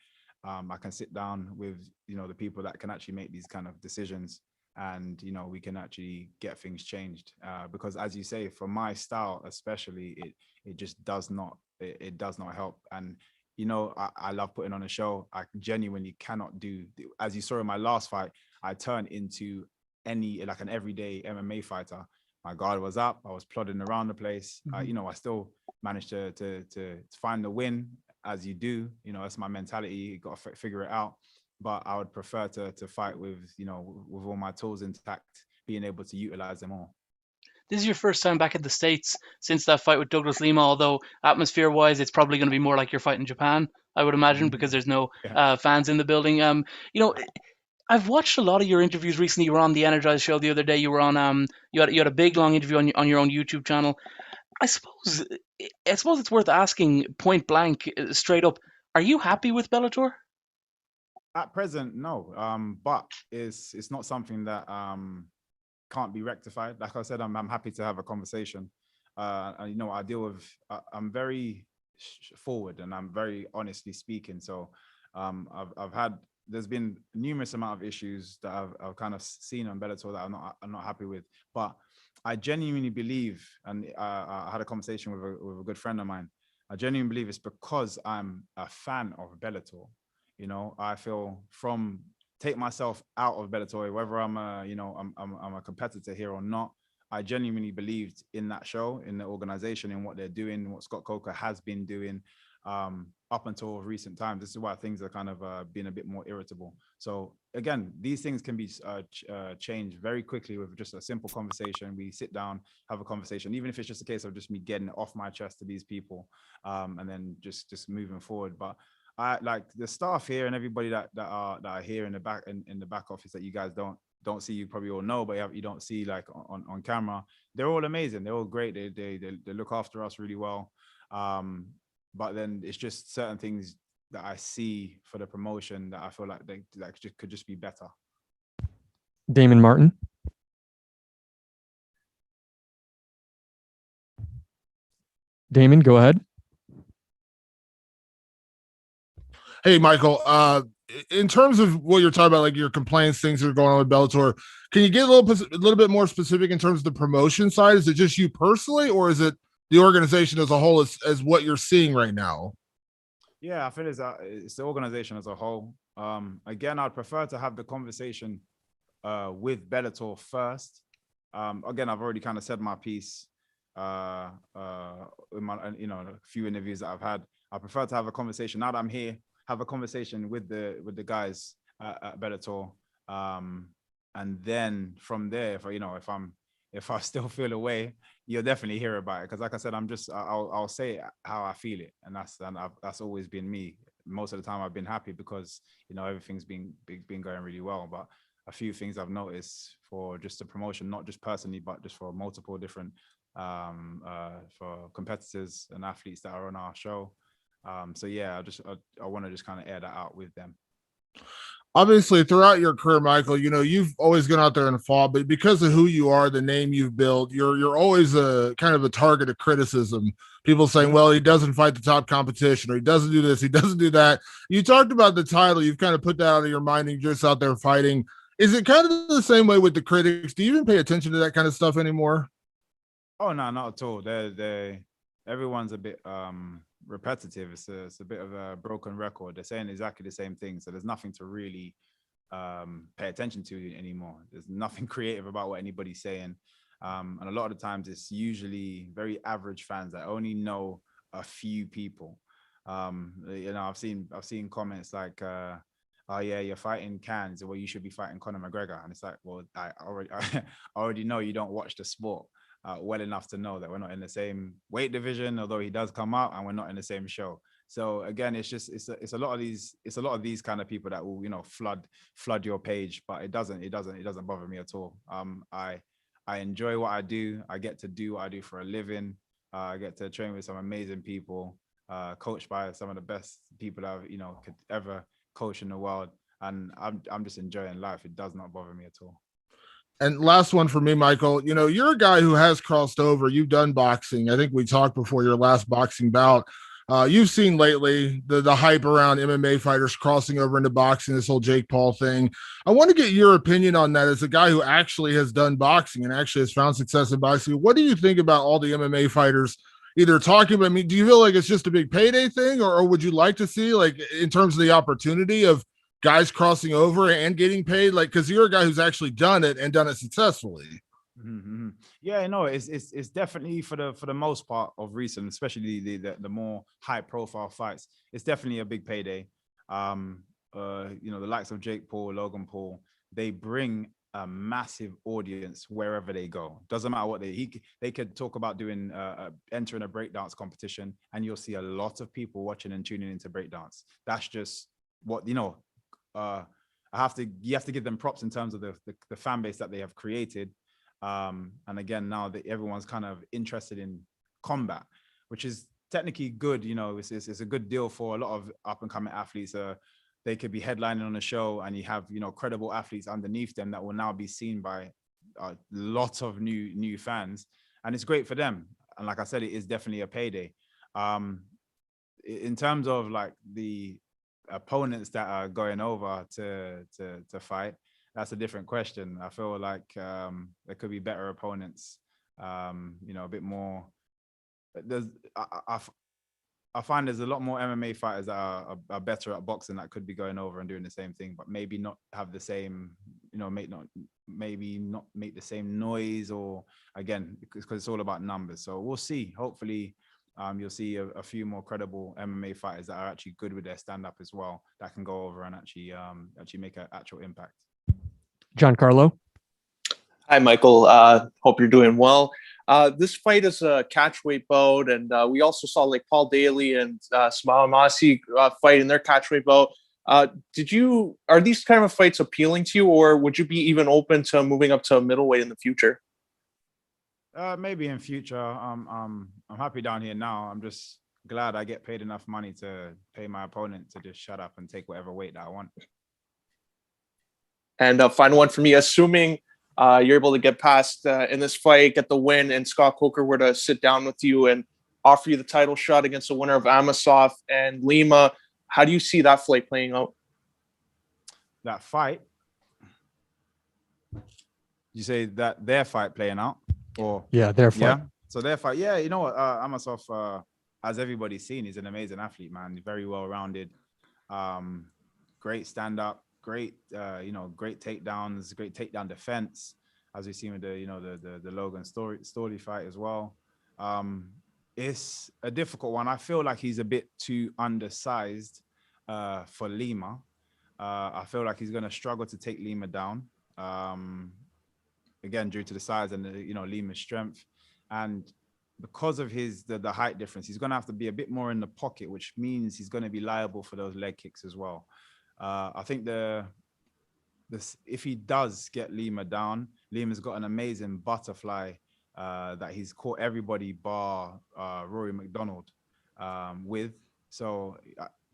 Speaker 17: I can sit down with the people that can actually make these kind of decisions, and we can actually get things changed. Because as you say, for my style especially, it just does not help. And I love putting on a show. I genuinely cannot do, as you saw in my last fight, I turned into like an everyday MMA fighter. My guard was up. I was plodding around the place.
Speaker 23: Mm-hmm.
Speaker 17: I still managed to find the win, as you do. That's my mentality. You got to figure it out. But I would prefer to fight with all my tools intact, being able to utilize them all.
Speaker 23: This is your first time back in the States since that fight with Douglas Lima, although atmosphere-wise, it's probably going to be more like you're fighting in Japan, I would imagine, because there's no fans in the building. I've watched a lot of your interviews recently. You were on the Energized show the other day. You were on you had a big long interview on your own YouTube channel. I suppose it's worth asking point blank, straight up, are you happy with Bellator?
Speaker 17: At present, no. But it's not something that can't be rectified. Like I said, I'm happy to have a conversation. And I deal with. I'm very forward, and I'm very honestly speaking. So I've had there's been numerous amount of issues that I've kind of seen on Bellator that I'm not happy with. But I genuinely believe, and I had a conversation with a good friend of mine. I genuinely believe it's because I'm a fan of Bellator. You know, I feel take myself out of Bellator, whether I'm a competitor here or not. I genuinely believed in that show, in the organization, in what they're doing, what Scott Coker has been doing up until recent times. This is why things are kind of being a bit more irritable. So again, these things can be changed very quickly with just a simple conversation. We sit down, have a conversation, even if it's just a case of just me getting it off my chest to these people, and then just moving forward. But I like the staff here and everybody that are here in the back office that you guys don't see, you probably all know, but you don't see like on camera. They're all amazing. They're all great. They look after us really well. But then it's just certain things that I see for the promotion that I feel like they could just be better.
Speaker 1: Damon Martin. Damon, go ahead.
Speaker 3: Hey, Michael, in terms of what you're talking about, like your complaints, things that are going on with Bellator, can you get a little bit more specific in terms of the promotion side? Is it just you personally, or is it the organization as a whole as what you're seeing right now?
Speaker 17: Yeah, I feel it's the organization as a whole. Again, I'd prefer to have the conversation with Bellator first. Again, I've already kind of said my piece in my, a few interviews that I've had. I prefer to have a conversation now that I'm here. Have a conversation with the guys at Bellator, and then from there, if I still feel away, you'll definitely hear about it. Because like I said, I'll say how I feel it, and that's always been me. Most of the time, I've been happy because everything's been going really well. But a few things I've noticed for just the promotion, not just personally, but just for multiple different for competitors and athletes that are on our show. So yeah, I want to just kind of air that out with them.
Speaker 3: Obviously, throughout your career, Michael, you've always gone out there and fought, but because of who you are, the name you've built, you're always a kind of a target of criticism. People saying, well, he doesn't fight the top competition, or he doesn't do this, he doesn't do that. You talked about the title. You've kind of put that out of your mind and you're just out there fighting. Is it kind of the same way with the critics? Do you even pay attention to that kind of stuff anymore?
Speaker 17: Oh, no, not at all. Everyone's a bit repetitive. It's a bit of a broken record. They're saying exactly the same thing, so there's nothing to really pay attention to anymore. There's nothing creative about what anybody's saying, and a lot of the times it's usually very average fans that only know a few people. I've seen comments like, oh yeah, you're fighting Cans, well, you should be fighting Conor McGregor. And it's like, well, I already know you don't watch the sport well enough to know that we're not in the same weight division, although he does come out, and we're not in the same show. So again, it's a lot of these kind of people that will flood your page, but it doesn't bother me at all. I enjoy what I do. I get to do what I do for a living. I get to train with some amazing people, coached by some of the best people that I've could ever coach in the world, and I'm just enjoying life. It does not bother me at all.
Speaker 3: And last one for me, Michael, you're a guy who has crossed over. You've done boxing. I think we talked before your last boxing bout. You've seen lately the hype around MMA fighters crossing over into boxing, this whole Jake Paul thing. I want to get your opinion on that as a guy who actually has done boxing and actually has found success in boxing. What do you think about all the MMA fighters either talking about do you feel like it's just a big payday thing, or would you like to see, like, in terms of the opportunity of guys crossing over and getting paid, like, because you're a guy who's actually done it and done it successfully?
Speaker 17: Mm-hmm. Yeah, no, it's definitely for the most part of recent, especially the more high profile fights, it's definitely a big payday. The likes of Jake Paul, Logan Paul, they bring a massive audience wherever they go. Doesn't matter what they could talk about doing entering a breakdance competition, and you'll see a lot of people watching and tuning into breakdance. That's just what you have to give them props in terms of the fan base that they have created. And again, now that everyone's kind of interested in combat, which is technically good, it's a good deal for a lot of up and coming athletes. They could be headlining on a show, and you have credible athletes underneath them that will now be seen by a lot of new fans, and it's great for them. And like I said, it is definitely a payday. In terms of like the opponents that are going over to fight, that's a different question. I feel like there could be better opponents, a bit more. I find there's a lot more MMA fighters that are better at boxing that could be going over and doing the same thing, but maybe not have the same, maybe not make the same noise, or again, because it's all about numbers. So we'll see. Hopefully, you'll see a few more credible MMA fighters that are actually good with their stand-up as well, that can go over and actually make an actual impact.
Speaker 1: Giancarlo.
Speaker 4: Hi, Michael. Hope you're doing well. This fight is a catchweight bout, and we also saw like Paul Daly and Smile Masi fight in their catchweight bout. Are these kind of fights appealing to you, or would you be even open to moving up to a middleweight in the future?
Speaker 17: Maybe in future. I'm happy down here now. I'm just glad I get paid enough money to pay my opponent to just shut up and take whatever weight that I want.
Speaker 4: And final one for me, assuming you're able to get past in this fight, get the win, and Scott Coker were to sit down with you and offer you the title shot against the winner of Amosov and Lima, how do you see that fight playing out?
Speaker 17: That fight? You say that their fight playing out? Or
Speaker 1: their fight.
Speaker 17: Yeah. So their fight. Yeah, you know what? Amosov, as everybody's seen, he's an amazing athlete, man. He's very well rounded. Great stand up. Great, great takedowns, great takedown defense, as we've seen with the Logan Story fight as well. It's a difficult one. I feel like he's a bit too undersized for Lima. I feel like he's going to struggle to take Lima down. Again, due to the size and Lima's strength, and because of the height difference, he's going to have to be a bit more in the pocket, which means he's going to be liable for those leg kicks as well. I think if he does get Lima down, Lima's got an amazing butterfly that he's caught everybody bar Rory McDonald with. So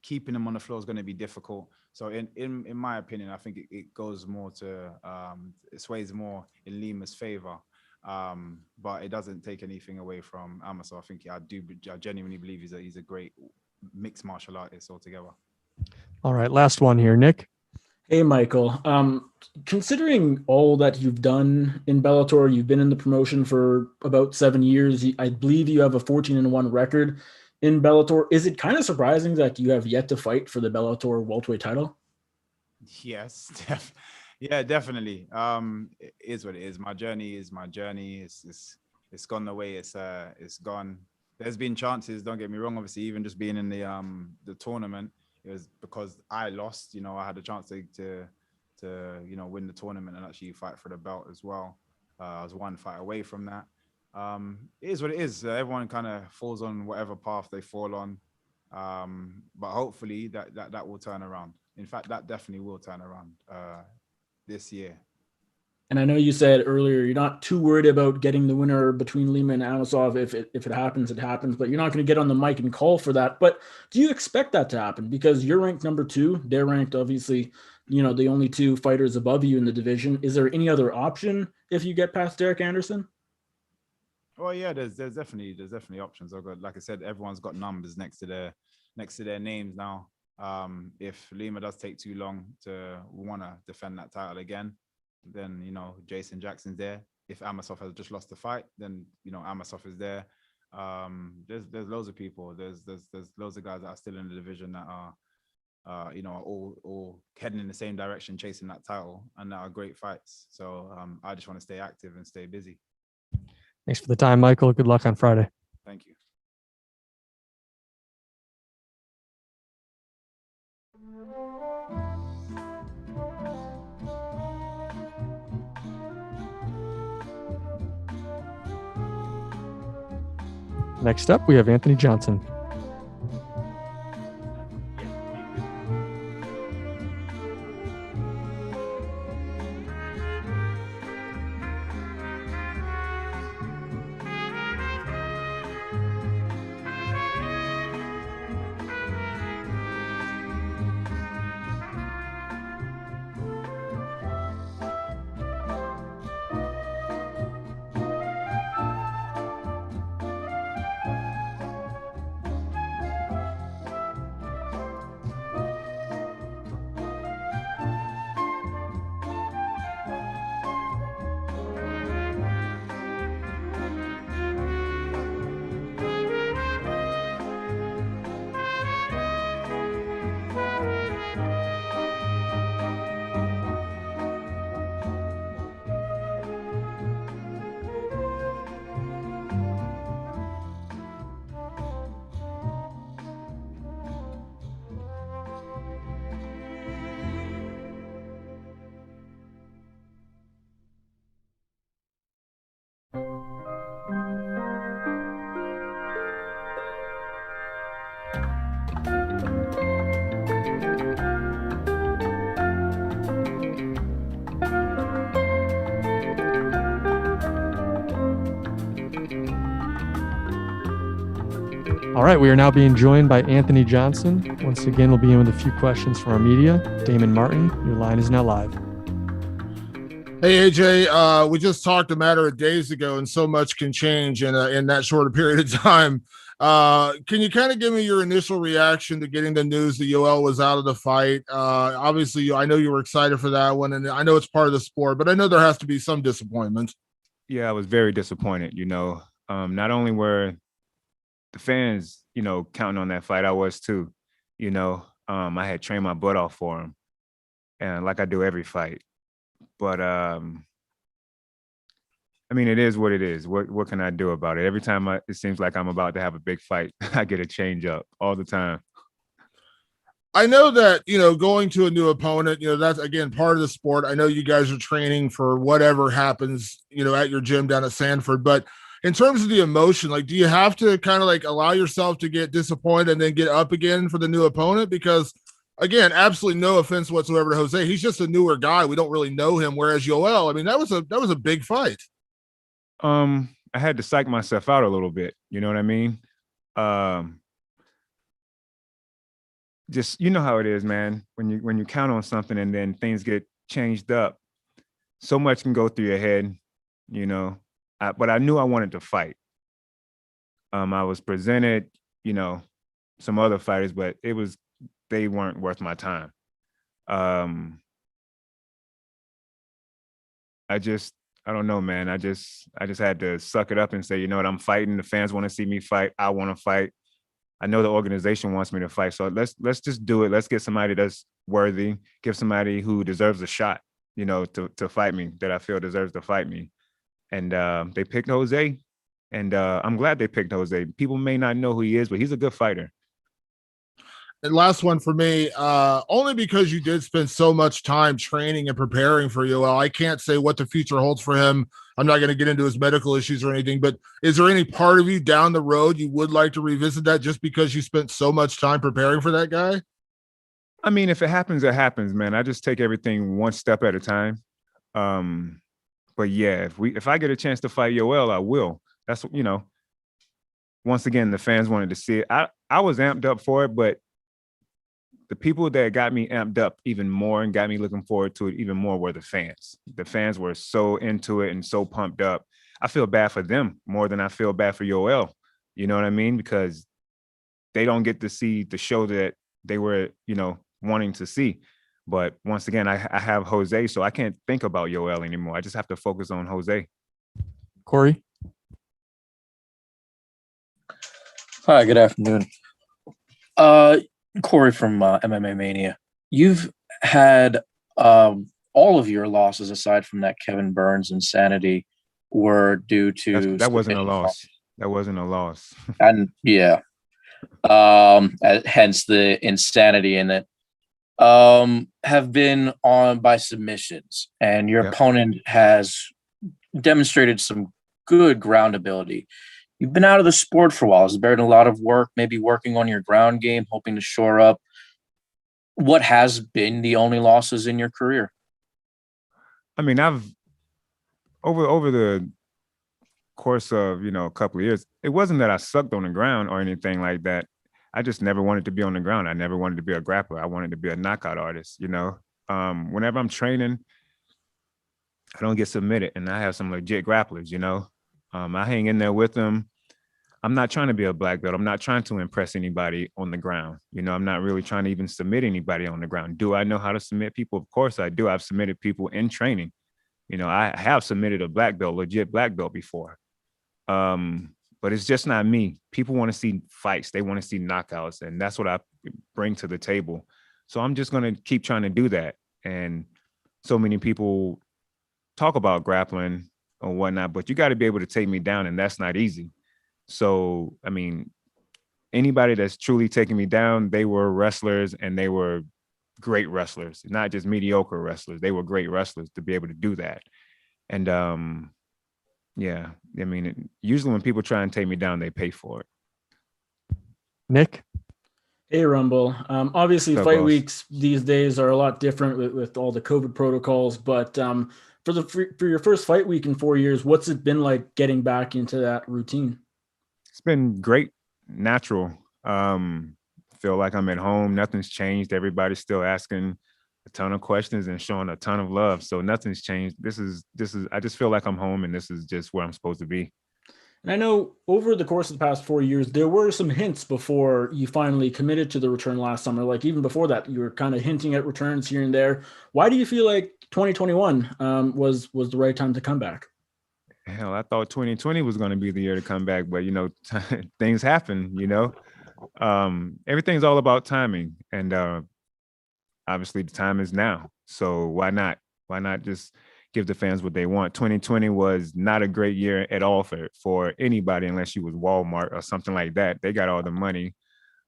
Speaker 17: keeping him on the floor is going to be difficult. So in my opinion, I think it goes more to it sways more in Lima's favor. But it doesn't take anything away from Amosov. I think I genuinely believe he's a great mixed martial artist altogether.
Speaker 1: All right, last one here, Nick.
Speaker 19: Hey, Michael. Considering all that you've done in Bellator, you've been in the promotion for about 7 years. I believe you have a 14-1 record in Bellator. Is it kind of surprising that you have yet to fight for the Bellator welterweight title?
Speaker 17: Yes, yeah, definitely. It is what it is. My journey is my journey. It's gone the way it's gone. There's been chances. Don't get me wrong. Obviously, even just being in the tournament, it was because I lost. I had a chance to win the tournament and actually fight for the belt as well. I was one fight away from that. It is what it is. Everyone kind of falls on whatever path they fall on, but hopefully that will turn around. In fact, that definitely will turn around this year.
Speaker 19: And I know you said earlier you're not too worried about getting the winner between Lima and Amosov. If it happens, it happens. But you're not going to get on the mic and call for that. But do you expect that to happen? Because you're ranked number 2. They're ranked, obviously, the only 2 fighters above you in the division. Is there any other option if you get past Derek Anderson?
Speaker 17: Well, yeah, there's definitely options. Like I said, everyone's got numbers next to their names now. If Lima does take too long to want to defend that title again, then Jason Jackson's there. If Amosov has just lost the fight, then Amosov is there. There's loads of people. There's loads of guys that are still in the division that are all heading in the same direction, chasing that title, and that are great fights. So I just want to stay active and stay busy.
Speaker 1: Thanks for the time, Michael. Good luck on Friday.
Speaker 17: Thank you.
Speaker 1: Next up, we have Anthony Johnson. All right, we are now being joined by Anthony Johnson. Once again, we'll begin with a few questions from our media. Damon Martin, your line is now live.
Speaker 3: Hey AJ, we just talked a matter of days ago, and so much can change in that short a period of time. Can you kind of give me your initial reaction to getting the news that Yoel was out of the fight? Obviously, I know you were excited for that one, and I know it's part of the sport, but I know there has to be some disappointment.
Speaker 17: Yeah, I was very disappointed. Not only were the fans, counting on that fight, I was too. I had trained my butt off for him, and like I do every fight. But it is what it is. What can I do about it? Every time it seems like I'm about to have a big fight, I get a change up all the time.
Speaker 3: I know that, going to a new opponent, that's, again, part of the sport. I know you guys are training for whatever happens, at your gym down at Sanford. But in terms of the emotion, do you have to kind of allow yourself to get disappointed and then get up again for the new opponent? Because, again, absolutely no offense whatsoever to Jose. He's just a newer guy. We don't really know him. Whereas Yoel, that was a big fight.
Speaker 17: I had to psych myself out a little bit. You know what I mean? Just, you know how it is, man. When you count on something and then things get changed up, so much can go through your head, but I knew I wanted to fight. I was presented, some other fighters, but they weren't worth my time. I don't know, man. I just had to suck it up and say, you know what, I'm fighting. The fans want to see me fight. I want to fight. I know the organization wants me to fight. So let's just do it. Let's get somebody that's worthy, give somebody who deserves a shot, to fight me, that I feel deserves to fight me. And they picked Jose. And I'm glad they picked Jose. People may not know who he is, but he's a good fighter.
Speaker 3: And last one for me, only because you did spend so much time training and preparing for Yoel. I can't say what the future holds for him. I'm not going to get into his medical issues or anything, but is there any part of you down the road you would like to revisit that just because you spent so much time preparing for that guy?
Speaker 17: If it happens, it happens, man. I just take everything one step at a time. But yeah, if I get a chance to fight Yoel, I will. That's, once again, the fans wanted to see it. I was amped up for it, but the people that got me amped up even more and got me looking forward to it even more were the fans. The fans were so into it and so pumped up. I feel bad for them more than I feel bad for Yoel. You know what I mean? Because they don't get to see the show that they were, wanting to see. But once again, I have Jose, so I can't think about Yoel anymore. I just have to focus on Jose.
Speaker 1: Corey?
Speaker 8: Hi, good afternoon. Corey from MMA Mania. You've had all of your losses, aside from that Kevin Burns insanity, were due to
Speaker 17: that wasn't a loss. That wasn't a loss.
Speaker 8: And yeah, hence the insanity in it. Have been on by submissions, and your opponent has demonstrated some good ground ability. You've been out of the sport for a while. It's been a lot of work, maybe working on your ground game, hoping to shore up. What has been the only losses in your career?
Speaker 17: I've over the course of, a couple of years, it wasn't that I sucked on the ground or anything like that. I just never wanted to be on the ground. I never wanted to be a grappler. I wanted to be a knockout artist, Whenever I'm training, I don't get submitted, and I have some legit grapplers, I hang in there with them. I'm not trying to be a black belt. I'm not trying to impress anybody on the ground. I'm not really trying to even submit anybody on the ground. Do I know how to submit people? Of course I do. I've submitted people in training. I have submitted a black belt, legit black belt before. But it's just not me. People want to see fights. They want to see knockouts, and that's what I bring to the table. So I'm just going to keep trying to do that. And so many people talk about grappling or whatnot, but you got to be able to take me down, and that's not easy. So, anybody that's truly taking me down, they were wrestlers, and they were great wrestlers, not just mediocre wrestlers. They were great wrestlers to be able to do that. And usually when people try and take me down, they pay for it.
Speaker 1: Nick?
Speaker 19: Hey, Rumble. Obviously,
Speaker 17: What's up,
Speaker 19: fight
Speaker 17: boss?
Speaker 19: weeks these days are a lot different with all the COVID protocols. But for your first fight week in 4 years, what's it been like getting back into that routine?
Speaker 17: It's been great. natural. Feel like I'm at home. Nothing's changed. Everybody's still asking a ton of questions and showing a ton of love. So nothing's changed. This is I just feel like I'm home, and this is just where I'm supposed to be.
Speaker 19: And I know over the course of the past 4 years, there were some hints before you finally committed to the return last summer. Like even before that, you were kind of hinting at returns here and there. Why do you feel like 2021 was the right time to come back?
Speaker 17: Hell, I thought 2020 was going to be the year to come back, but things happen. Everything's all about timing, and obviously the time is now. So why not? Why not just give the fans what they want? 2020 was not a great year at all for anybody, unless you was Walmart or something like that. They got all the money.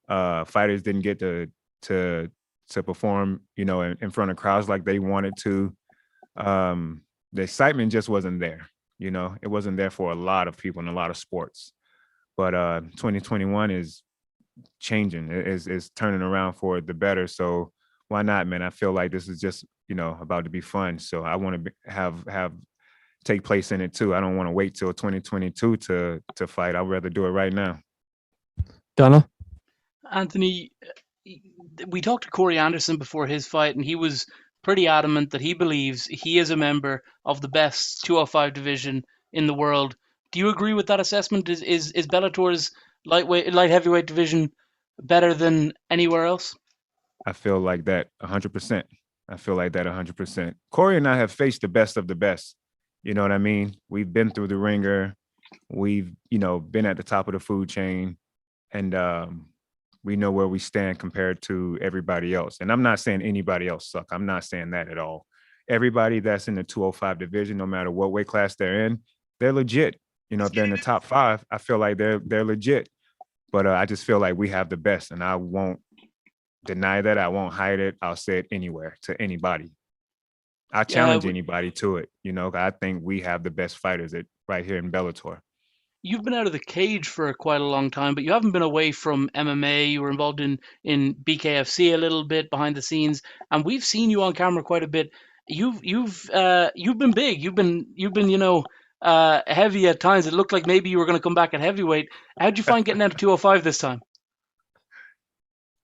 Speaker 17: Fighters didn't get to perform, in front of crowds like they wanted to. The excitement just wasn't there. It wasn't there for a lot of people in a lot of sports. But 2021 is changing. It's turning around for the better. So why not, man? I feel like this is just, about to be fun. So I want to have take place in it too. I don't want to wait till 2022 to fight. I'd rather do it right now.
Speaker 1: Donna?
Speaker 23: Anthony, we talked to Corey Anderson before his fight, and he was pretty adamant that he believes he is a member of the best 205 division in the world. Do you agree with that assessment? Is Bellator's light heavyweight division better than anywhere else?
Speaker 17: I feel like that 100%. I feel like that 100%. Corey and I have faced the best of the best. You know what I mean? We've been through the ringer. We've, been at the top of the food chain, and we know where we stand compared to everybody else. And I'm not saying anybody else suck. I'm not saying that at all. Everybody that's in the 205 division, no matter what weight class they're in, they're legit. If they're in the top 5, I feel like they're legit. But I just feel like we have the best, and I won't deny that. I won't hide it. I'll say it anywhere to anybody. I challenge anybody to it. I think we have the best fighters right here in Bellator.
Speaker 23: You've been out of the cage for quite a long time, but you haven't been away from MMA. You were involved in BKFC a little bit behind the scenes, and we've seen you on camera quite a bit. You've been big. You've been heavy at times. It looked like maybe you were going to come back at heavyweight. How'd you find getting down to 205 this time?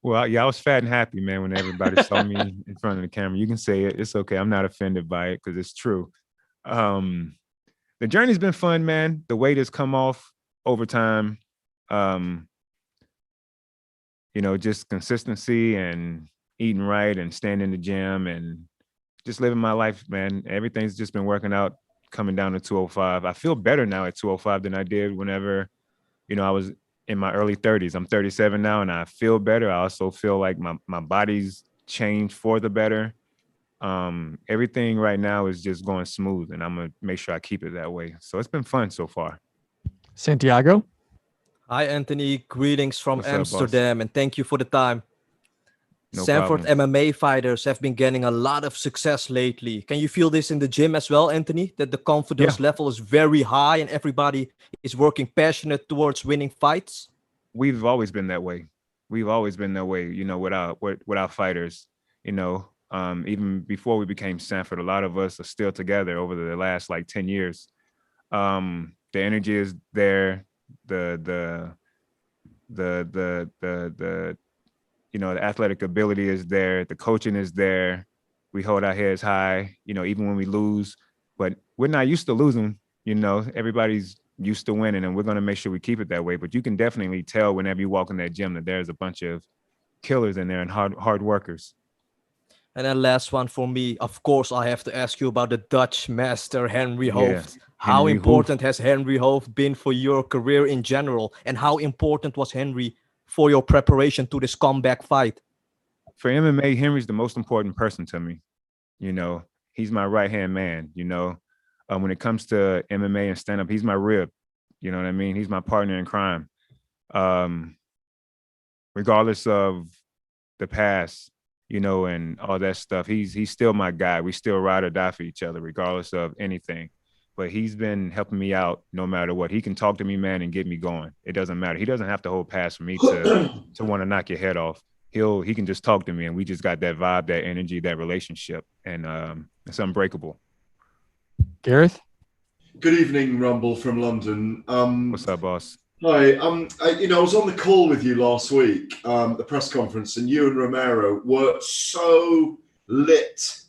Speaker 17: Well, yeah, I was fat and happy, man, when everybody saw me in front of the camera. You can say it. It's okay. I'm not offended by it because it's true. The journey's been fun, man. The weight has come off over time. Just consistency and eating right and staying in the gym and just living my life, man. Everything's just been working out, coming down to 205. I feel better now at 205 than I did whenever, I was in my early 30s. I'm 37 now, and I feel better. I also feel like my body's changed for the better. Everything right now is just going smooth, and I'm gonna make sure I keep it that way. So it's been fun so far.
Speaker 1: Santiago?
Speaker 6: Hi, Anthony. Greetings from
Speaker 17: What's up,
Speaker 6: Amsterdam, and thank you for the time.
Speaker 17: No
Speaker 6: Sanford
Speaker 17: problem.
Speaker 6: MMA fighters have been getting a lot of success lately. Can you feel this in the gym as well, Anthony? That the confidence level is very high and everybody is working passionate towards winning fights?
Speaker 17: We've always been that way. With our fighters, even before we became Sanford, a lot of us are still together over the last 10 years. The energy is there. The athletic ability is there. The coaching is there. We hold our heads high, even when we lose, but we're not used to losing. Everybody's used to winning, and we're going to make sure we keep it that way. But you can definitely tell whenever you walk in that gym that there's a bunch of killers in there and hard workers.
Speaker 6: And then last one for me, of course, I have to ask you about the Dutch master, Henry Hooft. How
Speaker 17: Henry
Speaker 6: important has Henry Hooft been for your career in general? And how important was Henry for your preparation to this comeback fight?
Speaker 17: For MMA, Henry's the most important person to me. He's my right-hand man, when it comes to MMA and stand-up, he's my rib. You know what I mean? He's my partner in crime. Regardless of the past, and all that stuff, he's still my guy. We still ride or die for each other, regardless of anything. But he's been helping me out no matter what. He can talk to me, man, and get me going. It doesn't matter. He doesn't have to hold pass for me to want to knock your head off. He can just talk to me, and we just got that vibe, that energy, that relationship, and it's unbreakable.
Speaker 1: Gareth?
Speaker 15: Good evening, Rumble from London.
Speaker 17: What's up, boss?
Speaker 15: Hi. I was on the call with you last week, the press conference, and you and Romero were so lit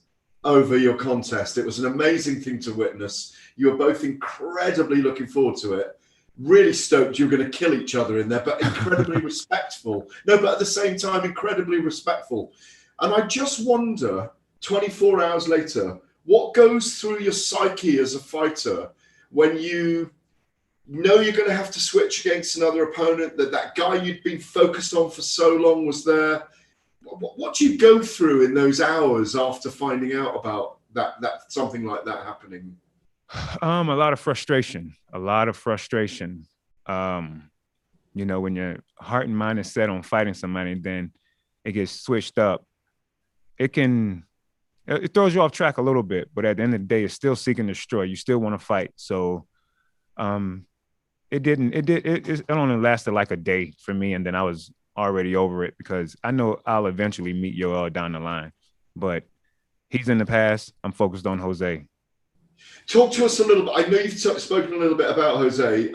Speaker 15: over your contest. It was an amazing thing to witness. You were both incredibly looking forward to it. Really stoked you were going to kill each other in there, but incredibly respectful. No, but at the same time, incredibly respectful. And I just wonder, 24 hours later, what goes through your psyche as a fighter when you know you're going to have to switch against another opponent, that guy you'd been focused on for so long was there. What do you go through in those hours after finding out about that something like that happening?
Speaker 17: A lot of frustration. When your heart and mind is set on fighting somebody, then it gets switched up. It throws you off track a little bit, but at the end of the day, it's still seek and destroy. You still want to fight. So, it only lasted like a day for me, and then I was already over it because I know I'll eventually meet Yoel down the line. But he's in the past. I'm focused on Jose.
Speaker 15: Talk to us a little bit. I know you've spoken a little bit about Jose.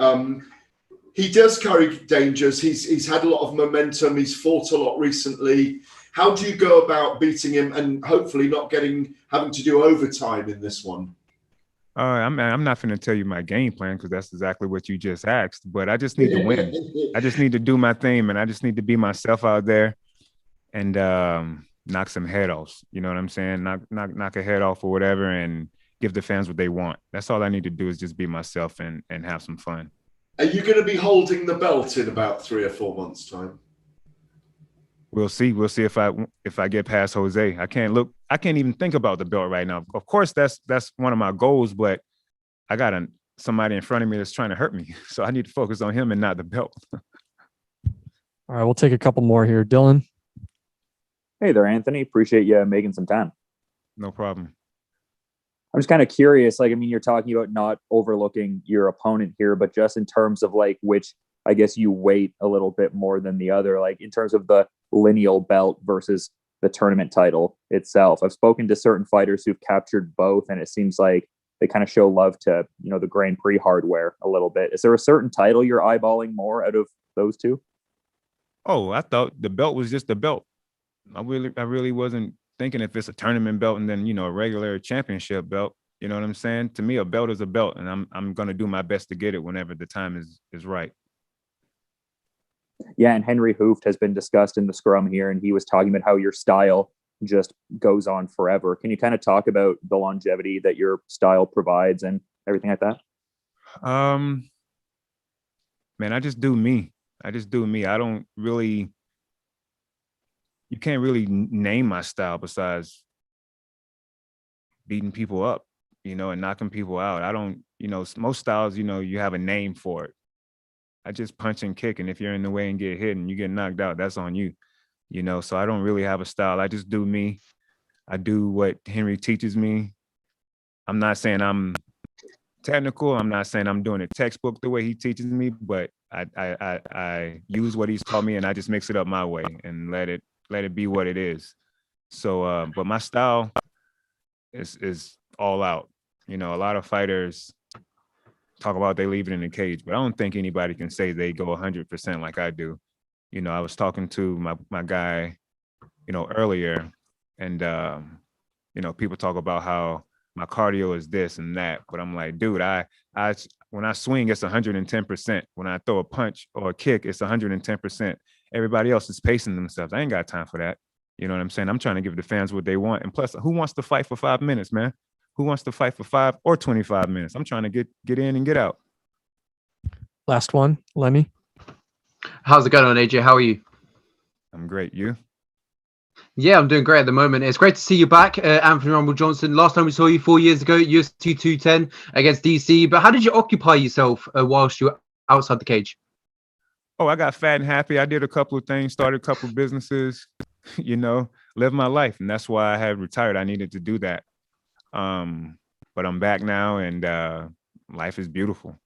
Speaker 15: He does carry dangers. He's had a lot of momentum. He's fought a lot recently. How do you go about beating him and hopefully not having to do overtime in this one?
Speaker 17: I'm not going to tell you my game plan because that's exactly what you just asked. But I just need to win. I just need to do my thing, and I just need to be myself out there and knock some head offs. You know what I'm saying? Knock a head off or whatever, and give the fans what they want. That's all I need to do is just be myself and have some fun.
Speaker 15: Are you going to be holding the belt in about 3 or 4 months' time?
Speaker 17: We'll see. We'll see if I get past Jose. I can't even think about the belt right now. Of course, that's one of my goals, but I got somebody in front of me that's trying to hurt me. So I need to focus on him and not the belt.
Speaker 1: All right, we'll take a couple more here. Dylan.
Speaker 5: Hey there, Anthony. Appreciate you making some time.
Speaker 17: No problem.
Speaker 5: I'm just kind of curious. You're talking about not overlooking your opponent here, but just in terms of which I guess you weight a little bit more than the other, in terms of the lineal belt versus the tournament title itself. I've spoken to certain fighters who've captured both, and it seems like they kind of show love to, the Grand Prix hardware a little bit. Is there a certain title you're eyeballing more out of those two?
Speaker 17: Oh, I thought the belt was just the belt. I really wasn't thinking if it's a tournament belt and then, a regular championship belt. You know what I'm saying? To me, a belt is a belt, and I'm going to do my best to get it whenever the time is right.
Speaker 5: Yeah, and Henry Hooft has been discussed in the scrum here, and he was talking about how your style just goes on forever. Can you kind of talk about the longevity that your style provides and everything like that?
Speaker 17: Man, I just do me. I don't really, you can't really name my style besides beating people up, and knocking people out. I don't, most styles, you have a name for it. I just punch and kick, and if you're in the way and get hit and you get knocked out, that's on you, so I don't really have a style. I just do me. I do what Henry teaches me. I'm not saying I'm technical. I'm not saying I'm doing a textbook the way he teaches me, but I use what he's taught me, and I just mix it up my way and let it be what it is. So, but my style is all out. A lot of fighters talk about they leave it in the cage, but I don't think anybody can say they go 100% like I do. I was talking to my guy, earlier, and people talk about how my cardio is this and that, but I'm like, dude, I when I swing, it's 110%. When I throw a punch or a kick, it's 110%. Everybody else is pacing themselves. I ain't got time for that. You know what I'm saying? I'm trying to give the fans what they want. And plus, who wants to fight for 5 minutes, man? Who wants to fight for 5 or 25 minutes? I'm trying to get in and get out.
Speaker 1: Last one, Lenny.
Speaker 12: How's it going on, AJ? How are you?
Speaker 17: I'm great. You?
Speaker 12: Yeah, I'm doing great at the moment. It's great to see you back, Anthony Rumble Johnson. Last time we saw you 4 years ago, UFC 210 against DC. But how did you occupy yourself whilst you were outside the cage?
Speaker 17: Oh, I got fat and happy. I did a couple of things, started a couple of businesses, lived my life. And that's why I had retired. I needed to do that. But I'm back now, and life is beautiful.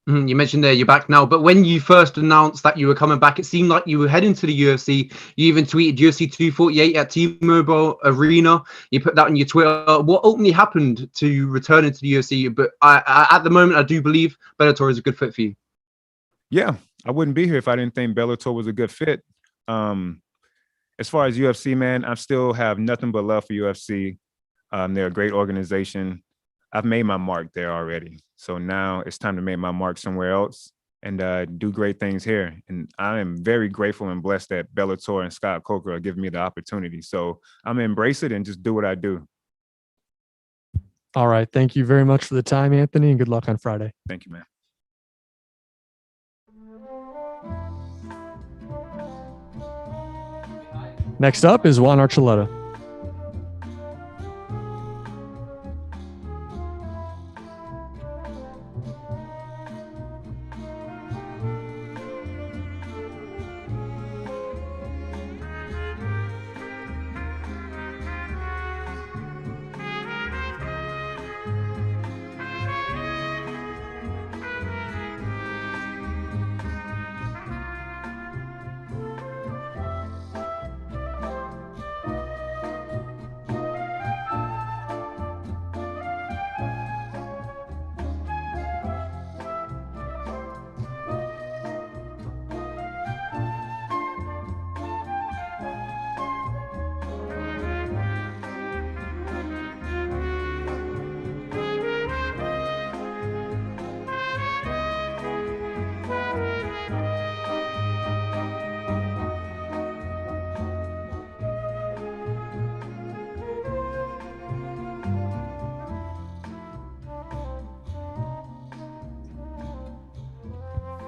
Speaker 12: You mentioned there you're back now, but when you first announced that you were coming back, it seemed like you were heading to the UFC. You even tweeted UFC 248 at T-Mobile Arena. You put that on your Twitter. What ultimately happened to returning to the UFC? But at the moment, I do believe Bellator is a good fit for you.
Speaker 17: Yeah, I wouldn't be here if I didn't think Bellator was a good fit. As far as UFC, man, I still have nothing but love for UFC. They're a great organization. I've made my mark there already. So now it's time to make my mark somewhere else and do great things here. And I am very grateful and blessed that Bellator and Scott Coker are giving me the opportunity. So I'm gonna embrace it and just do what I do.
Speaker 1: All right. Thank you very much for the time, Anthony, and good luck on Friday.
Speaker 17: Thank you, man.
Speaker 1: Next up is Juan Archuleta.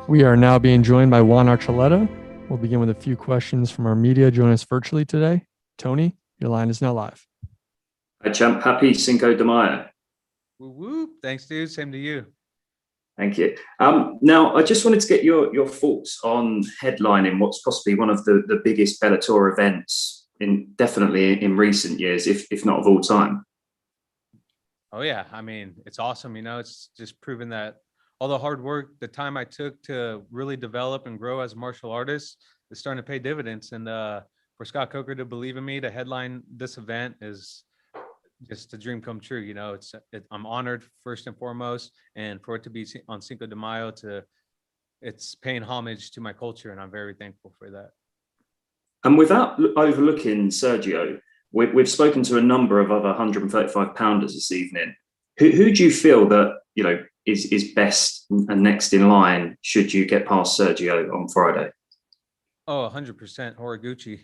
Speaker 1: We are now being joined by Juan Archuleta. We'll begin with a few questions from our media joining us virtually today. Tony, your line is now live.
Speaker 7: Hi, champ. Happy Cinco de Mayo.
Speaker 20: Woo woo. Thanks, dude. Same to you.
Speaker 7: Thank you. Now, I just wanted to get your thoughts on headlining what's possibly one of the biggest Bellator events definitely in recent years, if not of all time.
Speaker 20: Oh yeah, I mean, it's awesome. It's just proven that all the hard work, the time I took to really develop and grow as a martial artist is starting to pay dividends. And for Scott Coker to believe in me to headline this event is just a dream come true. I'm honored first and foremost, and for it to be on Cinco de Mayo, it's paying homage to my culture, and I'm very thankful for that.
Speaker 7: And without overlooking Sergio, we've spoken to a number of other 135 pounders this evening. Who do you feel that is best and next in line should you get past Sergio on Friday?
Speaker 20: Oh, 100% Horiguchi.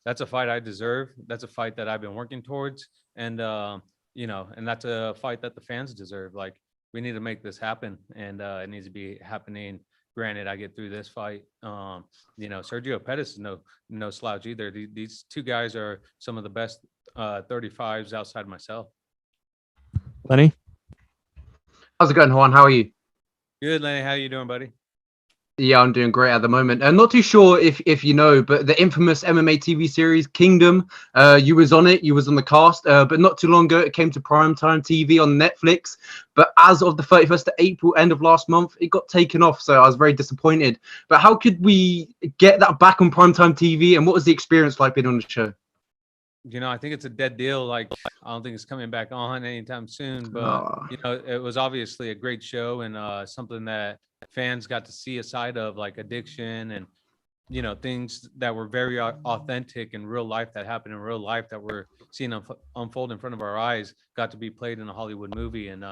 Speaker 20: That's a fight I deserve. That's a fight that I've been working towards. And, and that's a fight that the fans deserve. Like, we need to make this happen, and it needs to be happening. Granted, I get through this fight. Sergio Pettis is no slouch either. These two guys are some of the best 35s outside myself.
Speaker 1: Lenny?
Speaker 12: How's it going, Juan? How are you?
Speaker 20: Good, Lenny. How you doing, buddy?
Speaker 12: Yeah, I'm doing great at the moment. And not too sure if you know, but the infamous MMA TV series Kingdom, you was on it, you was on the cast, but not too long ago it came to primetime TV on Netflix. But as of the 31st of April, end of last month, it got taken off. So I was very disappointed. But how could we get that back on primetime TV? And what was the experience like being on the show?
Speaker 20: I think it's a dead deal. Like, I don't think it's coming back on anytime soon. But it was obviously a great show, and something that fans got to see a side of, like addiction and things that were very authentic in real life, that happened in real life, that we're seeing unfold in front of our eyes, got to be played in a Hollywood movie. And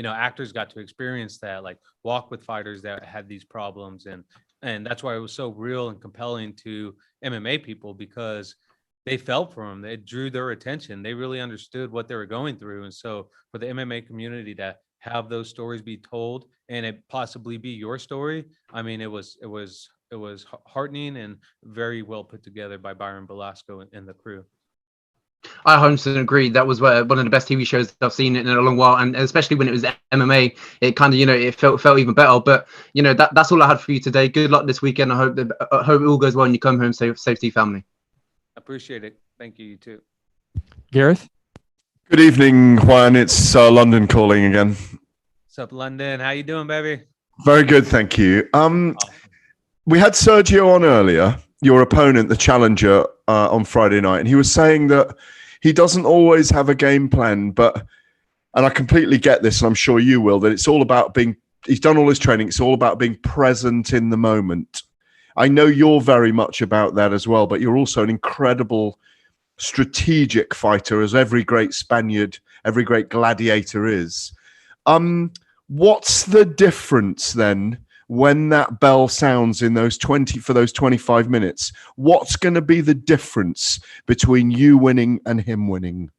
Speaker 20: actors got to experience that, like walk with fighters that had these problems, and that's why it was so real and compelling to MMA people, because they felt for them. It drew their attention. They really understood what they were going through. And so for the MMA community to have those stories be told and it possibly be your story, I mean, it was heartening and very well put together by Byron Velasco and the crew.
Speaker 12: I 100% agree. That was one of the best TV shows I've seen in a long while, and especially when it was MMA, it kind of it felt even better. But that's all I had for you today. Good luck this weekend. I hope it all goes well and you come home safe to your family.
Speaker 20: Appreciate it. Thank you. You too.
Speaker 1: Gareth?
Speaker 15: Good evening, Juan. It's London calling again.
Speaker 20: What's up, London? How you doing, baby?
Speaker 15: Very good, thank you. We had Sergio on earlier, your opponent, the challenger, on Friday night, and he was saying that he doesn't always have a game plan, and I completely get this, and I'm sure you will, that it's all about being he's done all his training. It's all about being present in the moment. I know you're very much about that as well, but you're also an incredible strategic fighter, as every great Spaniard, every great gladiator is. What's the difference then when that bell sounds in those 25 minutes? What's going to be the difference between you winning and him winning?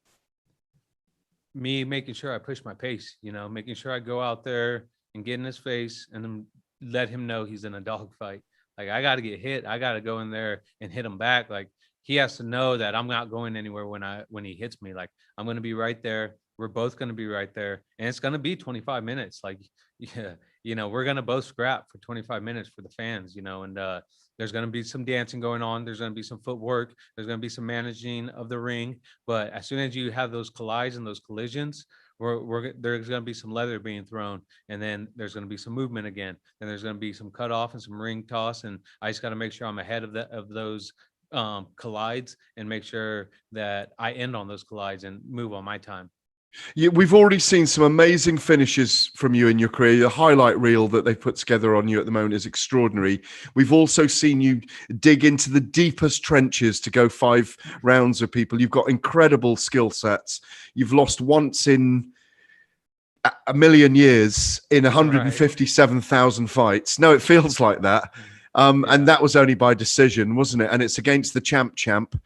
Speaker 20: Me making sure I push my pace, making sure I go out there and get in his face and then let him know he's in a dogfight. Like, I got to get hit. I got to go in there and hit him back. Like, he has to know that I'm not going anywhere when he hits me. Like, I'm going to be right there. We're both going to be right there. And it's going to be 25 minutes. Like, yeah, we're going to both scrap for 25 minutes for the fans, and there's going to be some dancing going on. There's going to be some footwork. There's going to be some managing of the ring. But as soon as you have those collides and those collisions, there's going to be some leather being thrown, and then there's going to be some movement again, and there's going to be some cut off and some ring toss, and I just got to make sure I'm ahead of those collides and make sure that I end on those collides and move on my time.
Speaker 15: Yeah, we've already seen some amazing finishes from you in your career. The highlight reel that they've put together on you at the moment is extraordinary. We've also seen you dig into the deepest trenches to go 5 rounds with people. You've got incredible skill sets. You've lost once in a million years in 157,000 fights. No, it feels like that. And that was only by decision, wasn't it? And it's against the champ.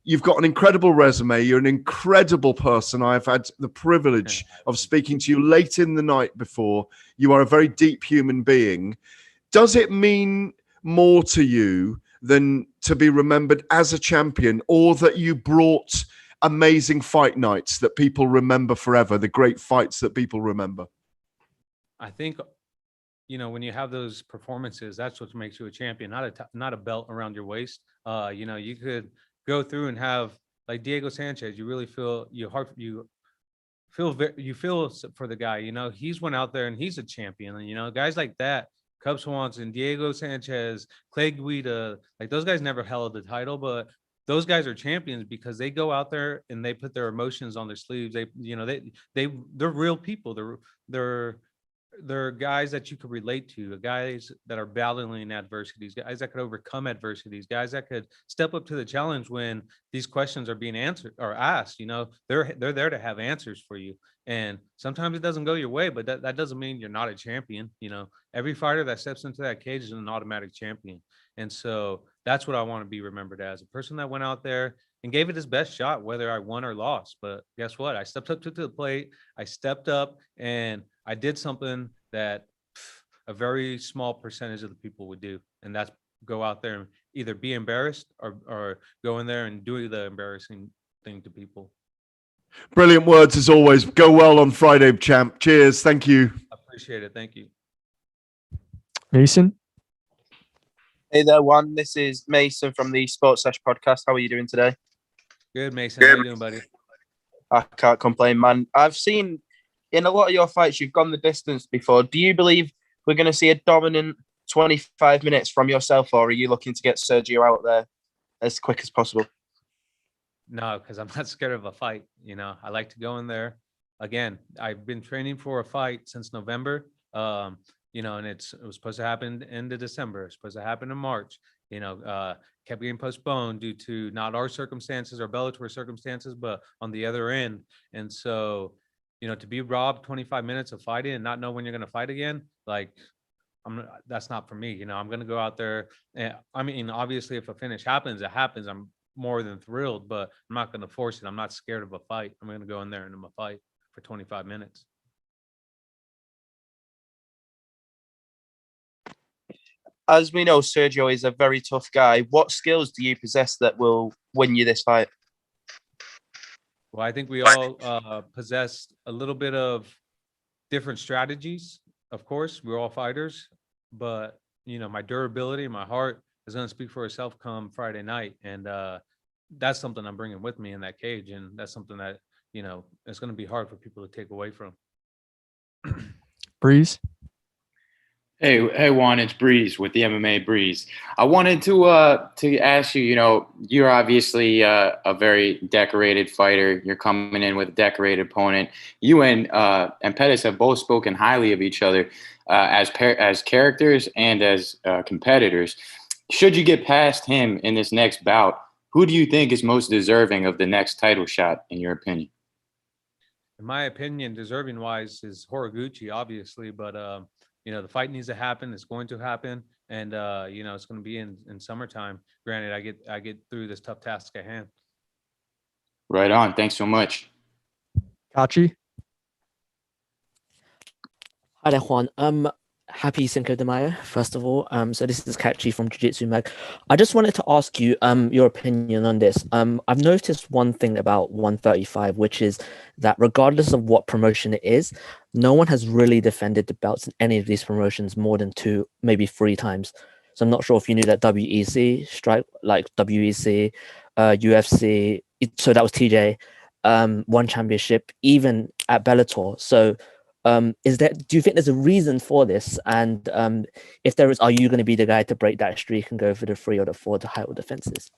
Speaker 15: You've got an incredible resume. You're an incredible person. I've had the privilege of speaking to you late in the night before. You are a very deep human being. Does it mean more to you than to be remembered as a champion, or that you brought amazing fight nights that people remember forever, the great fights that people remember?
Speaker 20: I think, when you have those performances, that's what makes you a champion, not a belt around your waist. You could go through and have, like Diego Sanchez, you really feel you feel for the guy. He's went out there and he's a champion, and guys like that, Cub Swanson, Diego Sanchez, Clay Guida, like those guys never held the title, but those guys are champions because they go out there and they put their emotions on their sleeves. They're real people. They're guys that you could relate to, guys that are battling adversities, guys that could overcome adversities, guys that could step up to the challenge when these questions are being answered or asked. They're there to have answers for you. And sometimes it doesn't go your way, but that doesn't mean you're not a champion. Every fighter that steps into that cage is an automatic champion. And so that's what I want to be remembered as, a person that went out there and gave it his best shot, whether I won or lost. But guess what? I stepped up to the plate. I stepped up and I did something that a very small percentage of the people would do. And that's go out there and either be embarrassed or go in there and do the embarrassing thing to people.
Speaker 15: Brilliant words as always. Go well on Friday, champ. Cheers. Thank you.
Speaker 20: I appreciate it. Thank you.
Speaker 1: Mason?
Speaker 10: Hey there, Juan. This is Mason from the Sports Sesh podcast. How are you doing today?
Speaker 20: Good, Mason. How you doing, buddy?
Speaker 10: I can't complain, man. I've seen in a lot of your fights, you've gone the distance before. Do you believe we're going to see a dominant 25 minutes from yourself, or are you looking to get Sergio out there as quick as possible?
Speaker 20: No, because I'm not scared of a fight. I like to go in there. Again, I've been training for a fight since November. And it was supposed to happen end of December. It's supposed to happen in March. Kept getting postponed due to not our circumstances or Bellator circumstances, but on the other end. And so, to be robbed 25 minutes of fighting and not know when you're going to fight again, that's not for me. I'm going to go out there. And obviously, if a finish happens, it happens. I'm more than thrilled, but I'm not going to force it. I'm not scared of a fight. I'm going to go in there and I'm going to fight for 25 minutes.
Speaker 10: As we know, Sergio is a very tough guy. What skills do you possess that will win you this fight?
Speaker 20: Well, I think we all possess a little bit of different strategies. Of course, we're all fighters, but my durability, my heart is going to speak for itself come Friday night, and that's something I'm bringing with me in that cage, and that's something that it's going to be hard for people to take away from.
Speaker 1: Breeze.
Speaker 9: Hey, Juan, it's Breeze with the MMA Breeze. I wanted to ask you, you're obviously a very decorated fighter. You're coming in with a decorated opponent. You and Pettis have both spoken highly of each other as characters and as competitors. Should you get past him in this next bout, who do you think is most deserving of the next title shot, in your opinion?
Speaker 20: In my opinion, deserving wise is Horiguchi, obviously, but the fight needs to happen. It's going to happen, and it's going to be in summertime. Granted, I get through this tough task at hand.
Speaker 9: Right on. Thanks so much.
Speaker 1: Patchy.
Speaker 13: Hi there, Juan. Happy Cinco de Mayo, first of all. So this is Patchy from Jiu Jitsu Mag. I just wanted to ask you your opinion on this. I've noticed one thing about 135, which is that regardless of what promotion it is, no one has really defended the belts in any of these promotions more than 2, maybe 3 times. So I'm not sure if you knew that WEC, WEC, UFC, so that was TJ, one championship, even at Bellator. So do you think there's a reason for this? And if there is, are you going to be the guy to break that streak and go for the 3 or the 4 title defenses?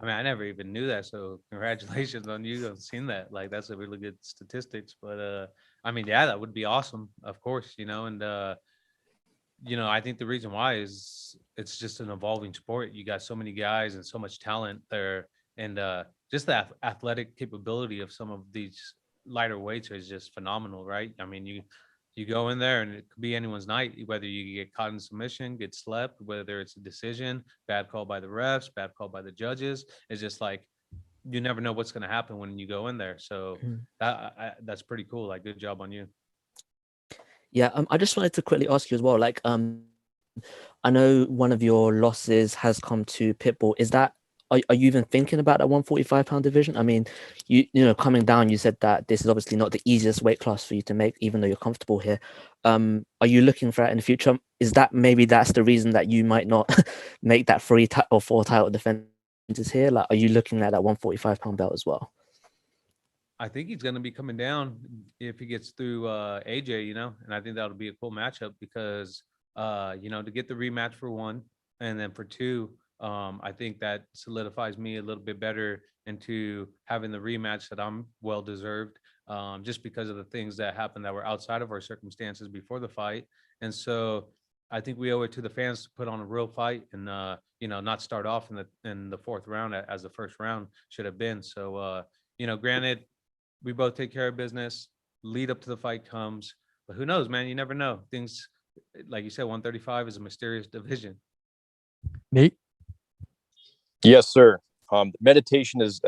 Speaker 20: I mean, I never even knew that. So congratulations on you on seeing that. Like, that's a really good statistics. But I mean, yeah, that would be awesome, of course, and I think the reason why is it's just an evolving sport. You got so many guys and so much talent there, and just the athletic capability of some of these lighter weights is just phenomenal, right? I mean, you go in there and it could be anyone's night, whether you get caught in submission, get slept, whether it's a decision, bad call by the refs, bad call by the judges. It's just like, you never know what's going to happen when you go in there. So that's pretty cool. Like, good job on you.
Speaker 13: Yeah, I just wanted to quickly ask you as well. Like, I know one of your losses has come to Pitbull. Is that are you even thinking about that 145-pound division? I mean, you coming down, you said that this is obviously not the easiest weight class for you to make, even though you're comfortable here. Are you looking for that in the future? Is that maybe that's the reason that you might not make that 3 or 4 title defenses here? Like, are you looking at that 145-pound belt as well?
Speaker 20: I think he's going to be coming down if he gets through AJ, and I think that'll be a cool matchup because, to get the rematch for 1, and then for 2, I think that solidifies me a little bit better into having the rematch that I'm well deserved, just because of the things that happened that were outside of our circumstances before the fight. And so I think we owe it to the fans to put on a real fight and, not start off in the 4th round as the first round should have been. So, granted, we both take care of business, lead up to the fight comes, but who knows, man? You never know. Things, like you said, 135 is a mysterious division.
Speaker 1: Nate?
Speaker 16: Yes, sir. Meditation is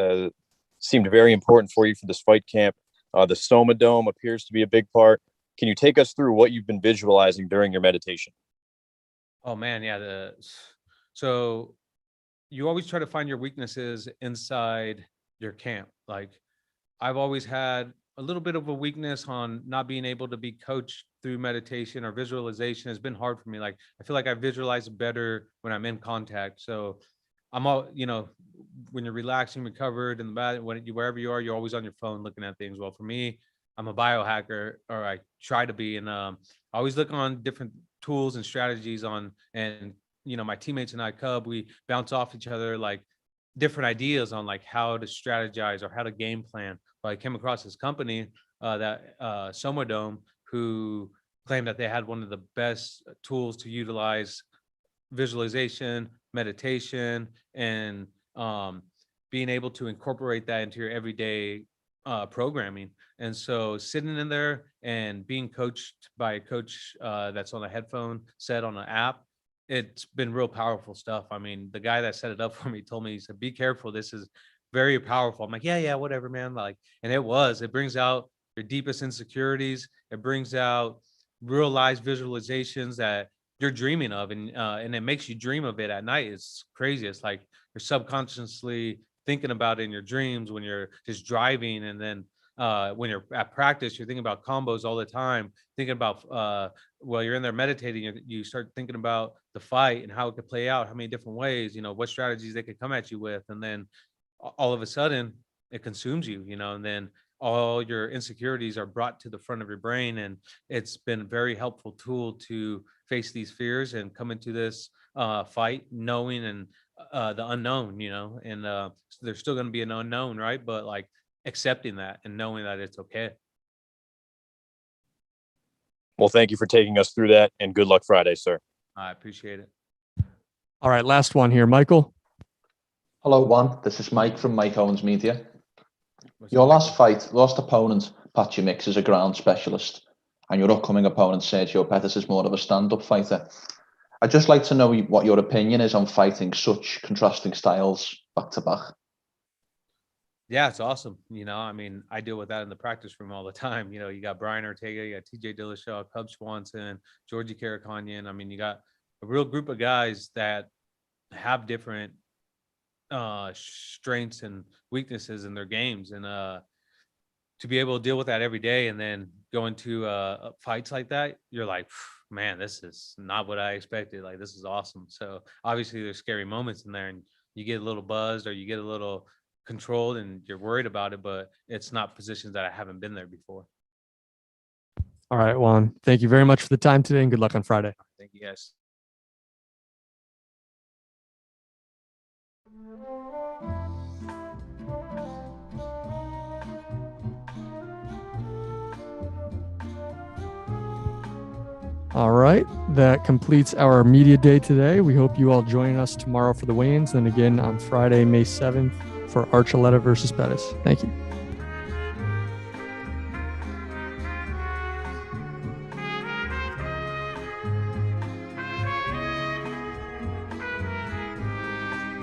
Speaker 16: seemed very important for you for this fight camp. The Soma Dome appears to be a big part. Can you take us through what you've been visualizing during your meditation?
Speaker 20: Oh man, yeah. So you always try to find your weaknesses inside your camp. Like, I've always had a little bit of a weakness on not being able to be coached through meditation or visualization. Has been hard for me. Like, I feel like I visualize better when I'm in contact. So I'm all, when you're relaxing, recovered, and wherever you are, you're always on your phone looking at things. Well, for me, I'm a biohacker, or I try to be, and I always look on different tools and strategies and my teammates and I, Cub, we bounce off each other, like, different ideas on like how to strategize or how to game plan. But I came across this company, that Soma Dome, who claimed that they had one of the best tools to utilize visualization, meditation, and being able to incorporate that into your everyday programming. And so sitting in there and being coached by a coach that's on a headphone set on an app, it's been real powerful stuff. I mean, the guy that set it up for me told me, he said, be careful, this is very powerful. I'm like, yeah, whatever, man. Like, and it brings out your deepest insecurities. It brings out realized visualizations that you're dreaming of, and it makes you dream of it at night. It's crazy. It's like you're subconsciously thinking about it in your dreams when you're just driving, and then when you're at practice, you're thinking about combos all the time, thinking about while you're in there meditating, you start thinking about the fight and how it could play out, how many different ways, what strategies they could come at you with, and then all of a sudden it consumes you, and then all your insecurities are brought to the front of your brain, and it's been a very helpful tool to face these fears and come into this fight knowing and the unknown, and there's still going to be an unknown, right? But like accepting that and knowing that it's okay.
Speaker 16: Well, thank you for taking us through that, and good luck Friday, sir.
Speaker 20: I appreciate it.
Speaker 1: All right, last one here, Michael.
Speaker 18: Hello, Juan. This is Mike from Mike Owens Media. Your last opponent, Patchy Mix, is a ground specialist, and your upcoming opponent, Sergio Pettis, is more of a stand-up fighter. I'd just like to know what your opinion is on fighting such contrasting styles back to back.
Speaker 20: Yeah, it's awesome. I mean, I deal with that in the practice room all the time. You got Brian Ortega, you got TJ Dillashaw, Cub Swanson, Georgie Karakhanyan. I mean, you got a real group of guys that have different strengths and weaknesses in their games, and to be able to deal with that every day and then go into fights like that, you're like, man, this is not what I expected. Like, this is awesome. So obviously there's scary moments in there, and you get a little buzzed or you get a little controlled and you're worried about it, but it's not positions that I haven't been there before.
Speaker 1: All right, Juan, thank you very much for the time today, and good luck on Friday.
Speaker 20: Thank you, guys.
Speaker 1: All right, that completes our media day today. We hope you all join us tomorrow for the weigh-ins, and again on Friday, May 7th for Archuleta versus Pettis. Thank you.